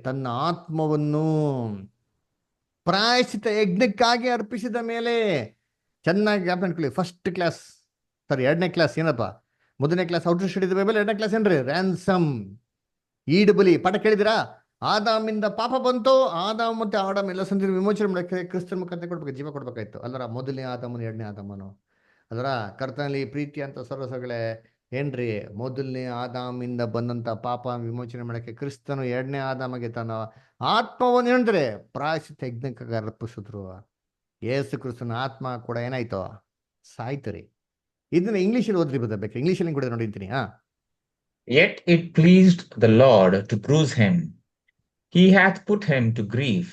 ತನ್ನ ಆತ್ಮವನ್ನು ಪ್ರಾಯಶ್ಚಿತ್ತ ಯಜ್ಞಕ್ಕಾಗಿ ಅರ್ಪಿಸಿದ ಮೇಲೆ. ಚೆನ್ನಾಗಿ ಜ್ಞಾಪಕ ಇಟ್ಕೊಳ್ಳಿ. ಫಸ್ಟ್ ಕ್ಲಾಸ್, ಸಾರಿ 2ನೇ ಕ್ಲಾಸ್ ಏನಪ್ಪ? ಮೊದಲನೇ ಕ್ಲಾಸ್ ಔಟರ್ ಸ್ಟಡಿ ಬೈಬಲ್, 2ನೇ ಕ್ಲಾಸ್ ಏನ್ರಿ? ರ್ಯಾನ್ಸಮ್, ಈಡು ಬಲಿ. ಪಾಠ ಕೇಳಿದಿರಾ? ಆದಾಮಿಂದ ಪಾಪ ಬಂತು, ಆದಾಮ್ ಮತ್ತೆ ಆಡಮ್ ಎಲ್ಲ ಸಂದಿರು ವಿಮೋಚನೆ ಮಾಡಕ್ಕೆ ಕ್ರಿಸ್ತನ ಮುಖಾಂತರ ಕೊಡ್ಬೇಕು, ಜೀವ ಕೊಡ್ಬೇಕಾಯ್ತು. ಅಲ್ಲರ ಮೊದಲನೇ ಆದಾಮನು 2ನೇ ಆದಾಮನು. ಅದರ ಕರ್ತನಲ್ಲಿ ಪ್ರೀತಿ ಅಂತ ಸೊರಸಗಳೇ ಏನ್ರಿ? ಮೊದಲನೇ ಆದಾಮಿಂದ ಬಂದಂತ ಪಾಪ ವಿಮೋಚನೆ ಮಾಡಕ್ಕೆ ಕ್ರಿಸ್ತನು 2ನೇ ಆದಾಮಗೆ ತನ್ನ ಆತ್ಮವನ್ನು ಏನಂದ್ರೆ ಪ್ರಾಯಶ್ಚಿತ್ತ ಯಜ್ಞಕ್ಕಾಗಿ ಅರ್ಪಿಸಿದ್ರು. ಯೇಸು ಕ್ರಿಸ್ತನ ಆತ್ಮ ಕೂಡ ಏನಾಯ್ತು? ಸಾಯ್ತು ರೀ. ಇದನ್ನ ಇಂಗ್ಲಿಷಲ್ಲಿ ಓದ್ರಿ ಬೇಕು, ಇಂಗ್ಲಿಷಲ್ಲಿ ಕೂಡ ನೋಡಿರ್ತೀನಿ. Yet it pleased the Lord to bruise him. He hath put him to grief.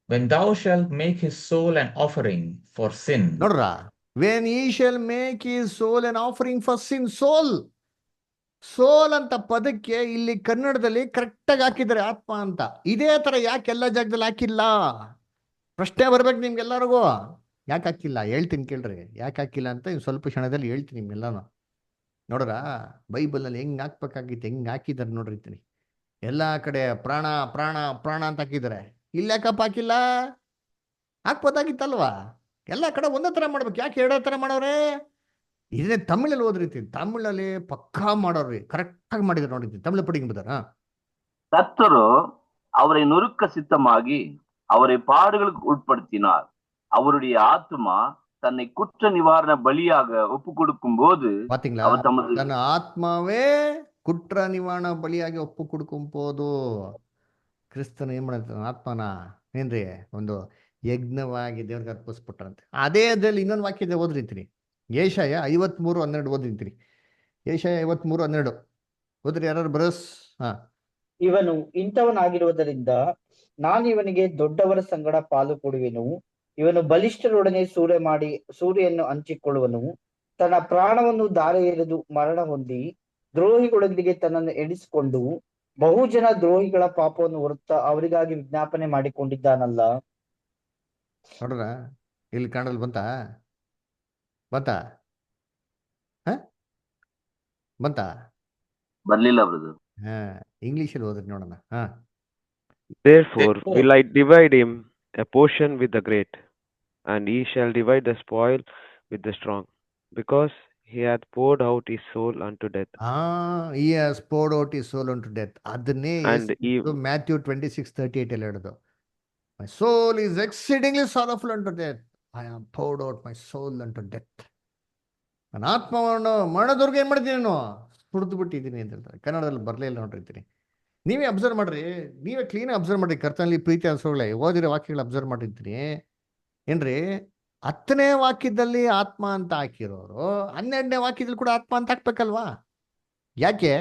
When thou shalt make his soul an offering for sin. ನೋಡ್ರ, when he shall make his soul an offering for sin. ಸೋಲ್ ಅಂತ ಪದಕ್ಕೆ ಇಲ್ಲಿ ಕನ್ನಡದಲ್ಲಿ ಕರೆಕ್ಟಾಗಿ ಹಾಕಿದ್ದಾರೆ ಆತ್ಮ ಅಂತ. ಇದೇ ತರ ಯಾಕೆ ಎಲ್ಲ ಜಾಗದಲ್ಲಿ ಹಾಕಿಲ್ಲ? ಪ್ರಶ್ನೆ ಬರ್ಬೇಕು ನಿಮ್ಗೆಲ್ಲರಿಗೂ. ಯಾಕೆ ಹಾಕಿಲ್ಲ ಹೇಳ್ತೀನಿ ಕೇಳ್ರಿ. ಯಾಕೆ ಹಾಕಿಲ್ಲ ಅಂತ ಇನ್ನು ಸ್ವಲ್ಪ ಕ್ಷಣದಲ್ಲಿ ಹೇಳ್ತೀನಿ ನಿಮ್ಗೆಲ್ಲಾನು. ನೋಡ್ರ ಬೈಬಲ್ನಲ್ಲಿ ಹೆಂಗ್ ಹಾಕ್ಬೇಕಾಗಿತ್ತು, ಹೆಂಗ್ ಹಾಕಿದ್ದಾರೆ ನೋಡಿರ್ತೀನಿ. ಎಲ್ಲಾ ಕಡೆ ಪ್ರಾಣ ಪ್ರಾಣ ಪ್ರಾಣ ಅಂತ ಹಾಕಿದ್ದಾರೆ. ಇಲ್ಲಿ ಯಾಕಪ್ಪ ಹಾಕಿಲ್ಲ? ಹಾಕ್ಬೋದಾಗಿತ್ತಲ್ವಾ? ಎಲ್ಲ ಕಡೆ ಒಂದೇ ತರ ಮಾಡ್ಬೇಕು, ಯಾಕೆ ಎರಡೇ ತರ ಮಾಡೋರೆ? ಇದನ್ನೇ ತಮಿಳಲ್ಲಿ ಓದಿರ್ತೀನಿ. ತಮಿಳಲ್ಲಿ ಪಕ್ಕಾ ಮಾಡೋರ್ರಿ, கரெக்டாக ಮಾಡಿದ್ರು ನೋಡಿದ್ದೀನಿ. தமிழ் படிக்கும்போது கர்த்தரோ அவரை நொறுக்க சித்தமாகி அவரை பாடுகளுக்கு உட்படுத்தினார். அவருடைய ஆத்மா தன்னை குற்ற நிவாரண பலியாக ஒப்பு கொடுக்கும் போது பாத்தீங்களா, தன் ஆத்மாவே குற்ற நிவாரண பலிಯಾಗಿ ಒಪ್ಪು ಕೊಡುಕೊಂಬೋದು. ಕ್ರಿಸ್ತನ ಏನ್ ಮಾಡ್ತಾನೆ? ಆತ್ಮನ ಏನ್ರಿ ಒಂದು ಯಜ್ಞವಾಗಿ ದೇವ್ರಿಗೆ ಅರ್ಪಿಸ್ಬಿಟ್ರಂತೆ. ಅದೇ ಅದ್ರಲ್ಲಿ ಇನ್ನೊಂದು ವಾಕ್ಯ ಇದೆ, ಓದ್ರಿತೀನಿ. ಏಷಾಯ 53:12 ಓದಿರ್ತೀನಿ. ಏಷಾಯ 53:12 ಓದ್ರಿ ಯಾರು ಬ್ರಸ್. ಇವನು ಇಂಥವನಾಗಿರುವುದರಿಂದ ನಾನು ಇವನಿಗೆ ದೊಡ್ಡವರ ಸಂಗಡ ಪಾಲು ಕೊಡುವೆನು. ಇವನು ಬಲಿಷ್ಠರೊಡನೆ ಸೂರ್ಯವನ್ನು ಹಂಚಿಕೊಳ್ಳುವನು. ತನ್ನ ಪ್ರಾಣವನ್ನು ದಾರೆ ಎರೆದು ಮರಣ ಹೊಂದಿ ದ್ರೋಹಿಗಳೊಂದಿಗೆ ತನ್ನನ್ನು ಎಣಿಸಿಕೊಂಡು ಬಹುಜನ ದ್ರೋಹಿಗಳ ಪಾಪವನ್ನು ಹೊರುತ್ತಾ ಅವರಿಗಾಗಿ ವಿಜ್ಞಾಪನೆ ಮಾಡಿಕೊಂಡಿದ್ದಾನಲ್ಲ. ನೋಡ್ರ ಇಲ್ಲಿ ಕಾಣಲ್ ಬಂತ ಬರ್ಲಿಲ್ಲ ಬ್ರದರ್. ಇಂಗ್ಲಿಷಲ್ಲಿ ಓದ್ರಿ ನೋಡೋಣ. Therefore will I divide him a portion with the great, and he shall divide the spoil with the strong, because he hath poured out his soul unto death. He has poured out his soul unto death. ಅದನ್ನೇ Matthew 26:38 ಅಲ್ಲಿ ಹೇಳಿದ್ದು. My soul is exceedingly sorrowful unto death. I have poured out my soul unto death. ನನ್ನ ಆತ್ಮವನ್ನು ಮರಣದವರೆಗೆ ಏನ್ ಮಾಡಿದ್ದೀನಿ, ನಾನು ಸುಡ್ದು ಬಿಟ್ಟಿದ್ದೀನಿ ಅಂತ ಹೇಳ್ತಾರೆ. ಕನ್ನಡದಲ್ಲಿ ಬರಲೇ ಇಲ್ಲ ನೋಡಿರ್ತೀನಿ. ನೀವೇ ಅಬ್ಸರ್ವ್ ಮಾಡ್ರಿ, ನೀವೇ ಕ್ಲೀನ್ ಅಬ್ಸರ್ವ್ ಮಾಡ್ರಿ. ಕರ್ತನಲ್ಲಿ ಪ್ರೀತಿ ಅನ್ಸೋಳೆ ಓದಿರೋ ವಾಕ್ಯಗಳು ಅಬ್ಸರ್ವ್ ಮಾಡಿರ್ತೀನಿ ಏನ್ರಿ. 10ನೇ ವಾಕ್ಯದಲ್ಲಿ ಆತ್ಮ ಅಂತ ಹಾಕಿರೋರು 12ನೇ ವಾಕ್ಯದಲ್ಲಿ ಕೂಡ ಆತ್ಮ ಅಂತ ಹಾಕ್ಬೇಕಲ್ವಾ? ಯಾಕೆ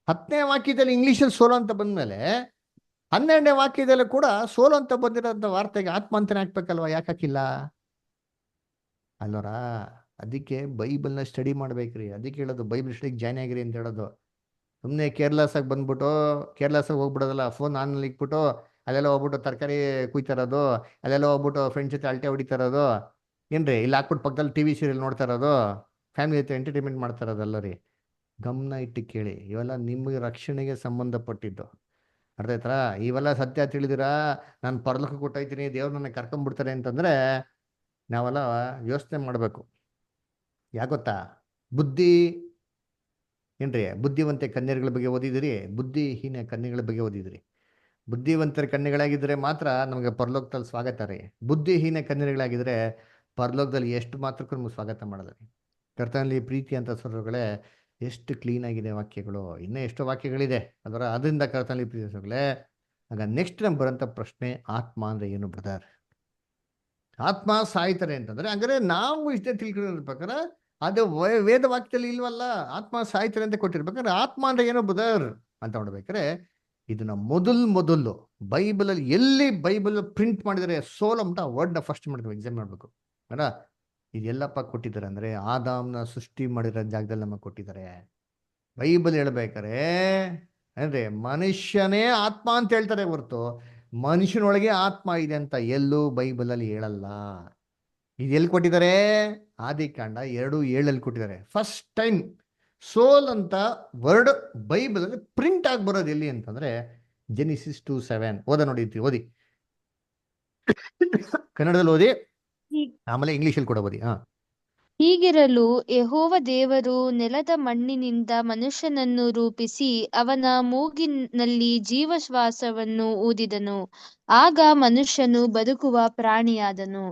10ನೇ ವಾಕ್ಯದಲ್ಲಿ ಇಂಗ್ಲೀಷಲ್ಲಿ ಸೋಲು ಅಂತ ಬಂದ್ಮೇಲೆ 12ನೇ ವಾಕ್ಯದಲ್ಲೂ ಕೂಡ ಸೋಲು ಅಂತ ಬಂದಿರೋಂಥ ವಾರ್ತೆಗೆ ಆತ್ಮ ಅಂತಾನೆ ಹಾಕ್ಬೇಕಲ್ವಾ? ಯಾಕೆ ಹಾಕಿಲ್ಲ ಅಲ್ವರಾ? ಅದಕ್ಕೆ ಬೈಬಲ್ನ ಸ್ಟಡಿ ಮಾಡ್ಬೇಕ್ರಿ. ಅದಕ್ಕೆ ಹೇಳೋದು ಬೈಬಲ್ ಸ್ಟಡಿಗೆ ಜಾಯ್ನ್ ಆಗಿರಿ ಅಂತ ಹೇಳೋದು. ಸುಮ್ಮನೆ ಕೇರ್ಲೆಸ್ ಆಗಿ ಬಂದ್ಬಿಟ್ಟು ಕೇರ್ಲೆಸ್ ಆಗಿ ಹೋಗ್ಬಿಡೋದಲ್ಲ. ಫೋನ್ ಆನಲ್ಲಿ ಇಕ್ಬಿಟ್ಟು ಅಲ್ಲೆಲ್ಲ ಹೋಗ್ಬಿಟ್ಟು ತರಕಾರಿ ಕುಯ್ತಾ ಇರೋದು, ಅಲ್ಲೆಲ್ಲ ಹೋಗ್ಬಿಟ್ಟು ಫ್ರೆಂಡ್ಸ್ ಜೊತೆ ಅಲ್ಟೆ ಹೊಡಿತಾ ಇರೋದು ಏನ್ರಿ, ಇಲ್ಲಿ ಹಾಕ್ಬಿಟ್ಟು ಪಕ್ಕದಲ್ಲಿ ಟಿವಿ ಸೀರಿಯಲ್ ನೋಡ್ತಾ ಇರೋದು, ಫ್ಯಾಮಿಲಿ ಜೊತೆ ಎಂಟರ್ಟೈನ್ಮೆಂಟ್ ಮಾಡ್ತಾ ಇರೋದಲ್ಲ ರೀ. ಗಮನ ಇಟ್ಟು ಕೇಳಿ, ಇವೆಲ್ಲ ನಿಮಗೆ ರಕ್ಷಣೆಗೆ ಸಂಬಂಧಪಟ್ಟಿದ್ದು. ಅರ್ಥ ಆಯ್ತಾ? ಇವೆಲ್ಲ ಸತ್ಯ ತಿಳಿದಿರಾ ನಾನು ಪರಲೋಕ ಕೊಟ್ಟೈತೀನಿ, ದೇವ್ರು ನನ್ನ ಕರ್ಕೊಂಡ್ಬಿಡ್ತಾರೆ ಅಂತಂದ್ರೆ ನಾವೆಲ್ಲ ಯೋಚನೆ ಮಾಡಬೇಕು. ಯಾಗೊತ್ತಾ? ಬುದ್ಧಿ ಏನ್ರಿ, ಬುದ್ಧಿವಂತ ಕನ್ಯೆಗಳ ಬಗ್ಗೆ ಓದಿದಿರಿ, ಬುದ್ಧಿಹೀನ ಕನ್ಯೆಗಳ ಬಗ್ಗೆ ಓದಿದಿರಿ. ಬುದ್ಧಿವಂತರ ಕನ್ಯೆಗಳಾಗಿದ್ದರೆ ಮಾತ್ರ ನಮಗೆ ಪರಲೋಕದಲ್ಲಿ ಸ್ವಾಗತ ರೀ. ಬುದ್ಧಿಹೀನ ಕನ್ಯೆಗಳಾಗಿದ್ದರೆ ಪರಲೋಕದಲ್ಲಿ ಎಷ್ಟು ಮಾತ್ರಕ್ಕೂ ನಮ್ಗೆ ಸ್ವಾಗತ ಮಾಡಲ್ಲ ರೀ. ಕರ್ತನಲ್ಲಿ ಪ್ರೀತಿ ಅಂತ ಸ್ವರಗಳೇ ಎಷ್ಟು ಕ್ಲೀನ್ ಆಗಿದೆ ವಾಕ್ಯಗಳು. ಇನ್ನೂ ಎಷ್ಟೋ ವಾಕ್ಯಗಳಿದೆ ಅದರ ಅದರಿಂದ ಕರ್ತನಲ್ಲಿ ಪ್ರೀತಿ ಸ್ವರಗಳೇ. ಆಗ ನೆಕ್ಸ್ಟ್ ನಮ್ಗೆ ಬರೋಂಥ ಪ್ರಶ್ನೆ, ಆತ್ಮ ಅಂದರೆ ಏನು ಬ್ರದರ್? ಆತ್ಮ ಸಾಯ್ತಾರೆ ಅಂತಂದ್ರೆ ಹಂಗಾರೆ ನಾವು ಇಷ್ಟೇ ತಿಳ್ಕೊಂಡಿರ್ಬೇಕಾದ್ರೆ ಅದು ವೇದ ವಾಕ್ಯದಲ್ಲಿ ಇಲ್ವಲ್ಲ. ಆತ್ಮ ಸಾಯ್ತಾರೆ ಅಂತ ಕೊಟ್ಟಿರ್ಬೇಕಾದ್ರೆ ಆತ್ಮ ಅಂದ್ರೆ ಏನು ಬ್ರದರ್ ಅಂತ ನೋಡ್ಬೇಕಾದ್ರೆ ಇದನ್ನ ಮೊದಲು ಬೈಬಲಲ್ಲಿ ಎಲ್ಲಿ ಬೈಬಲ್ ಪ್ರಿಂಟ್ ಮಾಡಿದರೆ ಸೋಲ್ ಅಂತ ವರ್ಡ್ನ ಫಸ್ಟ್ ಮಾಡಿದ್ವಿ ಎಕ್ಸಾಮ್ ಮಾಡ್ಬೇಕು ಅಲ್ಲ. ಇದೆಲ್ಲಪ್ಪ ಕೊಟ್ಟಿದ್ದಾರೆ ಅಂದ್ರೆ ಆದಾಮ್ನ ಸೃಷ್ಟಿ ಮಾಡಿರೋ ಜಾಗದಲ್ಲಿ ನಮಗೆ ಕೊಟ್ಟಿದ್ದಾರೆ. ಬೈಬಲ್ ಹೇಳ್ಬೇಕಾರೆ ಅಂದ್ರೆ ಮನುಷ್ಯನೇ ಆತ್ಮ ಅಂತ ಹೇಳ್ತಾರೆ ಹೊರತು ಮನುಷ್ಯನೊಳಗೆ ಆತ್ಮ ಇದೆ ಅಂತ ಎಲ್ಲೂ ಬೈಬಲಲ್ಲಿ ಹೇಳಲ್ಲ. ಇದು ಎಲ್ಲಿ ಕೊಟ್ಟಿದ್ದಾರೆ? ಆದಿಕಾಂಡ 2:7 ಕೊಟ್ಟಿದ್ದಾರೆ. ಫಸ್ಟ್ ಟೈಮ್ ಸೋಲ್ ಅಂತ ವರ್ಡ್ ಬೈಬಲ್ ಅಲ್ಲಿ ಪ್ರಿಂಟ್ ಆಗಿ ಬರೋದು ಎಲ್ಲಿ ಅಂತಂದ್ರೆ ಜೆನಿಸಿಸ್ 2:7. ನೋಡಿ ಓದಿ, ಕನ್ನಡದಲ್ಲಿ ಓದಿ, ಆಮೇಲೆ ಇಂಗ್ಲಿಷಲ್ಲಿ ಕೂಡ ಓದಿ. ಹೀಗಿರಲು ಯೆಹೋವ ದೇವರು ನೆಲದ ಮಣ್ಣಿನಿಂದ ಮನುಷ್ಯನನ್ನು ರೂಪಿಸಿ ಅವನ ಮೂಗಿನಲ್ಲಿ ಜೀವಶ್ವಾಸವನ್ನು ಊದಿದನು. ಆಗ ಮನುಷ್ಯನು ಬದುಕುವ ಪ್ರಾಣಿಯಾದನು.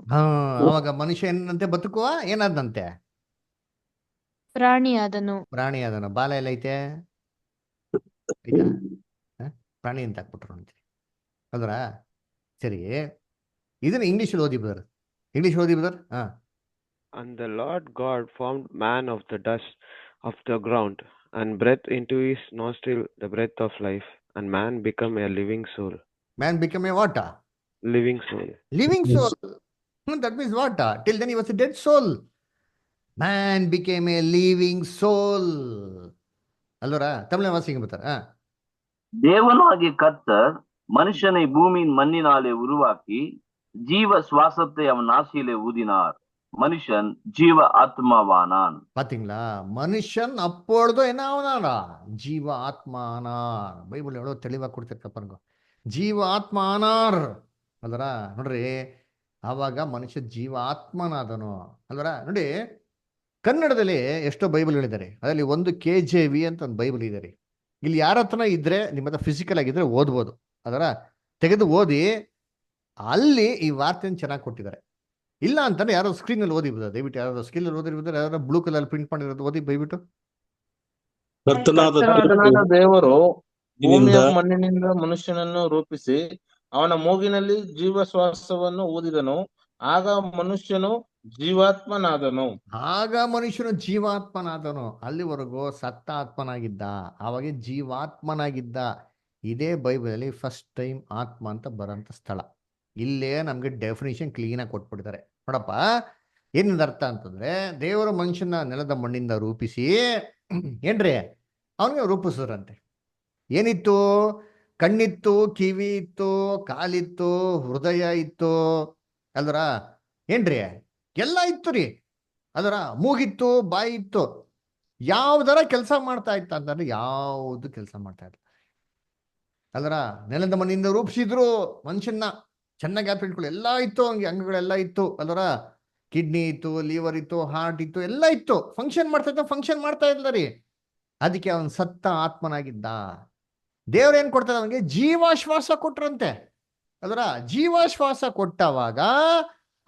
ಅವಾಗ ಮನುಷ್ಯ ಏನಂತೆ? ಬದುಕುವ ಏನಾದಂತೆ? ಪ್ರಾಣಿಯಾದನು. ಬಾಲ ಎಲ್ಲ ಐತೆ? ಆಯ್ತಾ? ಪ್ರಾಣಿ ಅಂತ ಹಾಕ್ಬಿಟ್ರು ಅಂತೆ ಅಲ್ರ? ಸರಿ, ಇದನ್ನ ಇಂಗ್ಲಿಷಲ್ಲಿ ಓದಿ ಬ್ರದರ್. ಇಂಗ್ಲಿಷ್ ಓದಿ brother. And the Lord God formed man of the dust of the ground, and breathed into his nostril the breath of life, and man became a living soul. Man became a what? Living soul. Living soul. That means what? Till then he was a dead soul. Man became a living soul. அல்வரா? தமிழ் வாசிங்க பத்தார். தேவனாகிய கர்த்தர் மனுஷனை பூமியின் மண்ணினாலே உருவாக்கி ஜீவ சுவாசத்தை அவன் நாசியிலே ஊதினார். மனுஷன் ஜீவ ஆத்மாவானான். பாத்தீங்களா? மனுஷன் அப்பொழுது என்ன ஆனாரா? ஜீவ ஆத்மா ஆனார். பைபிள் எவ்வளவு தெளிவா கொடுத்திருக்க பாருங்க. ಜೀವ ಆತ್ಮ ಆನಾರ್ ಅಲ್ವರ? ನೋಡ್ರಿ, ಆವಾಗ ಮನುಷ್ಯ ಜೀವ ಆತ್ಮನಾದನು ಅಲ್ವರ? ನೋಡಿ, ಕನ್ನಡದಲ್ಲಿ ಎಷ್ಟೋ ಬೈಬಲ್ಗಳಿದ್ದಾರೆ. ಅದರಲ್ಲಿ ಒಂದು KJV ಅಂತ ಒಂದು ಬೈಬಲ್ ಇದೆ ರೀ. ಇಲ್ಲಿ ಯಾರ ಹತ್ರನ ಇದ್ರೆ ನಿಮ್ಮ ಹತ್ರ ಫಿಸಿಕಲ್ ಆಗಿದ್ರೆ ಓದ್ಬೋದು. ಅದರ ತೆಗೆದು ಓದಿ, ಅಲ್ಲಿ ಈ ವಾರ್ತೆಯನ್ನು ಚೆನ್ನಾಗಿ ಕೊಟ್ಟಿದ್ದಾರೆ. ಇಲ್ಲ ಅಂತಂದ್ರೆ ಯಾರೋ ಸ್ಕ್ರೀನಲ್ಲಿ ಓದಿಬೋದು. ದಯವಿಟ್ಟು ಯಾರೋ ಸ್ಕ್ರೀನಲ್ಲಿ ಓದಿರ್ಬೋದು, ಯಾರೋ ಬ್ಲೂ ಕಲರ್ ಪ್ರಿಂಟ್ ಮಾಡಿರೋದು ಓದಿ ದಯವಿಟ್ಟು. ದೇವರು ಭೂಮಿಯ ಮಣ್ಣಿನಿಂದ ಮನುಷ್ಯನನ್ನು ರೂಪಿಸಿ ಅವನ ಮೂಗಿನಲ್ಲಿ ಜೀವಶ್ವಾಸವನ್ನು ಊದಿದನು. ಆಗ ಮನುಷ್ಯನು ಜೀವಾತ್ಮನಾದನು. ಅಲ್ಲಿವರೆಗೂ ಸತ್ತ ಆತ್ಮನಾಗಿದ್ದ, ಆವಾಗ ಜೀವಾತ್ಮನಾಗಿದ್ದ. ಇದೇ ಬೈಬಲಲ್ಲಿ ಫಸ್ಟ್ ಟೈಮ್ ಆತ್ಮ ಅಂತ ಬರೋಂಥ ಸ್ಥಳ. ಇಲ್ಲೇ ನಮ್ಗೆ ಡೆಫಿನೇಷನ್ ಕ್ಲೀನ್ ಆಗಿ ಕೊಟ್ಬಿಡ್ತಾರೆ. ನೋಡಪ್ಪ, ಏನಿದೆ ಅರ್ಥ ಅಂತಂದ್ರೆ, ದೇವರ ಮನುಷ್ಯನ ನೆಲದ ಮಣ್ಣಿಂದ ರೂಪಿಸಿ ಏನ್ರಿ ಅವನಿಗೆ ರೂಪಿಸಿದ್ರಂತೆ. ಏನಿತ್ತು? ಕಣ್ಣಿತ್ತು, ಕಿವಿ ಇತ್ತು, ಕಾಲಿತ್ತು, ಹೃದಯ ಇತ್ತು ಅಲ್ವರ? ಏನ್ರಿ ಎಲ್ಲ ಇತ್ತು ರೀ. ಅದರ ಮೂಗಿತ್ತು, ಬಾಯಿ ಇತ್ತು. ಯಾವ್ದರ ಕೆಲಸ ಮಾಡ್ತಾ ಇತ್ತ ಅಂತಂದ್ರೆ ಯಾವುದು ಕೆಲಸ ಮಾಡ್ತಾ ಇರ್ತಾರೆ ಅಲ್ವರ? ನೆಲದ ಮಣ್ಣಿಂದ ರೂಪಿಸಿದ್ರು ಮನುಷ್ಯನ. ಚೆನ್ನಾಗಿ ಯಾಕೆ ಇಟ್ಕೊಳ್ಳಿ, ಎಲ್ಲ ಇತ್ತು, ಹಂಗೆ ಅಂಗಗಳೆಲ್ಲ ಇತ್ತು ಅಲ್ವರ? ಕಿಡ್ನಿ ಇತ್ತು, ಲಿವರ್ ಇತ್ತು, ಹಾರ್ಟ್ ಇತ್ತು, ಎಲ್ಲ ಇತ್ತು. ಫಂಕ್ಷನ್ ಮಾಡ್ತಾ ಇದ್ದ ರೀ. ಅದಕ್ಕೆ ಅವನು ಸತ್ತ ಆತ್ಮನಾಗಿದ್ದ. ದೇವ್ರ ಏನ್ ಕೊಡ್ತಾರೆ ಅವನಿಗೆ? ಜೀವಾಶ್ವಾಸ ಕೊಟ್ರಂತೆ ಅದರ. ಜೀವಾಶ್ವಾಸ ಕೊಟ್ಟವಾಗ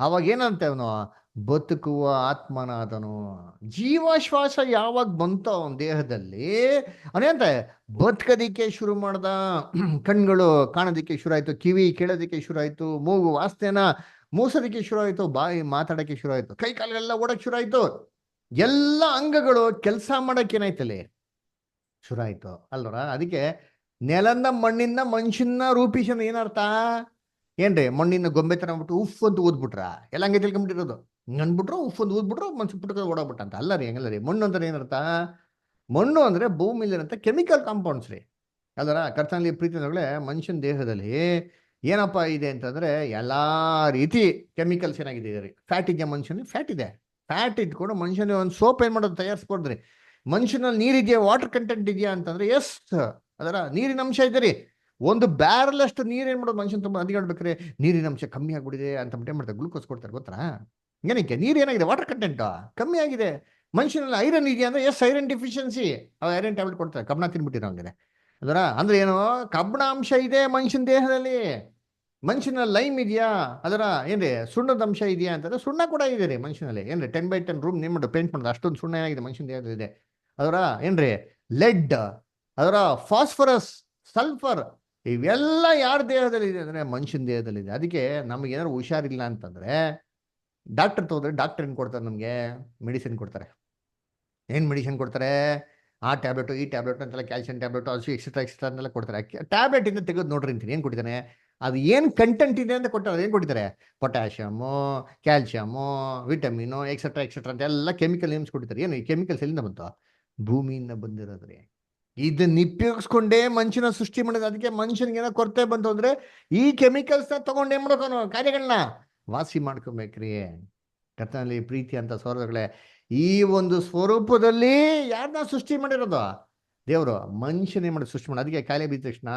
ಅವಾಗ ಏನಂತೆ? ಅವನು ಬದುಕುವ ಆತ್ಮನಾದನು. ಜೀವಾಶ್ವಾಸ ಯಾವಾಗ ಬಂತು ಅವನ ದೇಹದಲ್ಲಿ, ಅವನೇಂತ ಬದುಕೋದಿಕ್ಕೆ ಶುರು ಮಾಡ್ದ. ಕಣ್ಗಳು ಕಾಣೋದಿಕ್ಕೆ ಶುರು ಆಯ್ತು, ಕಿವಿ ಕೇಳೋದಿಕ್ಕೆ ಶುರು ಆಯ್ತು, ಮೂಗು ವಾಸನೆನ ಮೂಸೋದಿಕ್ಕೆ ಶುರು ಆಯ್ತು, ಬಾಯಿ ಮಾತಾಡೋಕ್ಕೆ ಶುರು ಆಯ್ತು, ಕೈ ಕಾಲೆಲ್ಲ ಓಡಕ್ಕೆ ಶುರು ಆಯ್ತು. ಎಲ್ಲ ಅಂಗಗಳು ಕೆಲಸ ಮಾಡಕ್ಕೆ ಏನಾಯ್ತಲ್ಲಿ ಶುರು ಆಯ್ತು ಅಲ್ವರ. ಅದಕ್ಕೆ ನೆಲದ ಮಣ್ಣಿಂದ ಮನುಷ್ಯನ ರೂಪಿಸೋಣ ಏನರ್ಥ? ಏನ್ರಿ, ಮಣ್ಣಿನ ಗೊಂಬೆ ತರ ಅಂದ್ಬಿಟ್ಟು ಉಫ್ ಅಂತ ಊದ್ಬಿಟ್ರ ಎಲ್ಲ ಹಂಗೆ ತಿಳ್ಕೊಂಬಿಟ್ಟಿರೋದು. ಹಿಂಗ್ ಅಂದ್ಬಿಟ್ರು ಉಫ್ ಅಂತ ಊದ್ಬಿಟ್ರು ಮನ್ಸು ಪುಟ್ಟ ಓಡಾಗ್ಬಿಟ್ಟ ಅಂತ. ಅಲ್ಲ ರೀ, ಹಂಗಲ್ಲ ರೀ. ಮಣ್ಣು ಅಂದ್ರೆ ಏನರ್ಥ? ಮಣ್ಣು ಅಂದ್ರೆ ಭೂಮಿಲಿರಂತ ಕೆಮಿಕಲ್ ಕಾಂಪೌಂಡ್ಸ್ ರೀ. ಅದರ ಕರ್ತನಲ್ಲಿ ಪ್ರೀತಿಗಳೇ, ಮನುಷ್ಯನ ದೇಹದಲ್ಲಿ ಏನಪ್ಪ ಇದೆ ಅಂತಂದ್ರೆ ಎಲ್ಲಾ ರೀತಿ ಕೆಮಿಕಲ್ಸ್ ಏನಾಗಿದೆ ರೀ. ಫ್ಯಾಟ್ ಇದೆಯಾ ಮನುಷ್ಯನಿಗೆ? ಫ್ಯಾಟ್ ಇದೆ. ಫ್ಯಾಟ್ ಇಟ್ಕೊಂಡು ಮನುಷ್ಯನಿಗೆ ಒಂದು ಸೋಪ್ ಏನ್ ಮಾಡೋದು ತಯಾರಿಸ್ಕೊಡ್ರಿ. ಮನುಷ್ಯನಲ್ಲಿ ನೀರಿದೆಯಾ, ವಾಟರ್ ಕಂಟೆಂಟ್ ಇದೆಯಾ ಅಂತಂದ್ರೆ ಎಸ್, ಅದರ ನೀರಿನ ಅಂಶ ಇದೆ ರೀ. ಒಂದು ಬ್ಯಾರಲ್ ಅಷ್ಟು ನೀರು ಏನ್ ಮಾಡೋದು ಮನುಷ್ಯನ್ ತುಂಬ ಅಧಿಕ ಹೇಳ್ಬೇಕ್ರಿ. ನೀರಿನ ಅಂಶ ಕಮ್ಮಿ ಆಗ್ಬಿಟ್ಟಿದೆ ಅಂತ ಏನ್ ಮಾಡ್ತಾರೆ, ಗ್ಲೂಕೋಸ್ ಕೊಡ್ತಾರೆ ಗೊತ್ತಾ? ಏನಕ್ಕೆ? ನೀರು ಏನಾಗಿದೆ, ವಾಟರ್ ಕಂಟೆಂಟ್ ಕಮ್ಮಿ ಆಗಿದೆ. ಮನುಷ್ಯನಲ್ಲಿ ಐರನ್ ಇದೆಯಾ ಅಂದ್ರೆ yes, iron deficiency, iron tablet ಕೊಡ್ತಾರೆ. ಕಬ್ಬಣ ತಿನ್ಬಿಟ್ಟಿರೋ ಹಂಗೆ ಅದರ ಅಂದ್ರೆ ಏನು, ಕಬ್ಬಣ ಅಂಶ ಇದೆ ಮನುಷ್ಯನ ದೇಹದಲ್ಲಿ. ಮನುಷ್ಯನಲ್ಲಿ ಲೈಮ್ ಇದೆಯಾ, ಅದರ ಏನ್ರಿ ಸುಣ್ಣದ ಅಂಶ ಇದೆಯಾ ಅಂತಂದ್ರೆ ಸುಣ್ಣ ಕೂಡ ಇದೆ ರೀ ಮನುಷ್ಯನಲ್ಲಿ. ಏನ್ರಿ 10x10 ರೂಮ್ ನಿಮ್ಮದು ಪೇಂಟ್ ಮಾಡೋದು ಅಷ್ಟೊಂದು ಸುಣ್ಣ ಏನಾಗಿದೆ ಮನುಷ್ಯನ ದೇಹದಲ್ಲಿದೆ. ಅದರ ಏನ್ರಿ ಲೆಡ್, ಅದರ ಫಾಸ್ಫರಸ್, ಸಲ್ಫರ್, ಇವೆಲ್ಲ ಯಾರ ದೇಹದಲ್ಲಿ ಇದೆ ಅಂದ್ರೆ ಮನುಷ್ಯನ ದೇಹದಲ್ಲಿ ಇದೆ. ಅದಕ್ಕೆ ನಮ್ಗೆ ಏನಾದ್ರು ಹುಷಾರಿಲ್ಲ ಅಂತಂದ್ರೆ ಡಾಕ್ಟರ್ ತಗೋದ್ರೆ ಡಾಕ್ಟರ್ ಏನ್ ಕೊಡ್ತಾರೆ, ನಮಗೆ ಮೆಡಿಸಿನ್ ಕೊಡ್ತಾರೆ. ಏನ್ ಮೆಡಿಸಿನ್ ಕೊಡ್ತಾರೆ? ಆ ಟ್ಯಾಬ್ಲೆಟ್ ಈ ಟ್ಯಾಬ್ಲೆಟ್ ಅಂತೆಲ್ಲ, ಕ್ಯಾಲ್ಸಿಯಂ ಟ್ಯಾಬ್ಲೆಟ್ ಅಲ್ಸಿ ಎಕ್ಸ್ಟ್ರಾ ಅಂತೆಲ್ಲ ಕೊಡ್ತಾರೆ. ಟ್ಯಾಬ್ಲೆಟ್ ಇಂದ ತೆಗೆದು ನೋಡ್ರಿ ಅಂತೀನಿ, ಏನ್ ಕೊಡ್ತಾನೆ? ಅದು ಏನು ಕಂಟೆಂಟ್ ಇದೆ ಅಂತ ಕೊಟ್ಟಾರೆ. ಏನು ಕೊಟ್ಟಿದ್ದಾರೆ? ಪೊಟ್ಯಾಷಿಯಮು, ಕ್ಯಾಲ್ಸಿಯಮು, ವಿಟಮಿನು, ಎಕ್ಸೆಟ್ರಾ ಅಂತೆಲ್ಲ ಕೆಮಿಕಲ್ ನೇಮ್ಸ್ ಕೊಟ್ಟಿದ್ದಾರೆ. ಏನು ಈ ಕೆಮಿಕಲ್ಸ್ ಎಲ್ಲಿಂದ ಬಂತು? ಭೂಮಿಯಿಂದ ಬಂದಿರೋದ್ರಿ. ಇದನ್ನ ಉಪಯೋಗಿಸ್ಕೊಂಡೇ ಮನುಷ್ಯನ ಸೃಷ್ಟಿ ಮಾಡಿದ. ಅದಕ್ಕೆ ಮನುಷ್ಯನಿಗೆ ಏನೋ ಕೊರತೆ ಬಂತು ಅಂದ್ರೆ ಈ ಕೆಮಿಕಲ್ಸ್ನ ತಗೊಂಡು ಏನ್ ಮಾಡ್ಕೋನು ಕಾರ್ಯಗಳನ್ನ ವಾಸಿ ಮಾಡ್ಕೊಬೇಕ್ರಿ. ಕರ್ತನಲ್ಲಿ ಪ್ರೀತಿ ಅಂತ ಸೋದರಗಳೇ, ಈ ಒಂದು ಸ್ವರೂಪದಲ್ಲಿ ಯಾರನ್ನ ಸೃಷ್ಟಿ ಮಾಡಿರೋದು? ದೇವರು ಮನುಷ್ಯನೇ ಮಾಡಿ ಸೃಷ್ಟಿ ಮಾಡಿ. ಅದಕ್ಕೆ ಕಾಯಿಲೆ ಬಿದ್ದ ತಕ್ಷಣ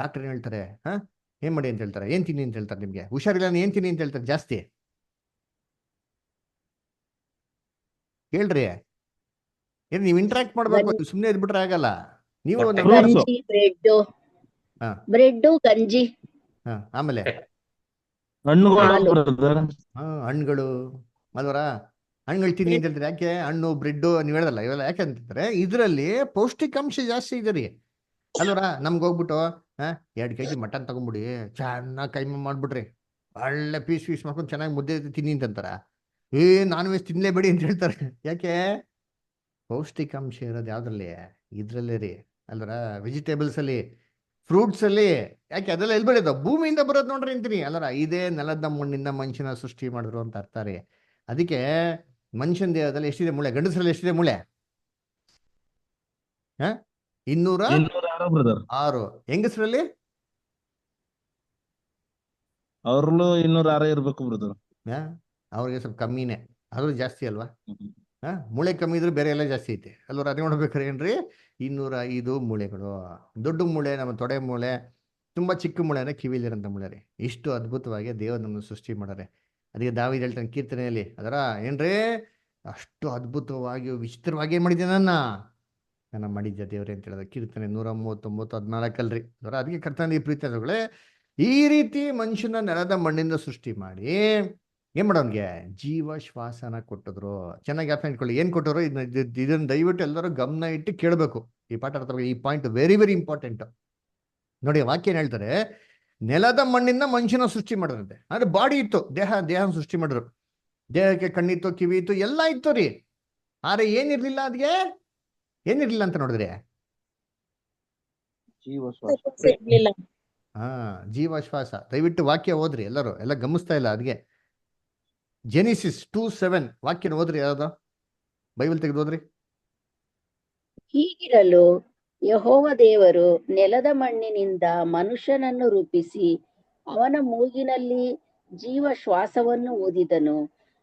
ಡಾಕ್ಟರ್ ಏನ್ ಹೇಳ್ತಾರೆ? ಏನ್ ಮಾಡಿ ಅಂತ ಹೇಳ್ತಾರೆ? ಏನ್ ತಿನ್ನಿ ಅಂತ ಹೇಳ್ತಾರೆ? ನಿಮ್ಗೆ ಹುಷಾರಿಲ್ಲ ಏನ್ ತಿನ್ನಿ ಅಂತ ಹೇಳ್ತಾರೆ ಜಾಸ್ತಿ? ಹೇಳ್ರಿ. ಏನ್ ನೀವು ಇಂಟ್ರಾಕ್ಟ್ ಮಾಡ್ಬೇಕು, ಸುಮ್ಮನೆ ಇದ್ಬಿಟ್ರೆ ಆಗಲ್ಲ. ನೀವು ಗಂಜಿ, ಬ್ರೆಡ್, ಗಂಜಿ, ಆಮೇಲೆ ಹಣ್ಣುಗಳು ಅಲ್ವರ. ಹಣ್ಣುಗಳು ತಿನ್ನಿ ಅಂತ ಹೇಳ್ತಾರೆ. ಯಾಕೆ? ಹಣ್ಣು ಬ್ರೆಡ್ ನೀವು ಹೇಳಲ್ಲ ಇವೆಲ್ಲ ಯಾಕೆ ಅಂತಾರೆ? ಇದರಲ್ಲಿ ಪೌಷ್ಟಿಕಾಂಶ ಜಾಸ್ತಿ ಇದೆ ರೀ ಅಲ್ವರ. ನಮ್ಗೆ ಹೋಗ್ಬಿಟ್ಟು 2 kg ಮಟನ್ ತಗೊಂಡ್ಬಿಡಿ, ಚೆನ್ನಾಗಿ ಕೈಮೆ ಮಾಡ್ಬಿಟ್ರಿ, ಒಳ್ಳೆ ಪೀಸ್ ಮಾಡ್ಕೊಂಡು ಚೆನ್ನಾಗಿ ಮುದ್ದೆ ತಿನ್ನಿ ಅಂತಾರ. ನಾನ್ ವೆಜ್ ತಿನ್ಲೇಬೇಡಿ ಅಂತ ಹೇಳ್ತಾರೆ. ಯಾಕೆ? ಪೌಷ್ಟಿಕಾಂಶ ಇರೋದು ಯಾವ್ದ್ರಲ್ಲಿ? ಇದ್ರಲ್ಲೇ ರೀ ಅಲ್ವರ. ವೆಜಿಟೇಬಲ್ಸ್ ಅಲ್ಲಿ, ಫ್ರೂಟ್ಸ್ ಅಲ್ಲಿ. ಯಾಕೆ? ಅದೆಲ್ಲ ಎಲ್ಲಿ ಬೆಳೆಯೋದು? ಭೂಮಿಯಿಂದ ಬರೋದು ನೋಡ್ರಿ ಅಂತೀನಿ ಅಲ್ಲರ. ಇದೇ ನೆಲದ ಮಣ್ಣಿಂದ ಮನುಷ್ಯನ ಸೃಷ್ಟಿ ಮಾಡಿದ್ರು ಅಂತ ಅರ್ಥ ರೀ. ಅದಕ್ಕೆ ಮನುಷ್ಯನ ದೇಹದಲ್ಲಿ ಎಷ್ಟಿದೆ ಮೂಳೆ? ಗಂಡಸರಲ್ಲಿ ಎಷ್ಟಿದೆ ಮೂಳೆ? 206. ಹೆಂಗಸರಲ್ಲಿ ಅವ್ರಲ್ಲೂ 206 ಇರ್ಬೇಕು ಬ್ರದರ್. ಅವ್ರಿಗೆ ಸ್ವಲ್ಪ ಕಮ್ಮಿನೇ, ಆದ್ರೂ ಜಾಸ್ತಿ ಅಲ್ವಾ? ಮೂಳೆ ಕಮ್ಮಿ ಇದ್ರೆ ಬೇರೆ ಎಲ್ಲ ಜಾಸ್ತಿ ಐತೆ ಅಲ್ವ. ಅದೇ ನೋಡ್ಬೇಕಾರೆ ಏನ್ರಿ, 205 ಮೂಳೆಗಳು. ದೊಡ್ಡ ಮೂಳೆ ನಮ್ಮ ತೊಡೆ ಮೂಳೆ, ತುಂಬಾ ಚಿಕ್ಕ ಮೂಳೆ ಅಂದ್ರೆ ಕಿವಿಲಿರಂತ ಮೂಳೆ ರೀ. ಇಷ್ಟು ಅದ್ಭುತವಾಗಿ ದೇವರು ನಮ್ಮನ್ನು ಸೃಷ್ಟಿ ಮಾಡಾರೆ. ಅದಕ್ಕೆ ದಾವೀದ ಹೇಳ್ತಾನೆ ಕೀರ್ತನೆಯಲ್ಲಿ, ಅದರ ಏನ್ರಿ ಅಷ್ಟು ಅದ್ಭುತವಾಗಿ ವಿಚಿತ್ರವಾಗಿ ಏನ್ ಮಾಡಿದ್ದೆ ನನ್ನ ಮಾಡಿದ್ದೆ ದೇವ್ರೆ ಅಂತ ಹೇಳಿದ. ಕೀರ್ತನೆ 139:14 ಅದರ. ಅದಕ್ಕೆ ಕರ್ತನ ಈ ಪ್ರೀತಿಗಳೇ, ಈ ರೀತಿ ಮನುಷ್ಯನ ನೆಲದ ಮಣ್ಣಿಂದ ಸೃಷ್ಟಿ ಮಾಡಿ ಏನ್ ಮಾಡೋನ್ಗೆ ಜೀವ ಶ್ವಾಸನ ಕೊಟ್ಟಿದ್ರು. ಚೆನ್ನಾಗಿ ಜ್ಞಾಪಕ ಇಟ್ಕೊಳ್ಳಿ ಏನ್ ಕೊಟ್ಟರು. ಇದನ್ನ ದಯವಿಟ್ಟು ಎಲ್ಲರೂ ಗಮನ ಇಟ್ಟು ಕೇಳಬೇಕು. ಈ ಪಾಠ ಅರ್ಥ, ಈ ಪಾಯಿಂಟ್ ವೆರಿ ವೆರಿ ಇಂಪಾರ್ಟೆಂಟ್. ನೋಡಿ ವಾಕ್ಯ ಏನ್ ಹೇಳ್ತಾರೆ, ನೆಲದ ಮಣ್ಣಿಂದ ಮನುಷ್ಯನ ಸೃಷ್ಟಿ ಮಾಡಿರಂತೆ. ಅಂದ್ರೆ ಬಾಡಿ ಇತ್ತು, ದೇಹ ಸೃಷ್ಟಿ ಮಾಡಿದ್ರು. ದೇಹಕ್ಕೆ ಕಣ್ಣಿತ್ತು, ಕಿವಿ ಇತ್ತು, ಎಲ್ಲ ಇತ್ತು ರೀ. ಆದ್ರೆ ಏನಿರ್ಲಿಲ್ಲ, ಅದ್ಗೆ ಏನಿರ್ಲಿಲ್ಲ ಅಂತ ನೋಡಿದ್ರೆ ಜೀವ ಶ್ವಾಸ. ದಯವಿಟ್ಟು ವಾಕ್ಯ ಓದ್ರಿ ಎಲ್ಲರೂ, ಎಲ್ಲ ಗಮನಿಸ್ತಾ ಇಲ್ಲ. ಅದ್ಗೆ ಜೆನಿಸಿಸ್ 2:7 ವಾಕ್ಯನ ಓದ್ರಿ, ಯಾವ್ದು ಬೈಬಲ್ ತೆಗೆದು ಓದ್ರಿ. ಹೀಗಿರಲು ಯೆಹೋವ ದೇವರು ನೆಲದ ಮಣ್ಣಿನಿಂದ ಮನುಷ್ಯನನ್ನು ರೂಪಿಸಿ ಅವನ ಮೂಗಿನಲ್ಲಿ ಜೀವ ಶ್ವಾಸವನ್ನು ಊದಿದನು.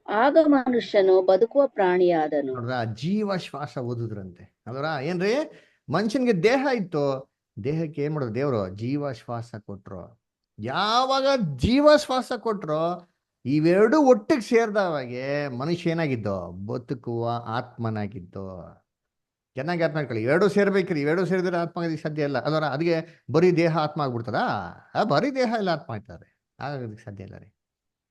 ಆಗ ಮನುಷ್ಯನು ಬದುಕುವ ಪ್ರಾಣಿಯಾದನು. ನೋಡ್ರ, ಜೀವ ಶ್ವಾಸ ಓದಿದ್ರಂತೆ ಅಲ್ವರ. ಏನ್ರಿ, ಮನುಷ್ಯನ್ಗೆ ದೇಹ ಇತ್ತು, ದೇಹಕ್ಕೆ ಏನ್ ಮಾಡೋದು ದೇವ್ರು? ಜೀವ ಶ್ವಾಸ ಕೊಟ್ರು. ಯಾವಾಗ ಜೀವ ಶ್ವಾಸ ಕೊಟ್ರು, ಇವೆರಡು ಒಟ್ಟಿಗೆ ಸೇರಿದವಾಗೆ ಮನುಷ್ಯ ಏನಾಗಿದ್ದು? ಬದುಕುವ ಆತ್ಮನಾಗಿದ್ದು. ಚೆನ್ನಾಗಿ ಆತ್ಮ ಮಾಡ್ಕೊಳ್ಳಿ, ಎರಡು ಸೇರ್ಬೇಕ್ರಿ. ಇವೆರಡು ಸೇರಿದ್ರೆ ಆತ್ಮ ಆಗೋದಕ್ಕೆ ಸಾಧ್ಯ ಇಲ್ಲ ಅಲ್ವರ. ಅದಕ್ಕೆ ಬರೀ ದೇಹ ಆತ್ಮ ಆಗ್ಬಿಡ್ತದ? ಬರೀ ದೇಹ ಎಲ್ಲ ಆತ್ಮ ಆಯ್ತದೆ, ಆಗೋದಕ್ಕೆ ಸಾಧ್ಯ ಇಲ್ಲ ರೀ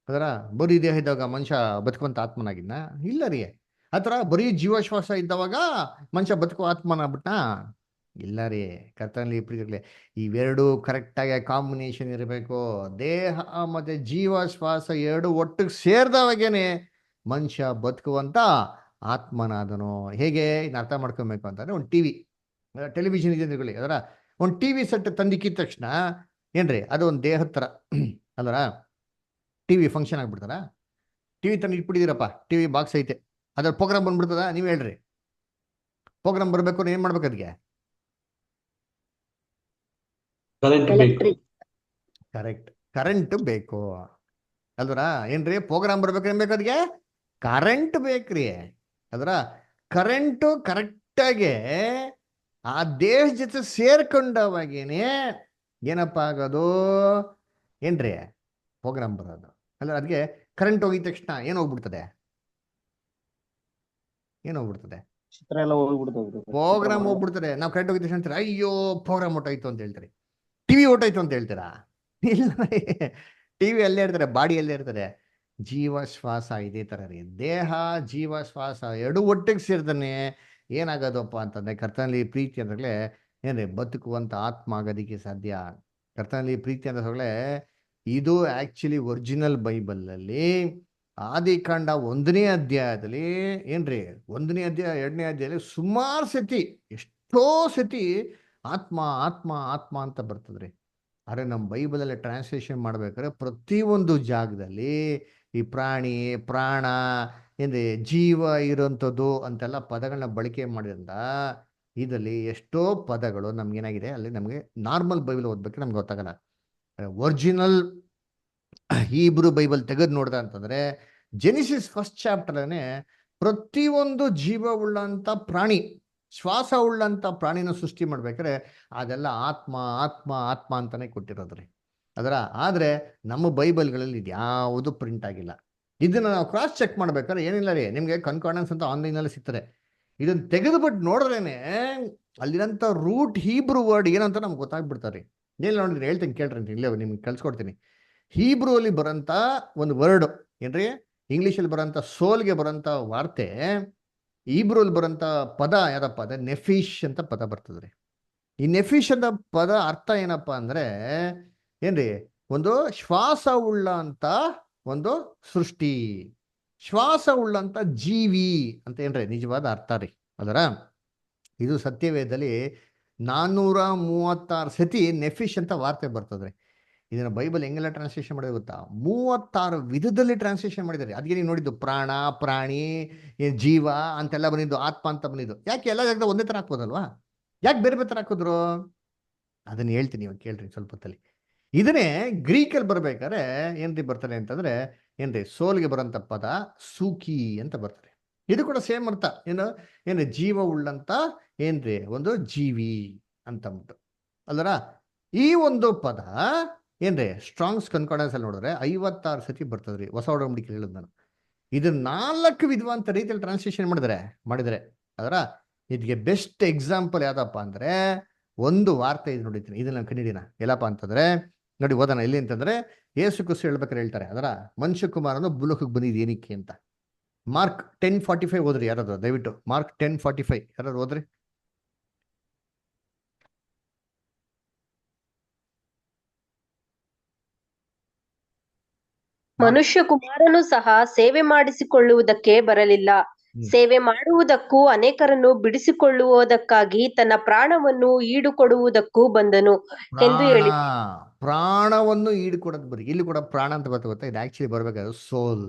ಅದರ. ಬರೀ ದೇಹ ಇದ್ದಾಗ ಮನುಷ್ಯ ಬದುಕುವಂತ ಆತ್ಮನಾಗಿದ್ನ? ಇಲ್ಲ ರೀ. ಆತರ ಬರೀ ಜೀವಶ್ವಾಸ ಇದ್ದವಾಗ ಮನುಷ್ಯ ಬದುಕುವ ಆತ್ಮನಾಗ್ಬಿಟ್ನಾ? ಇಲ್ಲ ರೀ. ಕರ್ತನಲ್ಲಿ ಪ್ರೀತಿಗಳೇ, ಇವೆರಡು ಕರೆಕ್ಟಾಗಿ ಕಾಂಬಿನೇಷನ್ ಇರಬೇಕು. ದೇಹ ಮತ್ತೆ ಜೀವಶ್ವಾಸ ಎರಡು ಒಟ್ಟಿಗೆ ಸೇರಿದವಾಗೇನೆ ಮನುಷ್ಯ ಬದುಕುವಂತ ಆತ್ಮನಾದನು. ಹೇಗೆ ಇನ್ನು ಅರ್ಥ ಮಾಡ್ಕೊಬೇಕು ಅಂತಂದ್ರೆ, ಒಂದು ಟಿವಿ ಟೆಲಿವಿಷನ್ ಇದೆ ಅಂದ್ಕೊಳ್ಳಿ, ಅದರ ಒಂದು ಟಿ ವಿ ಸೆಟ್ ತಂದಿಕ್ಕಿದ ತಕ್ಷಣ ಏನ್ರಿ ಅದು ಒಂದು ದೇಹದ ಥರ ಅಲ್ವರ, ಟಿ ವಿ ಫಂಕ್ಷನ್ ಆಗ್ಬಿಡ್ತಾರ. ಟಿ ವಿ ತಂದು ಇಟ್ಬಿಟ್ಟಿದ್ದೀರಪ್ಪ, ಟಿ ವಿ ಬಾಕ್ಸ್ ಐತೆ, ಅದ್ರ ಪ್ರೋಗ್ರಾಮ್ ಬಂದ್ಬಿಡ್ತದ, ನೀವು ಹೇಳ್ರಿ. ಪ್ರೋಗ್ರಾಮ್ ಬರ್ಬೇಕು ಏನ್ ಮಾಡ್ಬೇಕು ಅದಕ್ಕೆ? ಕರೆಕ್ಟ್, ಕರೆಂಟ್ ಬೇಕು ಅಲ್ವರ ಏನ್ರಿ? ಪ್ರೋಗ್ರಾಮ್ ಬರ್ಬೇಕು ಏನ್ ಬೇಕು ಅದಕ್ಕೆ? ಕರೆಂಟ್ ಬೇಕ್ರಿ. ಅದರ ಕರೆಂಟು ಕರೆಕ್ಟಾಗಿ ಆ ದೇಶ ಜೊತೆ ಸೇರ್ಕೊಂಡವಾಗೇನೆ ಏನಪ್ಪ ಆಗೋದು ಏನ್ರಿ? ಪ್ರೋಗ್ರಾಮ್ ಬರೋದು. ಅಲ್ಲ ಅದಕ್ಕೆ ಕರೆಂಟ್ ಹೋಗಿದ ತಕ್ಷಣ ಏನಾಗ್ಬಿಡ್ತದೆ? ಏನಾಗ್ಬಿಡ್ತದೆ? ಪ್ರೋಗ್ರಾಮ್ ಹೋಗ್ಬಿಡ್ತಾರೆ. ನಾವು ಕರೆಂಟ್ ಹೋಗಿದ ತಕ್ಷಣ ಅಂತೀರಾ ಅಯ್ಯೋ ಪ್ರೋಗ್ರಾಮ್ ಹೊಟ್ಟಾಯ್ತು ಅಂತ ಹೇಳ್ತಾರೆ. ಟಿವಿ ಹೊಟ್ಟಾಯ್ತು ಅಂತ ಹೇಳ್ತೀರಾ? ಇಲ್ಲ, ಟಿವಿ ಅಲ್ಲೇ ಇರ್ತಾರೆ, ಬಾಡಿ ಅಲ್ಲೇ ಇರ್ತಾರೆ. ಜೀವ ಶ್ವಾಸ ಇದೇ ಥರ ರೀ. ದೇಹ ಜೀವ ಶ್ವಾಸ ಎರಡು ಒಟ್ಟಿಗೆ ಸೇರ್ತಾನೆ ಏನಾಗೋದಪ್ಪ ಅಂತಂದರೆ ಕರ್ತನಲ್ಲಿ ಪ್ರೀತಿ ಅಂದಾಗಲೇ ಏನ್ರಿ ಬದುಕುವಂಥ ಆತ್ಮ ಆಗೋದಕ್ಕೆ ಸಾಧ್ಯ. ಕರ್ತನಲ್ಲಿ ಪ್ರೀತಿ ಅಂದಾಗಲೇ ಇದು ಆ್ಯಕ್ಚುಲಿ ಒರಿಜಿನಲ್ ಬೈಬಲಲ್ಲಿ ಆದಿಕಾಂಡ 1ನೇ ಅಧ್ಯಾಯದಲ್ಲಿ ಏನ್ರಿ 1ನೇ ಅಧ್ಯಾಯ 2ನೇ ಅಧ್ಯಾಯದಲ್ಲಿ ಸುಮಾರು ಸತಿ, ಎಷ್ಟೋ ಸತಿ ಆತ್ಮ ಆತ್ಮ ಆತ್ಮ ಅಂತ ಬರ್ತದ್ರಿ. ಆದರೆ ನಮ್ಮ ಬೈಬಲಲ್ಲಿ ಟ್ರಾನ್ಸ್ಲೇಷನ್ ಮಾಡ್ಬೇಕಾದ್ರೆ ಪ್ರತಿಯೊಂದು ಜಾಗದಲ್ಲಿ ಈ ಪ್ರಾಣಿ ಪ್ರಾಣ ಏನ್ರಿ ಜೀವ ಇರೋಂಥದ್ದು ಅಂತೆಲ್ಲ ಪದಗಳನ್ನ ಬಳಕೆ ಮಾಡಿದ್ರಿಂದ ಇದರಲ್ಲಿ ಎಷ್ಟೋ ಪದಗಳು ನಮ್ಗೇನಾಗಿದೆ ಅಲ್ಲಿ ನಮಗೆ ನಾರ್ಮಲ್ ಬೈಬಲ್ ಓದ್ಬೇಕಾದ್ರೆ ನಮ್ಗೆ ಗೊತ್ತಾಗಲ್ಲ. ಒರಿಜಿನಲ್ ಹೀಬ್ರೂ ಬೈಬಲ್ ತೆಗೆದು ನೋಡ್ದ ಅಂತಂದ್ರೆ ಜೆನಿಸಿಸ್ ಫಸ್ಟ್ ಚಾಪ್ಟರ್ನೇ ಪ್ರತಿಯೊಂದು ಜೀವ ಉಳ್ಳಂಥ ಪ್ರಾಣಿ, ಶ್ವಾಸ ಉಳ್ಳಂಥ ಪ್ರಾಣಿನ ಸೃಷ್ಟಿ ಮಾಡ್ಬೇಕಾದ್ರೆ ಅದೆಲ್ಲ ಆತ್ಮ ಆತ್ಮ ಆತ್ಮ ಅಂತಾನೆ ಕೊಟ್ಟಿರೋದ್ರಿ. ಅದರ ಆದರೆ ನಮ್ಮ ಬೈಬಲ್ಗಳಲ್ಲಿ ಇದು ಯಾವುದು ಪ್ರಿಂಟ್ ಆಗಿಲ್ಲ. ಇದನ್ನು ನಾವು ಕ್ರಾಸ್ ಚೆಕ್ ಮಾಡ್ಬೇಕಾದ್ರೆ ಏನಿಲ್ಲ ರೀ, ನಿಮಗೆ ಕನ್ಕಾರ್ಡೆನ್ಸ್ ಅಂತ ಆನ್ಲೈನಲ್ಲಿ ಸಿಗ್ತದೆ. ಇದನ್ನು ತೆಗೆದುಬಿಟ್ಟು ನೋಡಿದ್ರೇನೆ ಅಲ್ಲಿರೋಂಥ ರೂಟ್ ಹೀಬ್ರೂ ವರ್ಡ್ ಏನಂತ ನಮ್ಗೆ ಗೊತ್ತಾಗ್ಬಿಡ್ತಾರೆ. ಏನು ನೋಡಿದ್ರೆ ಹೇಳ್ತೀನಿ ಕೇಳ್ರಿ, ಇಲ್ಲೇ ನಿಮ್ಗೆ ಕಲ್ಸ್ಕೊಡ್ತೀನಿ. ಹೀಬ್ರೂ ಅಲ್ಲಿ ಬರೋಂಥ ಒಂದು ವರ್ಡ್ ಏನ್ರಿ, ಇಂಗ್ಲೀಷಲ್ಲಿ ಬರೋಂಥ ಸೋಲ್ಗೆ ಬರೋಂಥ ವಾರ್ತೆ ಹೀಬ್ರಲ್ಲಿ ಬರೋಂಥ ಪದ ಯಾವ್ದಪ್ಪ ಅಂದರೆ ನೆಫೀಶ್ ಅಂತ ಪದ ಬರ್ತದ್ರಿ. ಈ ನೆಫೀಶ್ ಅಂತ ಪದ ಅರ್ಥ ಏನಪ್ಪ ಅಂದರೆ ಏನ್ರಿ, ಒಂದು ಶ್ವಾಸ ಉಳ್ಳ ಅಂತ ಒಂದು ಸೃಷ್ಟಿ, ಶ್ವಾಸ ಉಳ್ಳಂತ ಜೀವಿ ಅಂತ ಏನ್ರಿ ನಿಜವಾದ ಅರ್ಥ ರೀ. ಅದರ ಇದು ಸತ್ಯವೇದದಲ್ಲಿ 436 ಸತಿ ನೆಫಿಶ್ ಅಂತ ವಾರ್ತೆ ಬರ್ತದ್ರಿ. ಇದನ್ನ ಬೈಬಲ್ ಹೆಂಗೆಲ್ಲ ಟ್ರಾನ್ಸ್ಲೇಷನ್ ಮಾಡಿದ್ರೆ ಗೊತ್ತಾ? 36 ವಿಧದಲ್ಲಿ ಟ್ರಾನ್ಸ್ಲೇಷನ್ ಮಾಡಿದ್ದಾರೆ. ಅದಕ್ಕೆ ನೀವು ನೋಡಿದ್ದು ಪ್ರಾಣ, ಪ್ರಾಣಿ, ಜೀವ ಅಂತೆಲ್ಲ ಬಂದಿದ್ದು, ಆತ್ಮ ಅಂತ ಬಂದಿದ್ದು. ಯಾಕೆ ಎಲ್ಲ ಜಾಗದ ಒಂದೇ ಥರ ಹಾಕ್ಬೋದಲ್ವಾ? ಯಾಕೆ ಬೇರೆ ಬೇರೆ ಥರ ಹಾಕಿದ್ರು? ಅದನ್ನು ಹೇಳ್ತೀನಿ, ಇವಾಗ ಕೇಳ್ರಿ ಸ್ವಲ್ಪ ಹೊತ್ತಲ್ಲಿ. ಇದನ್ನೇ ಗ್ರೀಕಲ್ಲಿ ಬರ್ಬೇಕಾದ್ರೆ ಏನ್ರಿ ಬರ್ತಾರೆ ಅಂತಂದ್ರೆ ಏನ್ರಿ ಸೋಲ್ಗೆ ಬರೋಂಥ ಪದ ಸೂಕಿ ಅಂತ ಬರ್ತದೆ. ಇದು ಕೂಡ ಸೇಮ್ ಅರ್ಥ ಏನು ಜೀವ ಉಳ್ಳಂತ ಏನ್ರಿ ಒಂದು ಜೀವಿ ಅಂತಂದ್ಬಿಟ್ಟು ಅಲ್ಲರ. ಈ ಒಂದು ಪದ ಏನ್ರಿ ಸ್ಟ್ರಾಂಗ್ಸ್ ಕನ್ಕಾರ್ಡೆನ್ಸ್ ಅಲ್ಲಿ ನೋಡಿದ್ರೆ 56 ಸತಿ ಬರ್ತದ್ರಿ. ಹೊಸ ಒಡಂಬಡಿಕೆ ಹೇಳಿದ್ ನಾನು. ಇದು 4 ವಿಧವಾದ ರೀತಿಯಲ್ಲಿ ಟ್ರಾನ್ಸ್ಲೇಷನ್ ಮಾಡಿದರೆ ಅದರ ಇದಕ್ಕೆ ಬೆಸ್ಟ್ ಎಕ್ಸಾಂಪಲ್ ಯಾವ್ದಪ್ಪ ಅಂದ್ರೆ ಒಂದು ವಾರ್ತೆ ಇದು ನೋಡಿದ್ದೀನಿ. ಇದನ್ನ ನಾನು ಕಂಡಿದ್ದೀನ ಎಲ್ಲಪ್ಪ ಅಂತಂದ್ರೆ ನೋಡಿ ಓದೋಣ. ಎಲ್ಲಿ ಅಂತಂದ್ರೆ ಯೇಸು ಕ್ರಿಸ್ತ ಹೇಳ್ಬೇಕಾದ್ರೆ ಹೇಳ್ತಾರೆ ಅದರ ಮನುಷ್ಯ ಕುಮಾರನು ಭೂಲೋಕಕ್ಕೆ ಬಂದಿದ್ದು ಏನಕ್ಕೆ ಅಂತ. ಮಾರ್ಕ್ 10:45 ಓದ್ರಿ ಯಾರಾದ್ರು, ದಯವಿಟ್ಟು ಮಾರ್ಕ್ 10:45 ಯಾರಾದ್ರು ಓದ್ರಿ. ಮನುಷ್ಯ ಕುಮಾರನು ಸಹ ಸೇವೆ ಮಾಡಿಸಿಕೊಳ್ಳುವುದಕ್ಕೆ ಬರಲಿಲ್ಲ, ಸೇವೆ ಮಾಡುವುದಕ್ಕೂ ಅನೇಕರನ್ನು ಬಿಡಿಸಿಕೊಳ್ಳುವುದಕ್ಕಾಗಿ ತನ್ನ ಪ್ರಾಣವನ್ನು ಈಡುಕೊಡುವುದಕ್ಕೂ ಬಂದನು ಎಂದು ಹೇಳಿ. ಪ್ರಾಣವನ್ನು ಈಡುಕೊಡೋದು ಬರೀ ಇಲ್ಲಿ ಕೂಡ ಪ್ರಾಣ ಅಂತ ಗೊತ್ತಾ? ಇದು ಆಕ್ಚುಲಿ ಬರ್ಬೇಕಾದ್ರೆ ಸೋಲ್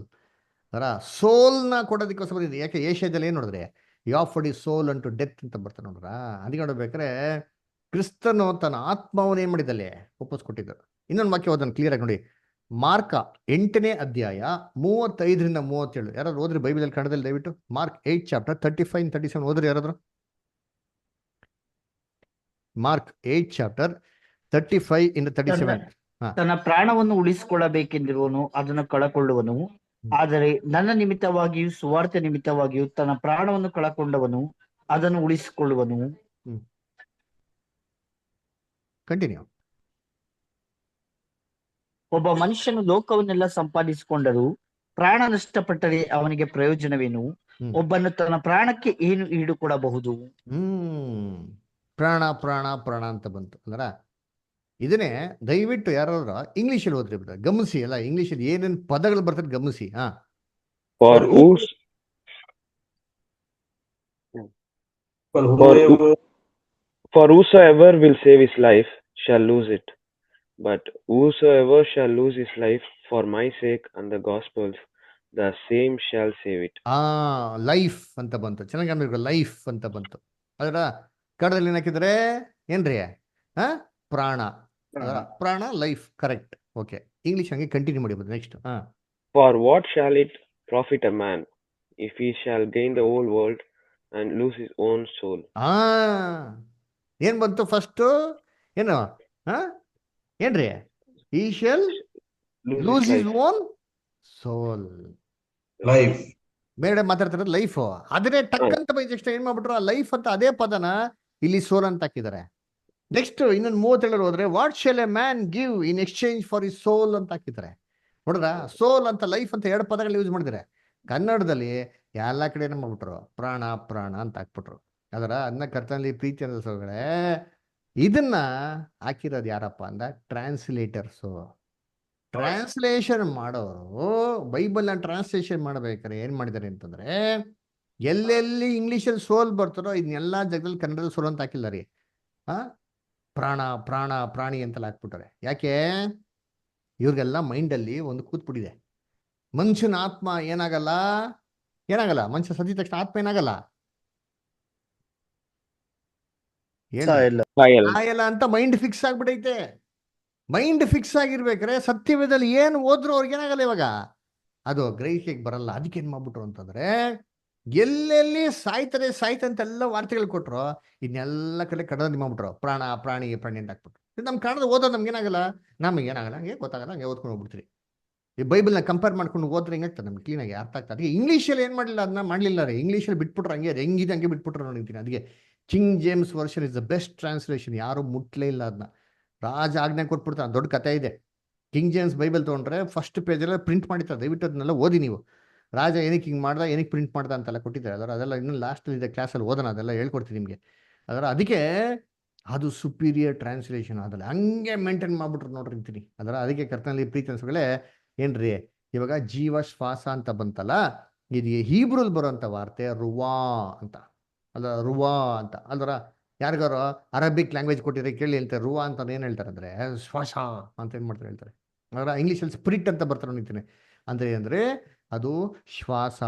ಅದರ ಸೋಲ್ನ ಕೊಡೋದಕ್ಕೋಸ್ಕರ ಬಂದಿದೆ. ಯಾಕೆ ಏಷ್ಯಾದಲ್ಲಿ ಏನು ನೋಡಿದ್ರೆ ಯಾಫ್ ಡಿ ಸೋಲ್ ಅಂಟು ಡೆತ್ ಅಂತ ಬರ್ತಾರೆ ನೋಡ್ರ. ಅದಕ್ಕೆ ನೋಡ್ಬೇಕಾದ್ರೆ ಕ್ರಿಸ್ತನು ತನ್ನ ಆತ್ಮವನ್ನು ಏನ್ ಮಾಡಿದಲ್ಲಿ ಒಪ್ಪಿಸ್ಕೊಟ್ಟಿದ್ದರು. ಇನ್ನೊಂದು ವಾಕ್ಯ ಓದೋಣ ಕ್ಲಿಯರ್ ಆಗಿ ನೋಡಿ. ಮಾರ್ಕ 8ನೇ ಅಧ್ಯಾಯ 35ರಿಂದ 37 ಯಾರಾದ್ರು ಓದ್ರಿ ಬೈಬಲ್ ಕನ್ನಡದಲ್ಲಿ ದಯವಿಟ್ಟು. ಮಾರ್ಕ್ 8 ಚಾಪ್ಟರ್ 35-37 ಓದ್ರಿ ಯಾರಾದ್ರು. Mark 8 chapter 35-37. ತನ್ನ ಪ್ರಾಣವನ್ನು ಉಳಿಸಿಕೊಳ್ಳಬೇಕೆಂದಿರುವನು ಅದನ್ನು ಕಳಕೊಳ್ಳುವನು, ಆದರೆ ನನ್ನ ನಿಮಿತ್ತವಾಗಿಯೂ ಸುವಾರ್ತೆ ನಿಮಿತ್ತವಾಗಿಯೂ ತನ್ನ ಪ್ರಾಣವನ್ನು ಕಳಕೊಂಡವನು ಅದನ್ನು ಉಳಿಸಿಕೊಳ್ಳುವನು. ಕಂಟಿನ್ಯೂ. ಒಬ್ಬ ಮನುಷ್ಯನು ಲೋಕವನ್ನೆಲ್ಲ ಸಂಪಾದಿಸಿಕೊಂಡರೂ ಪ್ರಾಣ ನಷ್ಟಪಟ್ಟರೆ ಅವನಿಗೆ ಪ್ರಯೋಜನವೇನು? ಒಬ್ಬನು ತನ್ನ ಪ್ರಾಣಕ್ಕೆ ಏನು ಈಡು ಕೊಡಬಹುದು? ಪ್ರಾಣ ಪ್ರಾಣ ಪ್ರಾಣ ಅಂತ ಬಂತು ಅಂದ್ರ ಇದನ್ನೇ ದಯವಿಟ್ಟು ಯಾರಾದ್ರೂ ಇಂಗ್ಲಿಷಲ್ಲಿ ಓದ್ರಿ ಬಿಡ್ತಾರೆ, ಗಮನಿಸಿ. ಅಲ್ಲ ಇಂಗ್ಲಿಷಲ್ಲಿ ಏನೇನು ಪದಗಳು ಬರ್ತದೆ ಗಮನಿಸಿ. For whosoever will save his life shall lose it, but whosoever shall lose his life for my sake and the gospel's, the same shall save it. Life ಅಂತ ಬಂತು, ಚೆನ್ನಾಗಿ ಅನ್ಬೇಕು, ಲೈಫ್ ಅಂತ ಬಂತು. ಅದರ ಕನ್ನಡದಲ್ಲಿ ಏನ್ ಹಾಕಿದ್ರೆ ಏನ್ರಿ? ಪ್ರಾಣ. ಅದರ ಪ್ರಾಣ, ಲೈಫ್, ಕರೆಕ್ಟ್. ಓಕೆ, ಇಂಗ್ಲಿಷ್ ಹಂಗೆ ಕಂಟಿನ್ಯೂ ಮಾಡಿಬೋದು. Next. For what shall it profit a man if he shall gain the whole world and lose his own soul? ಏನ್ ಬಂತು ಫಸ್ಟ್? ಏನು? ಏನ್ರಿ? he shall lose his own soul. Life ಬೇಡ ಮಾತಾಡ್ತಾರೆ ಲೈಫ್. ಅದನ್ನೇ ಟಕ್ ಅಂತ ಬೈ ನೆಕ್ಸ್ಟ್ ಏನ್ ಮಾಡ್ಬಿಟ್ರು, ಆ ಲೈಫ್ ಅಂತ ಅದೇ ಪದನ ಇಲ್ಲಿ ಸೋಲ್ ಅಂತ ಹಾಕಿದ್ದಾರೆ. ನೆಕ್ಸ್ಟ್ ಇನ್ನೊಂದು 37 ಹೋದ್ರೆ what shall a man give in exchange for his soul ಅಂತ ಹಾಕಿದ್ದಾರೆ. ನೋಡ್ರ, ಸೋಲ್ ಅಂತ ಲೈಫ್ ಅಂತ 2 ಪದಗಳು ಯೂಸ್ ಮಾಡಿದ್ದಾರೆ. ಕನ್ನಡದಲ್ಲಿ ಎಲ್ಲ ಕಡೆ ಏನ್ ಮಾಡ್ಬಿಟ್ರು, ಪ್ರಾಣ ಪ್ರಾಣ ಅಂತ ಹಾಕ್ಬಿಟ್ರು. ಅದರ ಅದನ್ನ ಕರ್ತನಲ್ಲಿ ಪ್ರೀತಿ ಅನ್ನೋಗಳೇ, ಇದನ್ನ ಹಾಕಿರೋದು ಯಾರಪ್ಪ ಅಂದ? ಟ್ರಾನ್ಸ್ಲೇಟರ್ಸು. ಟ್ರಾನ್ಸ್ಲೇಷನ್ ಮಾಡೋರು ಬೈಬಲ್ನ ಟ್ರಾನ್ಸ್ಲೇಷನ್ ಮಾಡ್ಬೇಕಾರೆ ಏನ್ ಮಾಡಿದ್ದಾರೆ ಅಂತಂದ್ರೆ, ಎಲ್ಲೆಲ್ಲಿ ಇಂಗ್ಲೀಷಲ್ಲಿ ಸೋಲ್ ಬರ್ತಾರೋ ಇದನ್ನೆಲ್ಲ ಜಾಗದಲ್ಲಿ ಕನ್ನಡದಲ್ಲಿ ಸೋಲ್ ಅಂತ ಹಾಕಿಲ್ಲ ರೀ. ಪ್ರಾಣ ಪ್ರಾಣ ಪ್ರಾಣಿ ಅಂತೆಲ್ಲ ಹಾಕ್ಬಿಟ್ಟಾರೆ. ಯಾಕೆ? ಇವ್ರಿಗೆಲ್ಲ ಮೈಂಡಲ್ಲಿ ಒಂದು ಕೂತ್ಬಿಟ್ಟಿದೆ, ಮನುಷ್ಯನ ಆತ್ಮ ಏನಾಗಲ್ಲ, ಏನಾಗಲ್ಲ, ಮನುಷ್ಯ ಸದ್ದ ತಕ್ಷಣ ಆತ್ಮ ಏನಾಗಲ್ಲ, ಸಾಯಲ್ಲ ಅಂತ ಮೈಂಡ್ ಫಿಕ್ಸ್ ಆಗ್ಬಿಟ್ಟೈತೆ. ಮೈಂಡ್ ಫಿಕ್ಸ್ ಆಗಿರ್ಬೇಕಾರೆ ಸತ್ಯವೇದಲ್ಲಿ ಏನು ಓದ್ರು ಅವ್ರಿಗೆ ಏನಾಗಲ್ಲ, ಇವಾಗ ಅದು ಗ್ರಹಿಕೆಗೆ ಬರಲ್ಲ. ಅದಕ್ಕೆ ಏನ್ ಮಾಡ್ಬಿಟ್ರು ಅಂತಂದ್ರೆ, ಎಲ್ಲೆಲ್ಲಿ ಸಾಯ್ತಾರೆ ಸಾಯ್ತಂತೆಲ್ಲ ವಾರ್ತೆಗಳು ಕೊಟ್ರು, ಇದನ್ನೆಲ್ಲ ಕಡೆ ಕನ್ನಡದಲ್ಲಿ ಮಾಡ್ಬಿಟ್ರು ಪ್ರಾಣ ಪ್ರಾಣಿ ಪ್ರಾಣಿ ಅಂತ ಹಾಕ್ಬಿಟ್ರು. ನಮ್ಮ ಕನ್ನಡದ ಓದೋದು ನಮ್ಗೇನಾಗಲ್ಲ, ನಮಗೇನಾಗಲ್ಲ, ಹಂಗೆ ಗೊತ್ತಾಗಲ್ಲ, ಹಂಗೆ ಓದ್ಕೊಂಡು ಹೋಗ್ಬಿಡ್ತೀರಿ. ಈ ಬೈಬಲ್ನ ಕಂಪೇರ್ ಮಾಡ್ಕೊಂಡು ಓದ್ರೆ ಹೆಂಗಾಗ್ತದೆ, ನಮ್ಗೆ ಕ್ಲೀನಾಗಿ ಅರ್ಥ ಆಗ್ತದೆ. ಅದಕ್ಕೆ ಇಂಗ್ಲೀಷಲ್ಲಿ ಏನು ಮಾಡಲಿಲ್ಲ, ಅದನ್ನ ಮಾಡಲಿಲ್ಲ ರೀ. ಇಂಗ್ಲೀಷಲ್ಲಿ ಬಿಟ್ಬಿಟ್ರು, ಹಂಗೆ ಹೆಂಗಿದೆ ಹಂಗೆ ಬಿಟ್ಬಿಟ್ರು ನೋಡಿದ್ದೀನಿ. ಅದಕ್ಕೆ king James version is the best translation. ಯಾರು ಮುಟ್ಲೇ ಇಲ್ಲ ಅದನ್ನ. ರಾಜ ಆಜ್ಞೆ ಕೊಟ್ಬಿಡ್ತಾನೆ. ದೊಡ್ಡ ಕಥೆ ಇದೆ. ಕಿಂಗ್ ಜೇಮ್ಸ್ ಬೈಬಲ್ ತೊಗೊಂಡ್ರೆ ಫಸ್ಟ್ ಪೇಜೆಲ್ಲ ಪ್ರಿಂಟ್ ಮಾಡಿರ್ತಾರೆ. ದಯವಿಟ್ಟು ಅದನ್ನೆಲ್ಲ ಓದಿ ನೀವು. ರಾಜ ಏನಕ್ಕೆ ಹಿಂಗೆ ಮಾಡ್ದ, ಏನಕ್ಕೆ ಪ್ರಿಂಟ್ ಮಾಡ್ದ ಅಂತೆಲ್ಲ ಕೊಟ್ಟಿದ್ದಾರೆ. ಅದೆಲ್ಲ ಇನ್ನೂ ಲಾಸ್ಟಲ್ಲಿ ಇದೆ, ಕ್ಲಾಸಲ್ಲಿ ಓದೋಣ, ಅದೆಲ್ಲ ಹೇಳ್ಕೊಡ್ತೀನಿ ನಿಮಗೆ. ಅದಕ್ಕೆ ಅದು ಸುಪೀರಿಯರ್ ಟ್ರಾನ್ಸ್ಲೇಷನ್. ಅದಲ್ಲ ಹಂಗೆ ಮೇಂಟೈನ್ ಮಾಡ್ಬಿಟ್ರು ನೋಡ್ರಿ ಅಂತೀನಿ. ಅದಕ್ಕೆ ಕರ್ತನಲ್ಲಿ ಪ್ರೀತಿ ಅನ್ಸಗಳೇ ಏನ್ರಿ, ಇವಾಗ ಜೀವ ಶ್ವಾಸ ಅಂತ ಬಂತಲ್ಲ, ಇದು ಹೀಬ್ರಲ್ಲಿ ಬರೋಂಥ ವಾರ್ತೆ ರುವಾ ಅಂತ ರುವಾ ಅಂತ. ಯಾರಿಗಾರು ಅರಬಿಕ್ ಲ್ಯಾಂಗ್ವೇಜ್ ಕೊಟ್ಟಿದ್ರೆ ಕೇಳಿ ಹೇಳ್ತಾರೆ, ರುವಾ ಅಂತ ಏನು ಹೇಳ್ತಾರೆ ಅಂದರೆ ಶ್ವಾಸ ಅಂತ ಏನು ಮಾಡ್ತಾರೆ ಹೇಳ್ತಾರೆ. ಇಂಗ್ಲೀಷಲ್ಲಿ ಸ್ಪಿರಿಟ್ ಅಂತ ಬರ್ತಾರೆ ನಿಂತೀನಿ. ಅಂದರೆ ಅದು ಶ್ವಾಸ,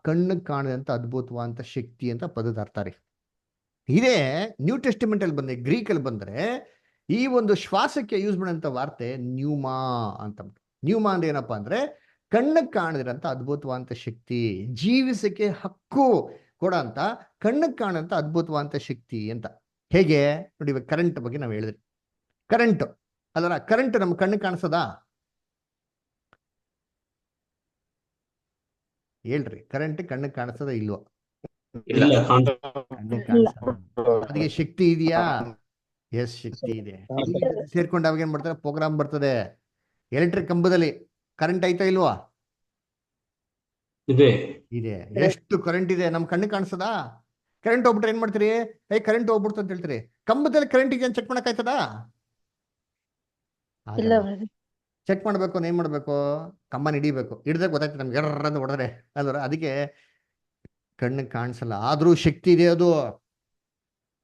ಕಣ್ಣಿಗೆ ಕಾಣದಂಥ ಅದ್ಭುತವಾದಂಥ ಶಕ್ತಿ ಅಂತ ಪದದ ಅರ್ಥ ರೀ. ಇದೇ ನ್ಯೂ ಟೆಸ್ಟಿಮೆಂಟಲ್ಲಿ ಬಂದರೆ, ಗ್ರೀಕಲ್ಲಿ ಬಂದರೆ ಈ ಒಂದು ಶ್ವಾಸಕ್ಕೆ ಯೂಸ್ ಮಾಡೋಂಥ ವಾರ್ತೆ ನ್ಯೂಮಾ ಅಂತ. ನ್ಯೂಮಾ ಅಂದ್ರೆ ಏನಪ್ಪಾ ಅಂದರೆ ಕಣ್ಣಿಗೆ ಕಾಣದಿರೋಂಥ ಅದ್ಭುತವಾದಂಥ ಶಕ್ತಿ, ಜೀವಿಸಕ್ಕೆ ಹಕ್ಕು ಕೊಡೋಂಥ ಕಣ್ಣಿಗೆ ಕಾಣೋಂಥ ಅದ್ಭುತವಾದಂಥ ಶಕ್ತಿ ಅಂತ. ಹೇಗೆ ನೋಡಿ, ಇವಾಗ ಕರೆಂಟ್ ಬಗ್ಗೆ ನಾವು ಹೇಳಿದ್ರಿ. ಕರೆಂಟ್ ಕರೆಂಟ್ ನಮ್ಮ ಕಣ್ಣಿಗೆ ಕಾಣಿಸೋದಾ? ಹೇಳ್ರಿ, ಕರೆಂಟ್ ಕಣ್ಣಿಗೆ ಕಾಣಿಸೋದ ಇಲ್ವೋ? ಅದಕ್ಕೆ ಶಕ್ತಿ ಇದೆಯಾ? ಎಸ್, ಶಕ್ತಿ ಇದೆ. ಸೇರ್ಕೊಂಡು ಅವಾಗ ಏನ್ ಮಾಡ್ತಾರೆ, ಪ್ರೋಗ್ರಾಮ್ ಬರ್ತದೆ. ಎಲೆಕ್ಟ್ರಿಕ್ ಕಂಬದಲ್ಲಿ ಕರೆಂಟ್ ಐತಾ ಇಲ್ವಾ? ಇದೆ. ಎಷ್ಟು ಕರೆಂಟ್ ಇದೆ, ನಮ್ ಕಣ್ಣಿಗೆ ಕಾಣಿಸದ? ಕರೆಂಟ್ ಹೋಗ್ಬಿಟ್ರೆ ಏನ್ ಮಾಡ್ತೀರಿ? ಕರೆಂಟ್ ಹೋಗ್ಬಿಡ್ತು ಅಂತ ಹೇಳ್ತೀರಿ. ಕಂಬದಲ್ಲಿ ಕರೆಂಟ್ ಇದೆ ಚೆಕ್ ಮಾಡಕ್ ಆಯ್ತದ? ಚೆಕ್ ಮಾಡ್ಬೇಕು. ಏನ್ ಮಾಡ್ಬೇಕು? ಕಂಬನ ಹಿಡಿಬೇಕು. ಹಿಡ್ದಾಗ ಗೊತ್ತಾಯ್ತು ನಮ್ಗೆ ಎರ್ರಂದು ಹೊಡೆದ್ರೆ ಅಲ್ವ. ಅದಕ್ಕೆ ಕಣ್ಣಿಗೆ ಕಾಣಿಸಲ್ಲ, ಆದ್ರೂ ಶಕ್ತಿ ಇದೆ. ಅದು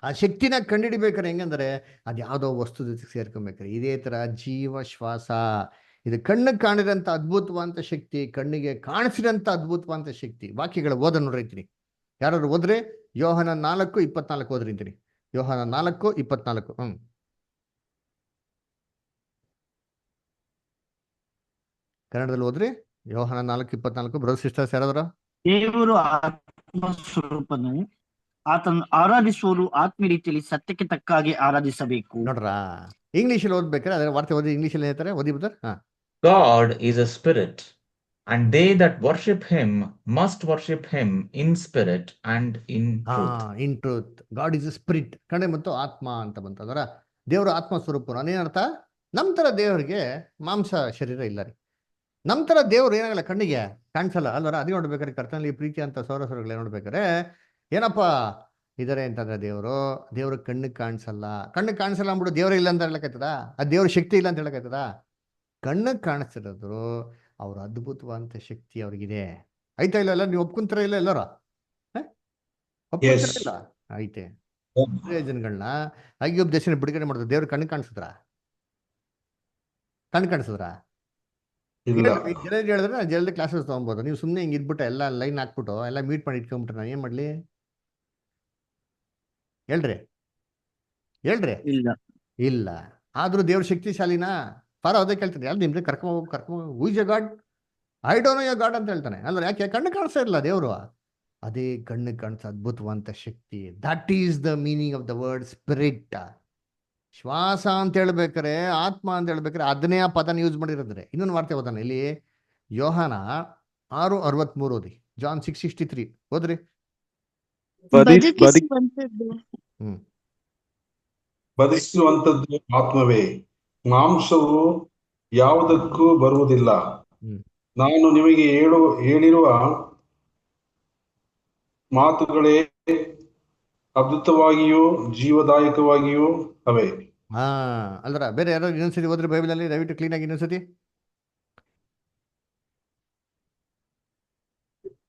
ಆ ಶಕ್ತಿನ ಕಂಡುಹಿಡಿಬೇಕಾರೆ ಹೆಂಗಂದ್ರೆ ಅದು ಯಾವುದೋ ವಸ್ತು ಜೊತೆ ಸೇರ್ಕೊಬೇಕಾರೆ. ಇದೇ ತರ ಜೀವ ಶ್ವಾಸ, ಇದು ಕಣ್ಣಿಗೆ ಕಾಣಿರೋಂಥ ಅದ್ಭುತವಾದಂಥ ಶಕ್ತಿ, ಕಣ್ಣಿಗೆ ಕಾಣಿಸಿರೋಂಥ ಅದ್ಭುತವಾದಂಥ ಶಕ್ತಿ. ವಾಕ್ಯಗಳ ಓದ ನೋಡ್ರೈತೀನಿ. ಯಾರು ಓದ್ರಿ? ಯೋಹನ 4:24 ಓದ್ರಿ ಅಂತೀನಿ. ಯೋಹನ 4:24. ಕನ್ನಡದಲ್ಲಿ ಓದ್ರಿ. ಯೋಹನ 4:24. ಬ್ರದರ್ ಸಿಸ್ಟರ್ಸ್ ಯಾರಾದ್ರ? ದೇವರು ಆತ್ಮಸ್ವರೂಪನು, ಆತನ ಆರಾಧಿಸುವರು ಆತ್ಮ ರೀತಿಯಲ್ಲಿ ಸತ್ಯಕ್ಕೆ ತಕ್ಕ ಹಾಗೆ ಆರಾಧಿಸಬೇಕು. ನೋಡ್ರ, ಇಂಗ್ಲಿಷಲ್ಲಿ ಓದ್ಬೇಕಾರೆ ಅದರ ವಾರ್ತೆ ಓದಿ. ಇಂಗ್ಲಿಷಲ್ಲಿ ಹೇಳ್ತಾರೆ, ಓದಿ brother. God is a spirit, and they that worship him must worship him in spirit and in truth. In truth. God is a spirit. ಕಣ್ಣೆ ಮತ್ತು ಆತ್ಮ ಅಂತ ಬಂತಂದ್ರ ದೇವರು ಆತ್ಮ ಸ್ವರೂಪ. ಅನೇನರ್ಥ? ನಮ್ಮ ತರ ದೇವರಿಗೆ ಮಾಂಸ ಶರೀರ ಇಲ್ಲ ರೀ. ನಮ್ಮ ತರ ದೇವ್ರು ಏನಾಗಲ್ಲ, ಕಣ್ಣಿಗೆ ಕಾಣಿಸಲ್ಲ ಅಲ್ವರ. ಅದೇ ನೋಡ್ಬೇಕಾರೆ ಕರ್ತನಲ್ಲಿ ಪ್ರೀತಿ ಅಂತ ಸೌರಸರುಗಳೇ ನೋಡ್ಬೇಕಾರೆ ಏನಪ್ಪ ಇದಾರೆ ಅಂತಂದ್ರೆ ದೇವ್ರ ಕಣ್ಣಿಗೆ ಕಾಣಿಸಲ್ಲ. ಕಣ್ಣಿಗೆ ಕಾಣಿಸಲ್ಲ ಅಂದ್ಬಿಟ್ಟು ದೇವ್ರ ಇಲ್ಲ ಅಂತ ಹೇಳಕತ್ತದ? ಅದು ದೇವ್ರ ಶಕ್ತಿ ಇಲ್ಲ ಅಂತ ಹೇಳಕತ್ತದ? ಕಣ್ಣಿಗೆ ಕಾಣಿಸ್ತಿರೋದು ಅವ್ರ ಅದ್ಭುತವಾದಂಥ ಶಕ್ತಿ ಅವ್ರಿಗಿದೆ. ಆಯ್ತಾ ಇಲ್ಲ? ಎಲ್ಲ ನೀವು ಒಪ್ಕೊಂತಾರ ಇಲ್ಲ? ಎಲ್ಲರ ಒಪ್ಕೊಂತಾರ ಇಲ್ಲ? ಐತೆ. ಜನಗಳನ್ನ ಐಗುಪ್ತ ದೇಶನ ಬಿಡುಗಡೆ ಮಾಡಿದ್ರು. ದೇವ್ರ ಕಣ್ಣು ಕಾಣಿಸಿದ್ರ? ಕಣ್ಣು ಕಾಣಿಸಿದ್ರ? ಇಲ್ಲ. ಜಲ್ದಿ ಹೇಳಿದ್ರೆ ನಾನು ಜಲ್ದಿ ಕ್ಲಾಸಸ್ ತಗೊಬೋದು. ನೀವು ಸುಮ್ಮನೆ ಹಿಂಗೆ ಇದ್ಬಿಟ್ಟು ಎಲ್ಲ ಲೈನ್ ಹಾಕ್ಬಿಟ್ಟು ಎಲ್ಲ ಮೀಟ್ ಮಾಡಿ ಇಟ್ಕೊಂಡ್ಬಿಟ್ರೆ ನಾನು ಏನು ಮಾಡಲಿ? ಹೇಳ್ರಿ ಹೇಳ್ರಿ. ಇಲ್ಲ. ಇಲ್ಲ. ಆದ್ರೂ ದೇವ್ರ ಶಕ್ತಿಶಾಲಿನಾ? ಫಾರೋ ಅದೇ ಕೇಳ್ತಾನೆ, ಯಾರು ನಿಮ್ಗೆ ಕರ್ಕೊಂಡ್ who's a god? I don't know your god ಅಂತ ಹೇಳ್ತಾನೆ. ಅಲ್ಲ, ಯಾಕೆ? ಕಣ್ಣು ಕಾಣಿಸ್ತಾ ಇಲ್ಲ ದೇವರು. ಅದೇ ಕಣ್ಣು ಕಾಣಿಸ ಅದ್ಭುತವಂತ ಶಕ್ತಿ. That is the meaning of the word spirit. ಶ್ವಾಸ ಅಂತ ಹೇಳ್ಬೇಕಾರೆ, ಆತ್ಮ ಅಂತ ಹೇಳ್ಬೇಕಾರೆ ಅದನ್ನೇ ಆ ಪದನ ಯೂಸ್ ಮಾಡಿರೋದ್ರೆ. ಇನ್ನೊಂದು ವಾರ್ತೆ ಓದಾನೆ ಇಲ್ಲಿ, ಯೋಹಾನ 6:63 ಓದಿ. ಜಾನ್ 6:63 ಓದ್ರಿ. ಬದುಕಿಸುವಂತದ್ದು ಬದುಕಿಸುವಂತದ್ದು ಆತ್ಮವೇ, ಮಾಂಸವು ಯಾವುದಕ್ಕೂ ಬರುವುದಿಲ್ಲ. ನಾನು ನಿಮಗೆ ಹೇಳಿರುವ ಮಾತುಗಳೇ ಅದ್ಭುತವಾಗಿಯೂ ಜೀವದಾಯಕವಾಗಿಯೂ ಅವೇ. ಅಲ್ರ ಬೇರೆ ಯಾರು ಇನ್ನೊಂದ್ಸತಿ ಓದ್ರಿ ಬೈಬಲ್ ಅಲ್ಲಿ, ದಯವಿಟ್ಟು ಕ್ಲೀನ್ ಆಗಿ ಇನ್ನೊಂದ್ಸತಿ.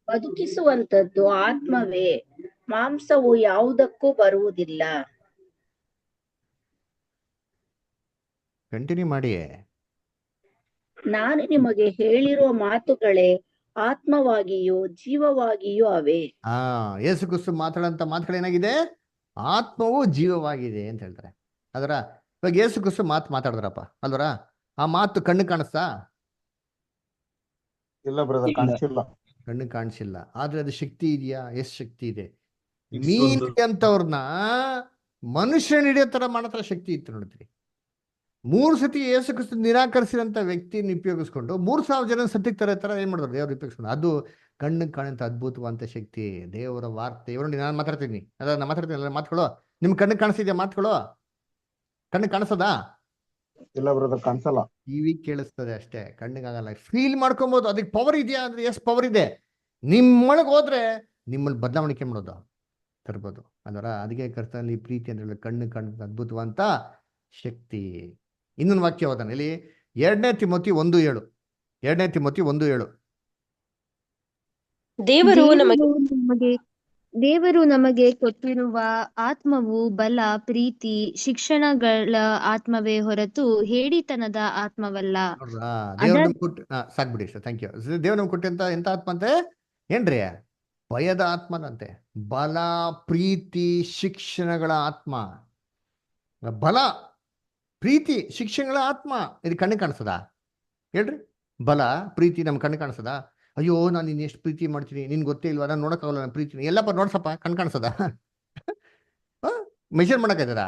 ಬದುಕಿಸುವಂತದ್ದು ಆತ್ಮವೇ, ಮಾಂಸವು ಯಾವುದಕ್ಕೂ ಬರುವುದಿಲ್ಲ. ಕಂಟಿನ್ಯೂ ಮಾಡಿ. ನಾನು ನಿಮಗೆ ಹೇಳಿರುವ ಮಾತುಗಳೇ ಆತ್ಮವಾಗಿಯೂ ಜೀವವಾಗಿಯೂ ಅವೇ. ಯೇಸು ಕ್ರಿಸ್ತು ಮಾತಾಡಂತ ಮಾತುಗಳೇನಾಗಿದೆ? ಆತ್ಮವು ಜೀವವಾಗಿದೆ ಅಂತ ಹೇಳ್ತಾರೆ. ಅದರ ಇವಾಗ ಯೇಸು ಕ್ರಿಸ್ತು ಮಾತಾಡಿದ್ರಪ್ಪ ಅಲ್ವರ, ಆ ಮಾತು ಕಣ್ಣು ಕಾಣಿಸ್ತಾ? ಇಲ್ಲ ಬ್ರದರ್, ಕಾಣಿಸಿಲ್ಲ. ಕಣ್ಣು ಕಾಣಿಸಿಲ್ಲ, ಆದ್ರೆ ಅದು ಶಕ್ತಿ ಇದೆಯಾ? ಎಷ್ಟು ಶಕ್ತಿ ಇದೆ? ಮೀನ್ ಅಂತವ್ರನ್ನ ಮನುಷ್ಯನ ಹಿಡಿಯೋ ತರ ಮಾಡತ್ರ ಶಕ್ತಿ ಇತ್ತು ನೋಡಿದ್ರಿ. 3 ಸತಿ ಯೇಸು ಕ್ರಿಸ್ತು ನಿರಾಕರಿಸಿದಂತ ವ್ಯಕ್ತಿನ ಉಪಯೋಗಿಸ್ಕೊಂಡು 3,000 ಜನ ಸತ್ಯಕ್ಕೆ ತರ ತರ ಏನ್ ಮಾಡಿದ್ರು ದೇವ್ರು ಉಪಯೋಗಿಸ್ಕೊಂಡು. ಅದು ಕಣ್ಣು ಕಾಣಂತ ಅದ್ಭುತವಂತ ಶಕ್ತಿ, ದೇವರ ವಾರ್ತೆ. ಇವರು ನಾನು ಮಾತಾಡ್ತೀನಿ, ನಾನು ಮಾತಾಡ್ತೀನಿ ಮಾತುಗಳು. ನಿಮ್ ಕಣ್ಣು ಕಾಣಿಸ್ತಿದ್ಯಾ ಮಾತುಗಳು? ಕಣ್ಣು ಕಾಣಿಸೋದಾ? ಇಲ್ಲ ಬ್ರದರ್, ಕಾಣಿಸಲ್ಲ. ಟಿವಿ ಕೇಳಿಸ್ತದೆ ಅಷ್ಟೇ, ಕಣ್ಣಿಗಾಗಲ್ಲ. ಫೀಲ್ ಮಾಡ್ಕೊಬೋದು. ಅದಕ್ಕೆ ಪವರ್ ಇದೆಯಾ ಅಂದ್ರೆ ಎಸ್ ಪವರ್ ಇದೆ. ನಿಮ್ಮೊಳಗೆ ಹೋದ್ರೆ ನಿಮ್ಮಲ್ಲಿ ಬದಲಾವಣೆ ಮಾಡೋದು ತರ್ಬೋದು ಅದರ. ಅದಕ್ಕೆ ಕರ್ತನಲ್ಲಿ ಪ್ರೀತಿ ಅಂತ ಹೇಳಿದ್ರೆ ಕಣ್ಣು ಕಾಣುತ್ತ ಅದ್ಭುತವಂತ ಶಕ್ತಿ. ಇನ್ನೊಂದು ವಾಕ್ಯ ಓದಾನೆ ಇಲ್ಲಿ, 2 ತಿಮೋಥಿ 1:7. 2 ತಿಮೋಥಿ 1:7. ದೇವರು ನಮಗೆ ಕೊಟ್ಟಿರುವ ಆತ್ಮವು ಬಲ, ಪ್ರೀತಿ, ಶಿಕ್ಷಣಗಳ ಆತ್ಮವೇ ಹೊರತು ಹೇಡಿತನದ ಆತ್ಮವಲ್ಲ. ಸಾಕ್ಬಿಡಿ ಸರ್, ಥ್ಯಾಂಕ್ ಯು. ದೇವ್ರು ನಮ್ಗೆ ಕೊಟ್ಟಂತ ಎಂತ ಆತ್ಮ ಅಂತೆ ಏನ್ರಿ? ಭಯದ ಆತ್ಮನಂತೆ. ಬಲ, ಪ್ರೀತಿ, ಶಿಕ್ಷಣಗಳ ಆತ್ಮ. ಬಲ, ಪ್ರೀತಿ, ಶಿಕ್ಷಣಗಳ ಆತ್ಮ. ಇದು ಕಣ್ಣು ಕಾಣಿಸ್ತದ? ಹೇಳ್ರಿ. ಬಲ, ಪ್ರೀತಿ ನಮ್ ಕಣ್ಣು ಕಾಣಿಸ್ತದ? ಅಯ್ಯೋ ನಾನು ನಿನ್ನ ಎಷ್ಟು ಪ್ರೀತಿ ಮಾಡ್ತೀನಿ, ನಿನ್ ಗೊತ್ತೇ ಇಲ್ವಾ, ನಾನು ನೋಡಕ್ಕಾಗಲ್ಲ ನನ್ನ ಪ್ರೀತಿ. ಎಲ್ಲಪ್ಪ ನೋಡ್ಸಪ್ಪ, ಕಣ್ಣು ಕಾಣಿಸ್ತದ? ಮೆಷರ್ ಮಾಡಕ್ಕಾಯ್ತದ?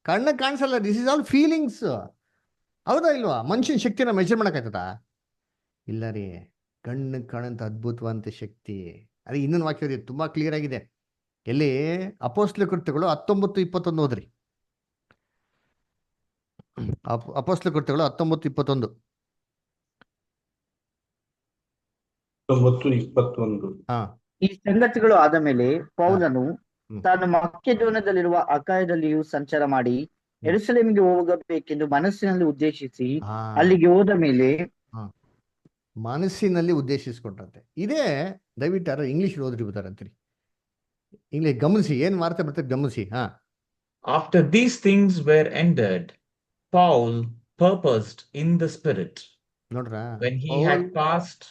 ಕಣ್ಣು ಕಾಣಿಸಲ್ಲ. This is all feelings. ಹೌದಾ ಇಲ್ವಾ? ಮನುಷ್ಯನ ಶಕ್ತಿನ ಮೆಷರ್ ಮಾಡಕ್ಕಾಯ್ತದ? ಇಲ್ಲ ರೀ. ಕಣ್ಣು ಕಾಣಂತ ಅದ್ಭುತವಂತ ಶಕ್ತಿ. ಅದೇ ಇನ್ನೊಂದು ವಾಕ್ಯ ತುಂಬಾ ಕ್ಲಿಯರ್ ಆಗಿದೆ. ಎಲ್ಲಿ? ಅಪೊಸ್ತಲ ಕೃತ್ಯಗಳು 19:21 ಓದ್ರಿ. ಅಪೊಸ್ತಲ ಕೃತ್ಯಗಳು 19:21. 19:21. ಈ ಸಂಗತಿಗಳು ಆದ ಮೇಲೆ ಪೌಲನು ತಾನು ಮಕೆದೋನ್ಯದಲ್ಲಿರುವ ಅಖಾಯದಲ್ಲಿಯೂ ಸಂಚಾರ ಮಾಡಿ ಯೆರೂಸಲೇಮಿಗೆ ಹೋಗಬೇಕೆಂದು ಮನಸ್ಸಿನಲ್ಲಿ ಉದ್ದೇಶಿಸಿ ಅಲ್ಲಿಗೆ ಹೋದ ಮೇಲೆ ಮನಸ್ಸಿನಲ್ಲಿ ಉದ್ದೇಶಿಸ್ಕೊಂಡ್ರಂತೆ. ಇದೇ ದಯವಿಟ್ಟು ಯಾರು ಇಂಗ್ಲಿಷ್ ಓದ್ರಿ ಅಂತೀರಿ. ಇಂಗ್ಲಿಷ್ ಗಮನಿಸಿ, ಏನ್ ವಾರ್ತೆ ಬರ್ತದೆ ಗಮನಿಸಿ. After these things were ended, Paul purposed in the spirit. ನೋಡ್ರಾ? When he had passed.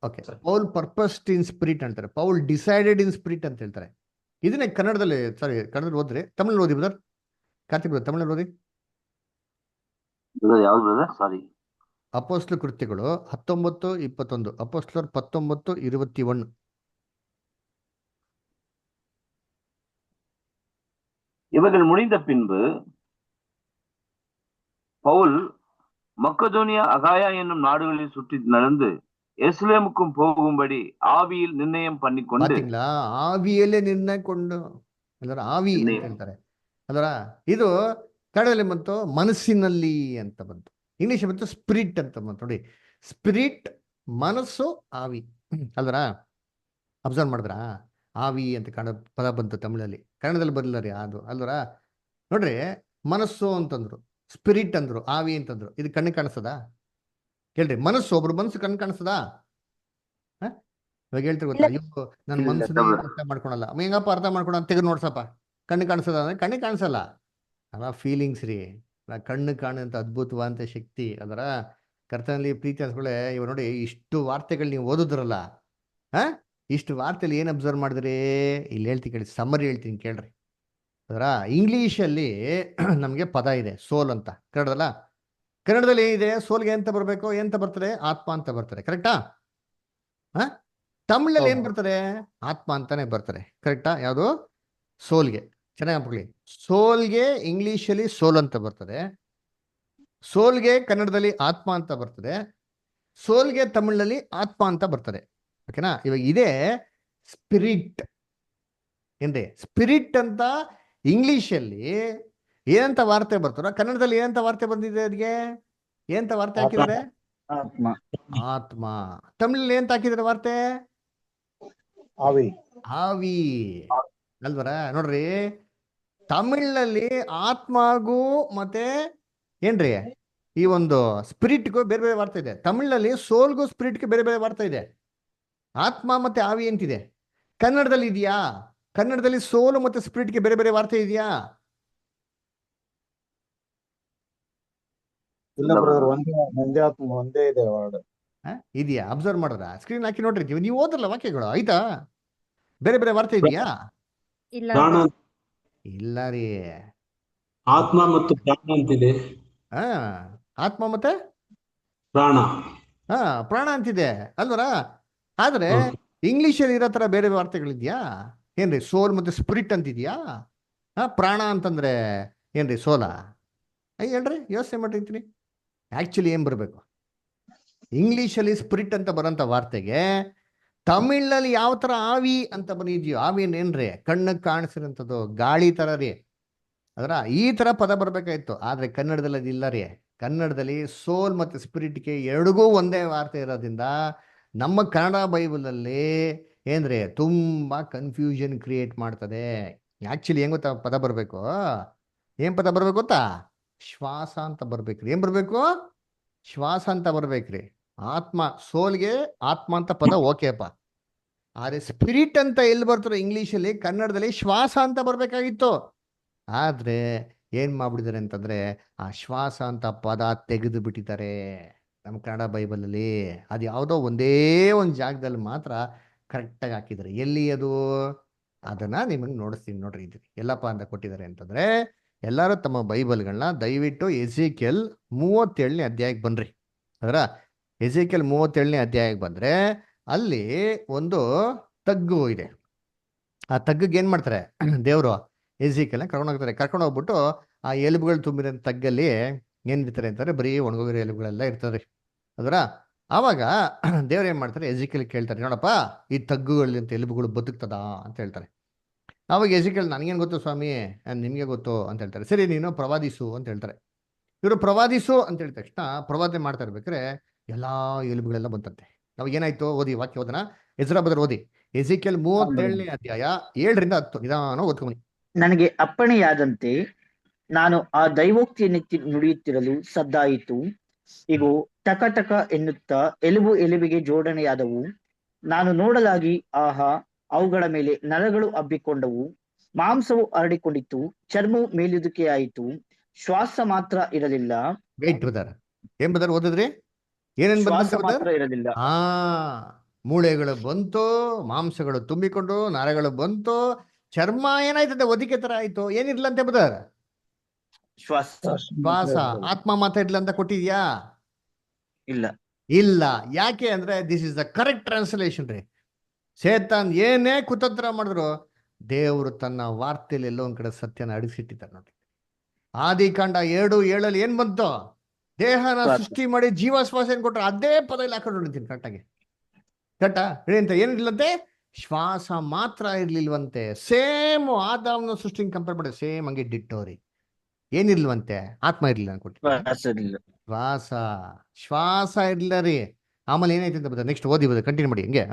Okay, Paul purposed in spirit ಅಂತಾರೆ. ಪೌಲ್ ಡಿಸೈಡೆಡ್ ಇನ್ ಸ್ಪಿರಿಟ್ ಅಂತ ಹೇಳ್ತಾರೆ. ಇದನ್ನೇ ಕನ್ನಡದಲ್ಲಿ, ಸಾರಿ ಕನ್ನಡದಲ್ಲಿ ಓದ್ರಿ. ತಮಿಳಲ್ಲಿ ಓದಿ ಬ್ರದರ್. ಕಾರ್ತಿಕ್ ಬ್ರದರ್ ತಮಿಳಲ್ಲಿ ಓದಿ. ಯಾವ್ದು ಬ್ರದರ್? ಸಾರಿ. ಅಪೊಸ್ತಲ ಕೃತ್ಯಗಳು 19:21. ಅಪೊಸ್ತಲರ್ 19:21. இவர்கள் முடிந்த பின்பு பவுல் மக்கதோனியா, அகாயா என்னும் நாடுகளில் சுற்றி நடந்து எருசலேமுக்கும் போகும்படி ஆவியில் நிர்ணயம் பண்ணிக்கொண்டு. ಆವಿಯಲ್ಲೇ ನಿರ್ಣಯಕೊಂಡು ಅದರ ಆವಿ ಅಂತ ಹೇಳ್ತಾರೆ ಅದರ. ಇದು ಕನ್ನಡದಲ್ಲಿ ಬಂತು ಮನಸ್ಸಿನಲ್ಲಿ ಅಂತ ಬಂತು. ಇಂಗ್ಲಿಷ್ ಬಂತು ಸ್ಪಿರಿಟ್ ಅಂತ ಬಂತು. ನೋಡಿ, ಸ್ಪಿರಿಟ್, ಮನಸ್ಸು, ಆವಿ ಅಲ್ವರ. ಅಬ್ಸರ್ವ್ ಮಾಡಿದ್ರಾ? ಆವಿ ಅಂತ ಪದ ಬಂತು ತಮಿಳಲ್ಲಿ, ಕನ್ನಡದಲ್ಲಿ ಬರಲಿಲ್ಲ ರೀ ಅದು ಅಲ್ವರ. ನೋಡ್ರಿ, ಮನಸ್ಸು ಅಂತಂದ್ರು, ಸ್ಪಿರಿಟ್ ಅಂದ್ರು, ಆವಿ ಅಂತಂದ್ರು. ಇದು ಕಣ್ಣು ಕಾಣಿಸ್ತದ? ಹೇಳ್ರಿ. ಮನಸ್ಸು, ಒಬ್ರು ಮನಸ್ಸು ಕಣ್ಣು ಕಾಣಿಸ್ತದ? ಇವಾಗ ಹೇಳ್ತೀರಿ ಗೊತ್ತಾ, ಅಯ್ಯೋ ನನ್ನ ಮನಸ್ಸನ್ನ ಅರ್ಥ ಮಾಡ್ಕೊಳಲ್ಲ. ಹೆಂಗಪ್ಪ ಅರ್ಥ ಮಾಡ್ಕೊಳ ಅಂತ ತೆಗೆದು ನೋಡ್ಸಪ್ಪ. ಕಣ್ಣು ಕಾಣಿಸೋದ ಅಂದ್ರೆ ಕಣ್ಣಿಗೆ ಕಾಣಿಸಲ್ಲ, ಅಲ್ಲ ಫೀಲಿಂಗ್ಸ್ ರೀ. ಕಣ್ಣು ಕಾಣುವಂಥ ಅದ್ಭುತವಾದಂಥ ಶಕ್ತಿ ಅದರ ಕರ್ತನಲ್ಲಿ ಪ್ರೀತಿ ಅನ್ಸ್ಕೊಳ್ಳೆ. ಇವಾಗ ನೋಡಿ ಇಷ್ಟು ವಾರ್ತೆಗಳು ನೀವು ಓದಿದ್ರಲ್ಲ, ಇಷ್ಟು ವಾರ್ತೆಯಲ್ಲಿ ಏನು ಅಬ್ಸರ್ವ್ ಮಾಡಿದ್ರಿ? ಇಲ್ಲಿ ಹೇಳ್ತೀನಿ ಕೇಳಿ, ಸಮ್ಮರಿ ಹೇಳ್ತೀನಿ ಕೇಳ್ರಿ. ಅದರ ಇಂಗ್ಲೀಷಲ್ಲಿ ನಮಗೆ ಪದ ಇದೆ ಸೋಲ್ ಅಂತ, ಕನ್ನಡದಲ್ಲಿ ಏನಿದೆ? ಸೋಲ್ಗೆ ಅಂತ ಬರಬೇಕು, ಎಂತ ಬರ್ತದೆ? ಆತ್ಮ ಅಂತ ಬರ್ತಾರೆ, ಕರೆಕ್ಟಾ? ತಮಿಳಲ್ಲಿ ಏನ್ ಬರ್ತಾರೆ? ಆತ್ಮ ಅಂತಾನೆ ಬರ್ತಾರೆ, ಕರೆಕ್ಟಾ? ಯಾವುದು? ಸೋಲ್ಗೆ. ಚೆನ್ನಾಗಿ ಹಾಕೊಳ್ಳಿ, ಸೋಲ್ಗೆ ಇಂಗ್ಲಿಷಲ್ಲಿ ಸೋಲ್ ಅಂತ ಬರ್ತದೆ, ಸೋಲ್ಗೆ ಕನ್ನಡದಲ್ಲಿ ಆತ್ಮ ಅಂತ ಬರ್ತದೆ, ಸೋಲ್ಗೆ ತಮಿಳಲ್ಲಿ ಆತ್ಮ ಅಂತ ಬರ್ತದೆ. ಓಕೆನಾ? ಇವಾಗ ಇದೇ ಸ್ಪಿರಿಟ್ ಏನ್ರಿ? ಸ್ಪಿರಿಟ್ ಅಂತ ಇಂಗ್ಲಿಷಲ್ಲಿ ಏನಂತ ವಾರ್ತೆ ಬರ್ತಾರೋ ಕನ್ನಡದಲ್ಲಿ ಏನಂತ ವಾರ್ತೆ ಬಂದಿದೆ? ಅದಕ್ಕೆ ಏನಂತ ವಾರ್ತೆ ಹಾಕಿದ್ದಾರೆ? ಆತ್ಮ. ಆತ್ಮ. ತಮಿಳಲ್ಲಿ ಏನಂತ ಹಾಕಿದ್ದಾರೆ ವಾರ್ತೆ? ಆವಿ. ಆವಿ ಅಲ್ವರ? ನೋಡ್ರಿ, ತಮಿಳಲ್ಲಿ ಆತ್ಮಗೂ ಮತ್ತೆ ಏನ್ರಿ ಈ ಒಂದು ಸ್ಪಿರಿಟ್ಗೂ ಬೇರೆ ಬೇರೆ ವಾರ್ತೆ ಇದೆ. ತಮಿಳಲ್ಲಿ ಸೋಲ್ಗೂ ಸ್ಪಿರಿಟ್ಗೂ ಬೇರೆ ಬೇರೆ ವಾರ್ತೆ ಇದೆ. ಆತ್ಮ ಮತ್ತೆ ಆವಿ ಅಂತಿದೆ. ಕನ್ನಡದಲ್ಲಿ ಇದೆಯಾ? ಕನ್ನಡದಲ್ಲಿ ಸೋಲು ಮತ್ತೆ ಸ್ಪಿರಿಟ್ಗೆ ಬೇರೆ ಬೇರೆ ವಾರ್ತೆ ಇದೆಯಾ? ಇಲ್ಲ ಬ್ರದರ್, ಒಂದೇ ಆತ್ಮ, ಒಂದೇ ಇದೆ ವರ್ಡ್. ಇದೆಯಾ? ಅಬ್ಸರ್ವ್ ಮಾಡ್ರ? ಸ್ಕ್ರೀನ್ ಹಾಕಿ ನೋಡ್ರಿ, ನೀವು ಓದ್ರಲ್ಲ ವಾಕ್ಯಗಳು, ಆಯ್ತಾ? ಬೇರೆ ಬೇರೆ ವಾರ್ತೆ ಇದೆಯಾ? ಪ್ರಾಣ, ಇಲ್ಲ ರೀ. ಆತ್ಮ ಮತ್ತು ಪ್ರಾಣ ಅಂತಿದೆ. ಆತ್ಮ ಮತ್ತೆ ಪ್ರಾಣ. ಪ್ರಾಣ ಅಂತಿದೆ ಅಲ್ವರ? ಆದ್ರೆ ಇಂಗ್ಲಿಷಲ್ಲಿ ಇರೋ ತರ ಬೇರೆ ವಾರ್ತೆಗಳಿದ್ಯಾ? ಏನ್ರಿ ಸೋಲ್ ಮತ್ತೆ ಸ್ಪಿರಿಟ್ ಅಂತಿದ್ಯಾ? ಪ್ರಾಣ ಅಂತಂದ್ರೆ ಏನ್ರಿ ಸೋಲ? ಹೇಳ್ರಿ, ಯೋಚನೆ ಮಾಡಿರ್ತೀನಿ. ಆಕ್ಚುಲಿ ಏನ್ ಬರ್ಬೇಕು? ಇಂಗ್ಲಿಷಲ್ಲಿ ಸ್ಪಿರಿಟ್ ಅಂತ ಬರೋಂಥ ವಾರ್ತೆಗೆ ತಮಿಳ್ನಲ್ಲಿ ಯಾವ ತರ ಆವಿ ಅಂತ ಬಂದಿದ್ಯೋ, ಆವಿ ಏನ್ರಿ? ಕಣ್ಣಿಗೆ ಕಾಣಿಸಿರೋಂಥದ್ದು ಗಾಳಿ ತರ ರೀ. ಅದರ ಈ ತರ ಪದ ಬರ್ಬೇಕಾಯ್ತು, ಆದ್ರೆ ಕನ್ನಡದಲ್ಲಿ ಅದಿಲ್ಲ ರೀ. ಕನ್ನಡದಲ್ಲಿ ಸೋಲ್ ಮತ್ತೆ ಸ್ಪಿರಿಟ್ಗೆ ಎರಡಿಗೂ ಒಂದೇ ವಾರ್ತೆ ಇರೋದ್ರಿಂದ ನಮ್ಮ ಕನ್ನಡ ಬೈಬಲಲ್ಲಿ ಏನ್ರಿ ತುಂಬಾ ಕನ್ಫ್ಯೂಷನ್ ಕ್ರಿಯೇಟ್ ಮಾಡ್ತದೆ. ಆಕ್ಚುಲಿ ಹೆಂಗ್ ಗೊತ್ತಾ ಪದ ಬರ್ಬೇಕು? ಏನ್ ಪದ ಬರ್ಬೇಕು ಗೊತ್ತಾ? ಶ್ವಾಸ ಅಂತ ಬರ್ಬೇಕ್ರಿ. ಏನ್ ಬರ್ಬೇಕು? ಶ್ವಾಸ ಅಂತ ಬರ್ಬೇಕ್ರಿ. ಆತ್ಮ, ಸೋಲ್ಗೆ ಆತ್ಮ ಅಂತ ಪದ ಓಕೆಪ್ಪ, ಆದ್ರೆ ಸ್ಪಿರಿಟ್ ಅಂತ ಎಲ್ಲಿ ಬರ್ತಾರೋ ಇಂಗ್ಲಿಷಲ್ಲಿ, ಕನ್ನಡದಲ್ಲಿ ಶ್ವಾಸ ಅಂತ ಬರ್ಬೇಕಾಗಿತ್ತು. ಆದ್ರೆ ಏನ್ ಮಾಡ್ಬಿಟ್ಟಿದ್ದಾರೆ ಅಂತಂದ್ರೆ ಆ ಶ್ವಾಸ ಅಂತ ಪದ ತೆಗೆದು ಬಿಟ್ಟಿದ್ದಾರೆ ನಮ್ಮ ಕನ್ನಡ ಬೈಬಲಲ್ಲಿ. ಅದು ಯಾವುದೋ ಒಂದೇ ಒಂದು ಜಾಗದಲ್ಲಿ ಮಾತ್ರ ಕರೆಕ್ಟಾಗಿ ಹಾಕಿದ್ದಾರೆ. ಎಲ್ಲಿ ಅದು? ಅದನ್ನ ನಿಮಗೆ ನೋಡಿಸ್ತೀನಿ ನೋಡ್ರಿ. ಇದು ಎಲ್ಲಪ್ಪ ಅಂತ ಕೊಟ್ಟಿದ್ದಾರೆ ಅಂತಂದ್ರೆ, ಎಲ್ಲರೂ ತಮ್ಮ ಬೈಬಲ್ಗಳನ್ನ ದಯವಿಟ್ಟು ಎಜಿಕೇಲ್ 37ನೇ ಅಧ್ಯಾಯಕ್ಕೆ ಬನ್ರಿ. ಅದರ ಎಜಿಕೇಲ್ 37ನೇ ಅಧ್ಯಾಯಕ್ಕೆ ಬಂದ್ರೆ ಅಲ್ಲಿ ಒಂದು ತಗ್ಗು ಇದೆ. ಆ ತಗ್ಗಿಗೆ ಏನ್ ಮಾಡ್ತಾರೆ ದೇವರು? ಎಜಿಕೇಲ್ನ ಕರ್ಕೊಂಡು ಹೋಗ್ತಾರೆ. ಕರ್ಕೊಂಡು ಹೋಗ್ಬಿಟ್ಟು ಆ ಎಲುಬುಗಳು ತುಂಬಿರೋ ತಗ್ಗಲ್ಲಿ ಏನಿರ್ತಾರೆ ಅಂತಂದ್ರೆ ಬರೀ ಒಣಗೋಗಿರೋ ಎಲುಬುಗಳೆಲ್ಲ ಇರ್ತದೆ. ಅದರ ಆವಾಗ ದೇವ್ರು ಏನ್ ಮಾಡ್ತಾರೆ? ಎಜಿಕೇಲ್ ಕೇಳ್ತಾರೆ, ನೋಡಪ್ಪ ಈ ತಗ್ಗುಗಳಿಂತ ಎಲುಬುಗಳು ಬದುಕ್ತದ ಅಂತ ಹೇಳ್ತಾರೆ. ಆವಾಗ ಎಜಿಕೇಲ್, ನನಗೇನು ಗೊತ್ತು ಸ್ವಾಮಿ, ನಿಮಗೆ ಗೊತ್ತು ಅಂತ ಹೇಳ್ತಾರೆ. ಸರಿ, ನೀನು ಪ್ರವಾದಿಸು ಅಂತ ಹೇಳ್ತಾರೆ. ಇವರು ಪ್ರವಾದಿಸು ಅಂತ ಹೇಳಿದ ತಕ್ಷಣ ಪ್ರವಾದನೆ ಮಾಡ್ತಾ ಇರ್ಬೇಕಾದ್ರೆ ಎಲ್ಲಾ ಎಲುಬುಗಳೆಲ್ಲ ಬಂತಂತೆ. ನಾವು ಏನಾಯ್ತು? ಓದಿ ವಾಕ್ಯ ಓದನ, ಎಜ್ರಾ ಬದರ್ ಓದಿ. ಎಜಿಕೇಲ್ 37ನೇ ಅಧ್ಯಾಯ 7ರಿಂದ 10 ನಿಧಾನ ಓದ್ಕೊಂಬನಿ. ನನಗೆ ಅಪ್ಪಣೆಯಾದಂತೆ ನಾನು ಆ ದೈವೋಕ್ತಿಯನ್ನೆತ್ತಿ ನುಡಿಯುತ್ತಿರಲು ಸದ್ದಾಯಿತು. ಇಗೋ, ಟಕ ಟಕ ಎನ್ನುತ್ತಾ ಎಲುಬು ಎಲುಬಿಗೆ ಜೋಡಣೆಯಾದವು. ನಾನು ನೋಡಲಾಗಿ, ಆಹಾ, ಅವುಗಳ ಮೇಲೆ ನರಗಳು ಹಬ್ಬಿಕೊಂಡವು, ಮಾಂಸವು ಹರಡಿಕೊಂಡಿತ್ತು, ಚರ್ಮವು ಮೇಲುದುಕೆಯಾಯಿತು, ಶ್ವಾಸ ಮಾತ್ರ ಇರಲಿಲ್ಲ. ವೇಟ್ ಬ್ರದರ್, ಏನ್ ಬ್ರದರ್ ಓದಿದ್ರಿ? ಏನೇನ್ ಶ್ವಾಸ ಬಂದಂತೆ ಮಾತ್ರ ಇರಲಿಲ್ಲ. ಮೂಳೆಗಳು ಬಂತು, ಮಾಂಸಗಳು ತುಂಬಿಕೊಂಡು, ನರಗಳು ಬಂತು, ಚರ್ಮ ಏನಾಯ್ತದೆ? ಒದಿಕೆ ತರ ಆಯ್ತು. ಏನಿರ್ಲಂತೆ ಬ್ರದರ್? ಶ್ವಾಸ. ಆತ್ಮ ಮಾತ್ರ ಇರ್ಲ ಅಂತ ಕೊಟ್ಟಿದ್ಯಾ? ಇಲ್ಲ. ಇಲ್ಲ. ಯಾಕೆ ಅಂದ್ರೆ this is the correct translation ರೀ. ಸೇತಾನ್ ಏನೇ ಕುತಂತ್ರ ಮಾಡಿದ್ರು ದೇವರು ತನ್ನ ವಾರ್ತೆಯಲ್ಲಿ ಎಲ್ಲೋ ಒಂದ್ ಕಡೆ ಸತ್ಯನ ಅಡಿಸಿಟ್ಟಿದ್ದಾರೆ ನೋಡಿ. ಆದಿಕಾಂಡ 2:7 ಏನ್ ಬಂತು? ದೇಹನ ಸೃಷ್ಟಿ ಮಾಡಿ ಜೀವ ಶ್ವಾಸ ಏನ್ ಕೊಟ್ರು ಅದೇ ಪದ ಇಲ್ಲಿ ಹಾಕೊಂಡು ನೋಡಿದ್ದೀನಿ ಕರೆಕ್ಟಾಗಿ. ಕರೆಕ್ಟಾ ಹೇಳಿ ಅಂತ ಏನಿರ್ಲಂತೆ? ಶ್ವಾಸ ಮಾತ್ರ ಇರ್ಲಿಲ್ವಂತೆ. ಸೇಮ್ ಆದಾಮನ ಸೃಷ್ಟಿ ಕಂಪೇರ್ ಮಾಡಿ ಸೇಮ್ ಹಂಗೆ ಡಿಟ್ಟೋರಿ. ಏನಿರ್ಲ್ವಂತೆ? ಆತ್ಮ ಇರ್ಲಿಲ್ಲ ಅನ್ಕೊಟ್ಟಿಲ್ಲ. ಶ್ವಾಸ ಇರ್ಲಿಲ್ಲ ರೀ. ಆಮೇಲೆ ಏನಾಯ್ತು ಅಂತ ನೆಕ್ಸ್ಟ್ ಓದಿ ಬದ ಕಂಟಿನ್ಯೂ ಮಾಡಿ ಹಂಗೆ.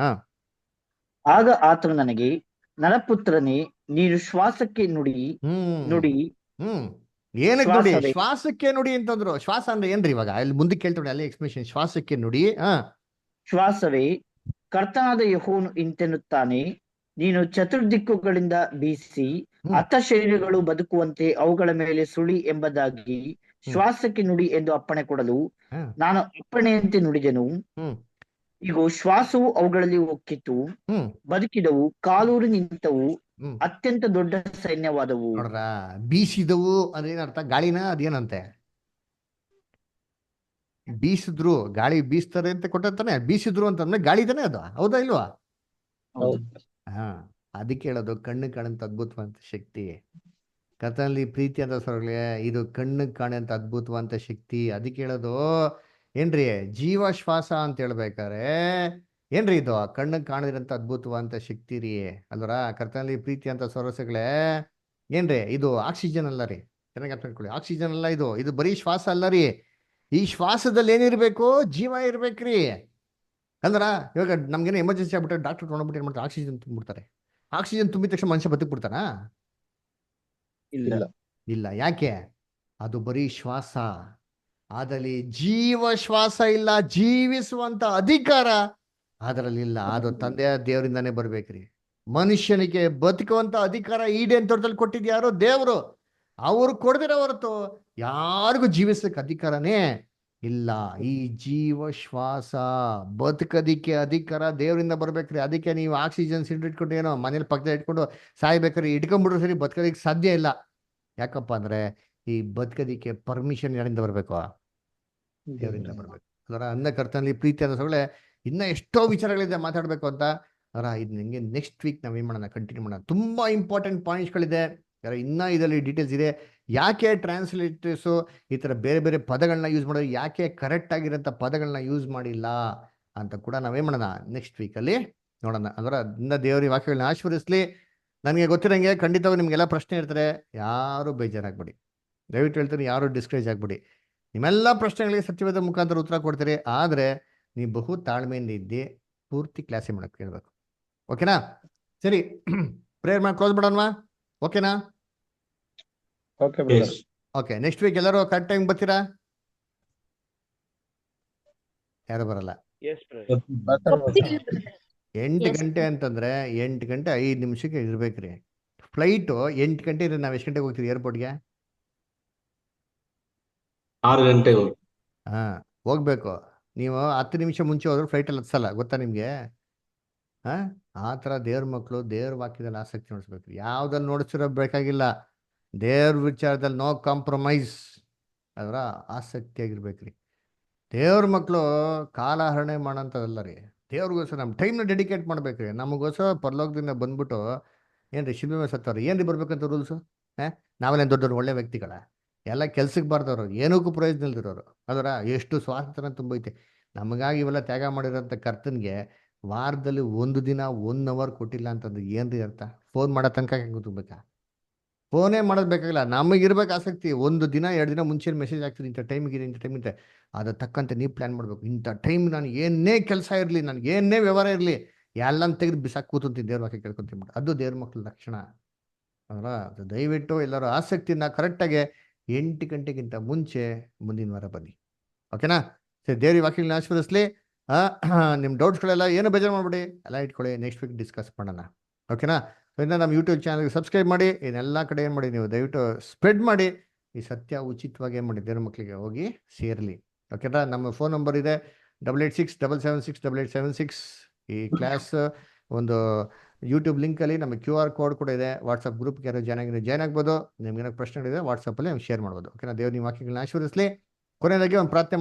ಆಗ ಆತನು ನನಗೆ, ನರಪುತ್ರನೇ, ನೀನು ಶ್ವಾಸಕ್ಕೆ ನುಡಿ. ಏನಕ್ಕೆ ನುಡಿ? ಶ್ವಾಸಕ್ಕೆ ನುಡಿ ಅಂತಂದ್ರು. ಶ್ವಾಸ ಅಂದ್ರೆ ಏನ್ರಿ? ಇವಾಗ ಅಲ್ಲಿ ಮುಂದಕ್ಕೆ ಕೇಳ್ತಾನೆ ಅಲ್ಲಿ ಎಕ್ಸ್ಪ್ಲೇಷನ್. ಶ್ವಾಸಕ್ಕೆ ನುಡಿ. ಶ್ವಾಸವೇ, ಕರ್ತನಾದ ಯೆಹೋವನು ಇಂತೆನ್ನುತ್ತಾನೆ, ನೀನು ಚತುರ್ದಿಕ್ಕುಗಳಿಂದ ಬೀಸಿ ಅತ್ತ ಶರೀರಗಳು ಬದುಕುವಂತೆ ಅವುಗಳ ಮೇಲೆ ಸುಳಿ ಎಂಬುದಾಗಿ ಶ್ವಾಸಕ್ಕೆ ನುಡಿ ಎಂದು ಅಪ್ಪಣೆ ಕೊಡಲು ನಾನು ಅಪ್ಪಣೆಯಂತೆ ನುಡಿದೆನು. ಈಗ ಶ್ವಾಸವು ಅವುಗಳಲ್ಲಿ ಒಕ್ಕಿತು, ಬದುಕಿದವು, ಕಾಲೂರಿ ನಿಂತವು, ಅತ್ಯಂತ ದೊಡ್ಡ ಸೈನ್ಯವಾದವು. ನೋಡ್ರ, ಬೀಸಿದವು ಅದೇನರ್ಥ? ಗಾಳಿನ ಅದೇನಂತೆ? ಬೀಸಿದ್ರು, ಗಾಳಿ ಬೀಸ್ತಾರೆ ಅಂತ ಕೊಟ್ಟಾನೆ. ಬೀಸಿದ್ರು ಅಂತಂದ್ರೆ ಗಾಳಿ ತಾನೆ ಅದು, ಹೌದಾ ಇಲ್ವಾ? ಹಾ, ಅದಕ್ಕೆ ಹೇಳೋದು ಕಣ್ಣು ಕಾಣಂತ ಅದ್ಭುತವಂತ ಶಕ್ತಿ. ಕಥನಲ್ಲಿ ಪ್ರೀತಿ ಅಂತ ಸೊರಗ್ಲೆ ಇದು ಕಣ್ಣು ಕಾಣಂತ ಅದ್ಭುತವಂತ ಶಕ್ತಿ. ಅದಕ್ಕೆ ಹೇಳೋದು ಏನ್ರಿ ಜೀವ ಶ್ವಾಸ ಅಂತ ಹೇಳ್ಬೇಕಾರೆ ಏನ್ರಿ ಇದು ಕಣ್ಣು ಕಾಣದಿರಂತ ಅದ್ಭುತವಂತ ಶಕ್ತಿ ರೀ ಅಲ್ವರ. ಕರ್ತನಲ್ಲಿ ಪ್ರೀತಿ ಅಂತ ಸೊರಸಗಳೇ ಏನ್ರಿ ಇದು ಆಕ್ಸಿಜನ್ ಅಲ್ಲ ರೀ, ಚೆನ್ನಾಗಿ ಅರ್ಥ ಮಾಡ್ಕೊಳ್ಳಿ. ಆಕ್ಸಿಜನ್ ಅಲ್ಲ ಇದು, ಇದು ಬರೀ ಶ್ವಾಸ ಅಲ್ಲ ರೀ. ಈ ಶ್ವಾಸದಲ್ಲಿ ಏನಿರ್ಬೇಕು? ಜೀವ ಇರ್ಬೇಕ್ರಿ. ಅಂದ್ರ ಇವಾಗ ನಮ್ಗೇನೋ ಎಮರ್ಜೆನ್ಸಿ ಆಗ್ಬಿಟ್ರೆ ಡಾಕ್ಟರ್ ತೊಗೊಂಡ್ಬಿಟ್ಟು ಏನ್ ಮಾಡ್ತಾರೆ? ಆಕ್ಸಿಜನ್ ತುಂಬಿಡ್ತಾರೆ. ಆಕ್ಸಿಜನ್ ತುಂಬಿದ ತಕ್ಷಣ ಮನುಷ್ಯ ಬದುಕ್ಬಿಡ್ತಾನಾ? ಇಲ್ಲ. ಇಲ್ಲ. ಯಾಕೆ? ಅದು ಬರೀ ಶ್ವಾಸ. ಅದರಲ್ಲಿ ಜೀವ ಶ್ವಾಸ ಇಲ್ಲ, ಜೀವಿಸುವಂತ ಅಧಿಕಾರ ಅದರಲ್ಲಿ ಇಲ್ಲ. ಅದು ತಂದೆಯ ದೇವರಿಂದಾನೇ ಬರ್ಬೇಕ್ರಿ. ಮನುಷ್ಯನಿಗೆ ಬದುಕುವಂತ ಅಧಿಕಾರ ಈಡೇನ್ ತೋಟದಲ್ಲಿ ಕೊಟ್ಟಿದ್ಯಾರು? ದೇವರು. ಅವ್ರು ಕೊಡದಿರೋ ಹೊರತು ಯಾರಿಗೂ ಜೀವಿಸಕ್ಕೆ ಅಧಿಕಾರನೇ ಇಲ್ಲ. ಈ ಜೀವ ಶ್ವಾಸ ಬದುಕದಿಕ್ಕೆ ಅಧಿಕಾರ ದೇವರಿಂದ ಬರ್ಬೇಕ್ರಿ. ಅದಕ್ಕೆ ನೀವು ಆಕ್ಸಿಜನ್ ಸಿಲಿಂಡರ್ ಇಟ್ಕೊಂಡು ಏನೋ ಮನೇಲಿ ಪಕ್ಕದಲ್ಲಿ ಇಟ್ಕೊಂಡು ಸಾಯ್ಬೇಕ್ರಿ, ಇಟ್ಕೊಂಡ್ಬಿಟ್ರು ಸರಿ ಬದುಕೋದಿಕ್ಕೆ ಸಾಧ್ಯ ಇಲ್ಲ. ಯಾಕಪ್ಪ ಅಂದ್ರೆ ಈ ಬದುಕೋದಿಕ್ಕೆ ಪರ್ಮಿಷನ್ ಯಾರಿಂದ ಬರ್ಬೇಕು? ದೇವರಿಂದ ಬರ್ಬೇಕು. ಅದರ ಅನ್ನ ಕರ್ತನಲ್ಲಿ ಪ್ರೀತಿ ಅನ್ನೋ ಸೊಗಳೆ ಇನ್ನ ಎಷ್ಟೋ ವಿಚಾರಗಳಿದೆ ಮಾತಾಡ್ಬೇಕು ಅಂತ. ಅದರ ಇದು ನಿಮಗೆ ನೆಕ್ಸ್ಟ್ ವೀಕ್ ನಾವೇನ್ ಮಾಡೋಣ, ಕಂಟಿನ್ಯೂ ಮಾಡೋಣ. ತುಂಬಾ ಇಂಪಾರ್ಟೆಂಟ್ ಪಾಯಿಂಟ್ಸ್ಗಳಿದೆ, ಇನ್ನ ಇದರಲ್ಲಿ ಡೀಟೇಲ್ಸ್ ಇದೆ. ಯಾಕೆ ಟ್ರಾನ್ಸ್ಲೇಟರ್ಸು ಈ ಥರ ಬೇರೆ ಬೇರೆ ಪದಗಳನ್ನ ಯೂಸ್ ಮಾಡೋದು, ಯಾಕೆ ಕರೆಕ್ಟ್ ಆಗಿರೋಂಥ ಪದಗಳನ್ನ ಯೂಸ್ ಮಾಡಿಲ್ಲ ಅಂತ ಕೂಡ ನಾವೇನ್ ಮಾಡೋಣ ನೆಕ್ಸ್ಟ್ ವೀಕಲ್ಲಿ ನೋಡೋಣ. ಅದರ ಅದರಿಂದ ದೇವರ ವಾಕ್ಯಗಳನ್ನ ಆಶೀರ್ವದಿಸ್ಲಿ. ನನಗೆ ಗೊತ್ತಿರಂಗೆ ಖಂಡಿತವಾಗಿ ನಿಮಗೆಲ್ಲ ಪ್ರಶ್ನೆ ಇರ್ತಾರೆ, ಯಾರು ಬೇಜಾರಾಗ್ಬಿಡಿ. ದಯವಿಟ್ಟು ಹೇಳ್ತೀನಿ, ಯಾರು ಡಿಸ್ಕರೇಜ್ ಆಗ್ಬಿಡಿ. ನಿಮ್ಮೆಲ್ಲ ಪ್ರಶ್ನೆಗಳಿಗೆ ಸತ್ಯವಾದ ಮುಖಾಂತರ ಉತ್ತರ ಕೊಡ್ತೀರಿ. ಆದರೆ ನೀವು ಬಹು ತಾಳ್ಮೆಯಿಂದ ಇದ್ದು ಪೂರ್ತಿ ಕ್ಲಾಸೇ ಮಾಡಕ್ಕೆ ಕೇಳಬೇಕು. ಓಕೆನಾ? ಸರಿ, ಪ್ರೇಯರ್ ಮಾಡಿ ಕ್ಲೋಸ್ ಮಾಡೋಣವಾ? ಓಕೆನಾ? ಓಕೆ. ನೆಕ್ಸ್ಟ್ ವೀಕ್ ಎಲ್ಲರೂ ಕರೆಕ್ಟ್ ಟೈಮ್ ಬರ್ತೀರಾ? ಯಾರು ಬರಲ್ಲ? 8 ಗಂಟೆ ಅಂತಂದ್ರೆ 8 ಗಂಟೆ 5 ನಿಮಿಷಕ್ಕೆ ಇರ್ಬೇಕ್ರಿ. ಫ್ಲೈಟು 8 ಗಂಟೆ ಇದ್ರೆ ನಾವು ಎಷ್ಟು ಗಂಟೆಗೆ ಹೋಗ್ತೀವಿ ಏರ್ಪೋರ್ಟ್ಗೆ? 6 ಗಂಟೆಗೆ ಹಾ, ಹೋಗ್ಬೇಕು. ನೀವು 10 ನಿಮಿಷ ಮುಂಚೆ ಹೋದ್ರೆ ಫ್ಲೈಟಲ್ಲಿ ಹತ್ಸಲ್ಲ, ಗೊತ್ತಾ ನಿಮ್ಗೆ? ಆ ಥರ ದೇವ್ರ ಮಕ್ಕಳು ದೇವ್ರ ವಾಕ್ಯದಲ್ಲಿ ಆಸಕ್ತಿ ನೋಡಿಸ್ಬೇಕು. ಯಾವ್ದಲ್ಲಿ ನೋಡಿಸಿರೋ ಬೇಕಾಗಿಲ್ಲ, ದೇವ್ರ ವಿಚಾರದಲ್ಲಿ ನೋ ಕಾಂಪ್ರಮೈಸ್. ಅದರ ಆಸಕ್ತಿಯಾಗಿರ್ಬೇಕ್ರಿ. ದೇವ್ರ ಮಕ್ಕಳು ಕಾಲಹರಣೆ ಮಾಡೋಂಥದ್ದಲ್ಲ ರೀ. ದೇವ್ರಿಗೋಸ್ಕರ ನಮ್ಮ ಟೈಮ್ನ ಡೆಡಿಕೇಟ್ ಮಾಡ್ಬೇಕ್ರಿ. ನಮಗೋಸ್ಕರ ಪರಲೋಕದಿಂದ ಬಂದ್ಬಿಟ್ಟು ಏನ್ರಿ ಶಿಲ್ಮೆ ಮೇಲೆ ಸತ್ತವ್ರು ಏನ್ರಿ ಬರ್ಬೇಕಂತ ರೂಲ್ಸು? ನಾವೆಲ್ಲ ದೊಡ್ಡ ಒಳ್ಳೆ ವ್ಯಕ್ತಿಗಳ ಎಲ್ಲ ಕೆಲ್ಸಕ್ಕೆ ಬಾರ್ದವ್ರು, ಏನಕ್ಕೂ ಪ್ರಯೋಜನ ಇಲ್ದಿರೋರು. ಅದರ ಎಷ್ಟು ಸ್ವಾತಂತ್ರ್ಯ ತುಂಬೈತೆ. ನಮಗಾಗಿ ಇವೆಲ್ಲ ತ್ಯಾಗ ಮಾಡಿರೋಂಥ ಕರ್ತನ್ಗೆ ವಾರದಲ್ಲಿ 1 ದಿನ 1 ಅವರ್ ಕೊಟ್ಟಿಲ್ಲ ಅಂತಂದ್ರೆ ಏನ್ರಿ ಅರ್ಥ? ಫೋನ್ ಮಾಡೋ ತನಕ ಹೆಂಗೆ ಗೊತ್ತಬೇಕಾ? ಫೋನೇ ಮಾಡೋದು ಬೇಕಾಗಿಲ್ಲ, ನಮಗಿರ್ಬೇಕು ಆಸಕ್ತಿ. 1 ದಿನ 2 ದಿನ ಮುಂಚೆ ಮೆಸೇಜ್ ಆಗ್ತೀನಿ, ಇಂಥ ಟೈಮಿಗೆ ಇಂಥ ಟೈಮ್ ಇರುತ್ತೆ. ಅದ್ರ ತಕ್ಕಂತೆ ನೀವು ಪ್ಲ್ಯಾನ್ ಮಾಡಬೇಕು. ಇಂಥ ಟೈಮ್ ನಾನು ಏನೇ ಕೆಲಸ ಇರಲಿ, ನನಗೆ ಏನೇ ವ್ಯವಹಾರ ಇರಲಿ, ಎಲ್ಲನ ತೆಗೆದು ಬಿಸಾಕಿ ಕೂತಂತೀನಿ, ದೇವ್ರ ವಾಕ್ಯ ಕೇಳ್ಕೊಂತೀನಿ. ಅದು ದೇವ್ರ ಮಕ್ಳ ಲಕ್ಷಣ. ಅಲ್ವಾ? ದಯವಿಟ್ಟು ಎಲ್ಲರೂ ಆಸಕ್ತಿನ ಕರೆಕ್ಟಾಗಿ 8 ಗಂಟೆಗಿಂತ ಮುಂಚೆ ಮುಂದಿನ ವಾರ ಬನ್ನಿ. ಓಕೆನಾ? ಸರಿ, ದೇವ್ರ ವಾಕ್ಯಗಳನ್ನ ಆಶೀರ್ವದಿಸ್ಲಿ. ನಿಮ್ಮ ಡೌಟ್ಸ್ಗಳೆಲ್ಲ ಏನು ಬೇಜಾರು ಮಾಡ್ಬಿಡಿ, ಎಲ್ಲ ಇಟ್ಕೊಳ್ಳಿ, ನೆಕ್ಸ್ಟ್ ವೀಕ್ ಡಿಸ್ಕಸ್ ಮಾಡೋಣ. ಓಕೆನಾ? ಇನ್ನು ನಮ್ಮ ಯೂಟ್ಯೂಬ್ ಚಾನಲ್ಗೆ ಸಬ್ಸ್ಕ್ರೈಬ್ ಮಾಡಿ, ಇನ್ನೆಲ್ಲ ಕಡೆ ಏನು ಮಾಡಿ ನೀವು ದಯವಿಟ್ಟು ಸ್ಪ್ರೆಡ್ ಮಾಡಿ. ಈ ಸತ್ಯ ಉಚಿತವಾಗಿ ಏನು ಮಾಡಿ ದೇವ್ರ ಮಕ್ಕಳಿಗೆ ಹೋಗಿ ಸೇರಲಿ. ಓಕೆನಾ? ನಮ್ಮ ಫೋನ್ ನಂಬರ್ ಇದೆ 8867768876. ಈ ಕ್ಲಾಸ್ ಒಂದು ಯೂಟ್ಯೂಬ್ ಲಿಂಕಲ್ಲಿ ನಮ್ಮ QR ಕೋಡ್ ಕೂಡ ಇದೆ. ವಾಟ್ಸಪ್ ಗ್ರೂಪ್ಗೆ ಯಾರು ಜಾಯ್ನ್ ಆಗ್ಬೋದು. ನಿಮ್ಗೇನೋ ಪ್ರಶ್ನೆಗಳಿದೆ ವಾಟ್ಸಪ್ಪಲ್ಲಿ ಶೇರ್ ಮಾಡ್ಬೋದು. ಓಕೆನಾ? ದೇವ್ರ ನಿಮ್ಮ ವಾಕ್ಯಗಳನ್ನ ಆಶೀರ್ವದಿಸ್ಲಿ. ಕೊನೆಯದಾಗಿ ಒಂದು ಪ್ರಾರ್ಥನೆ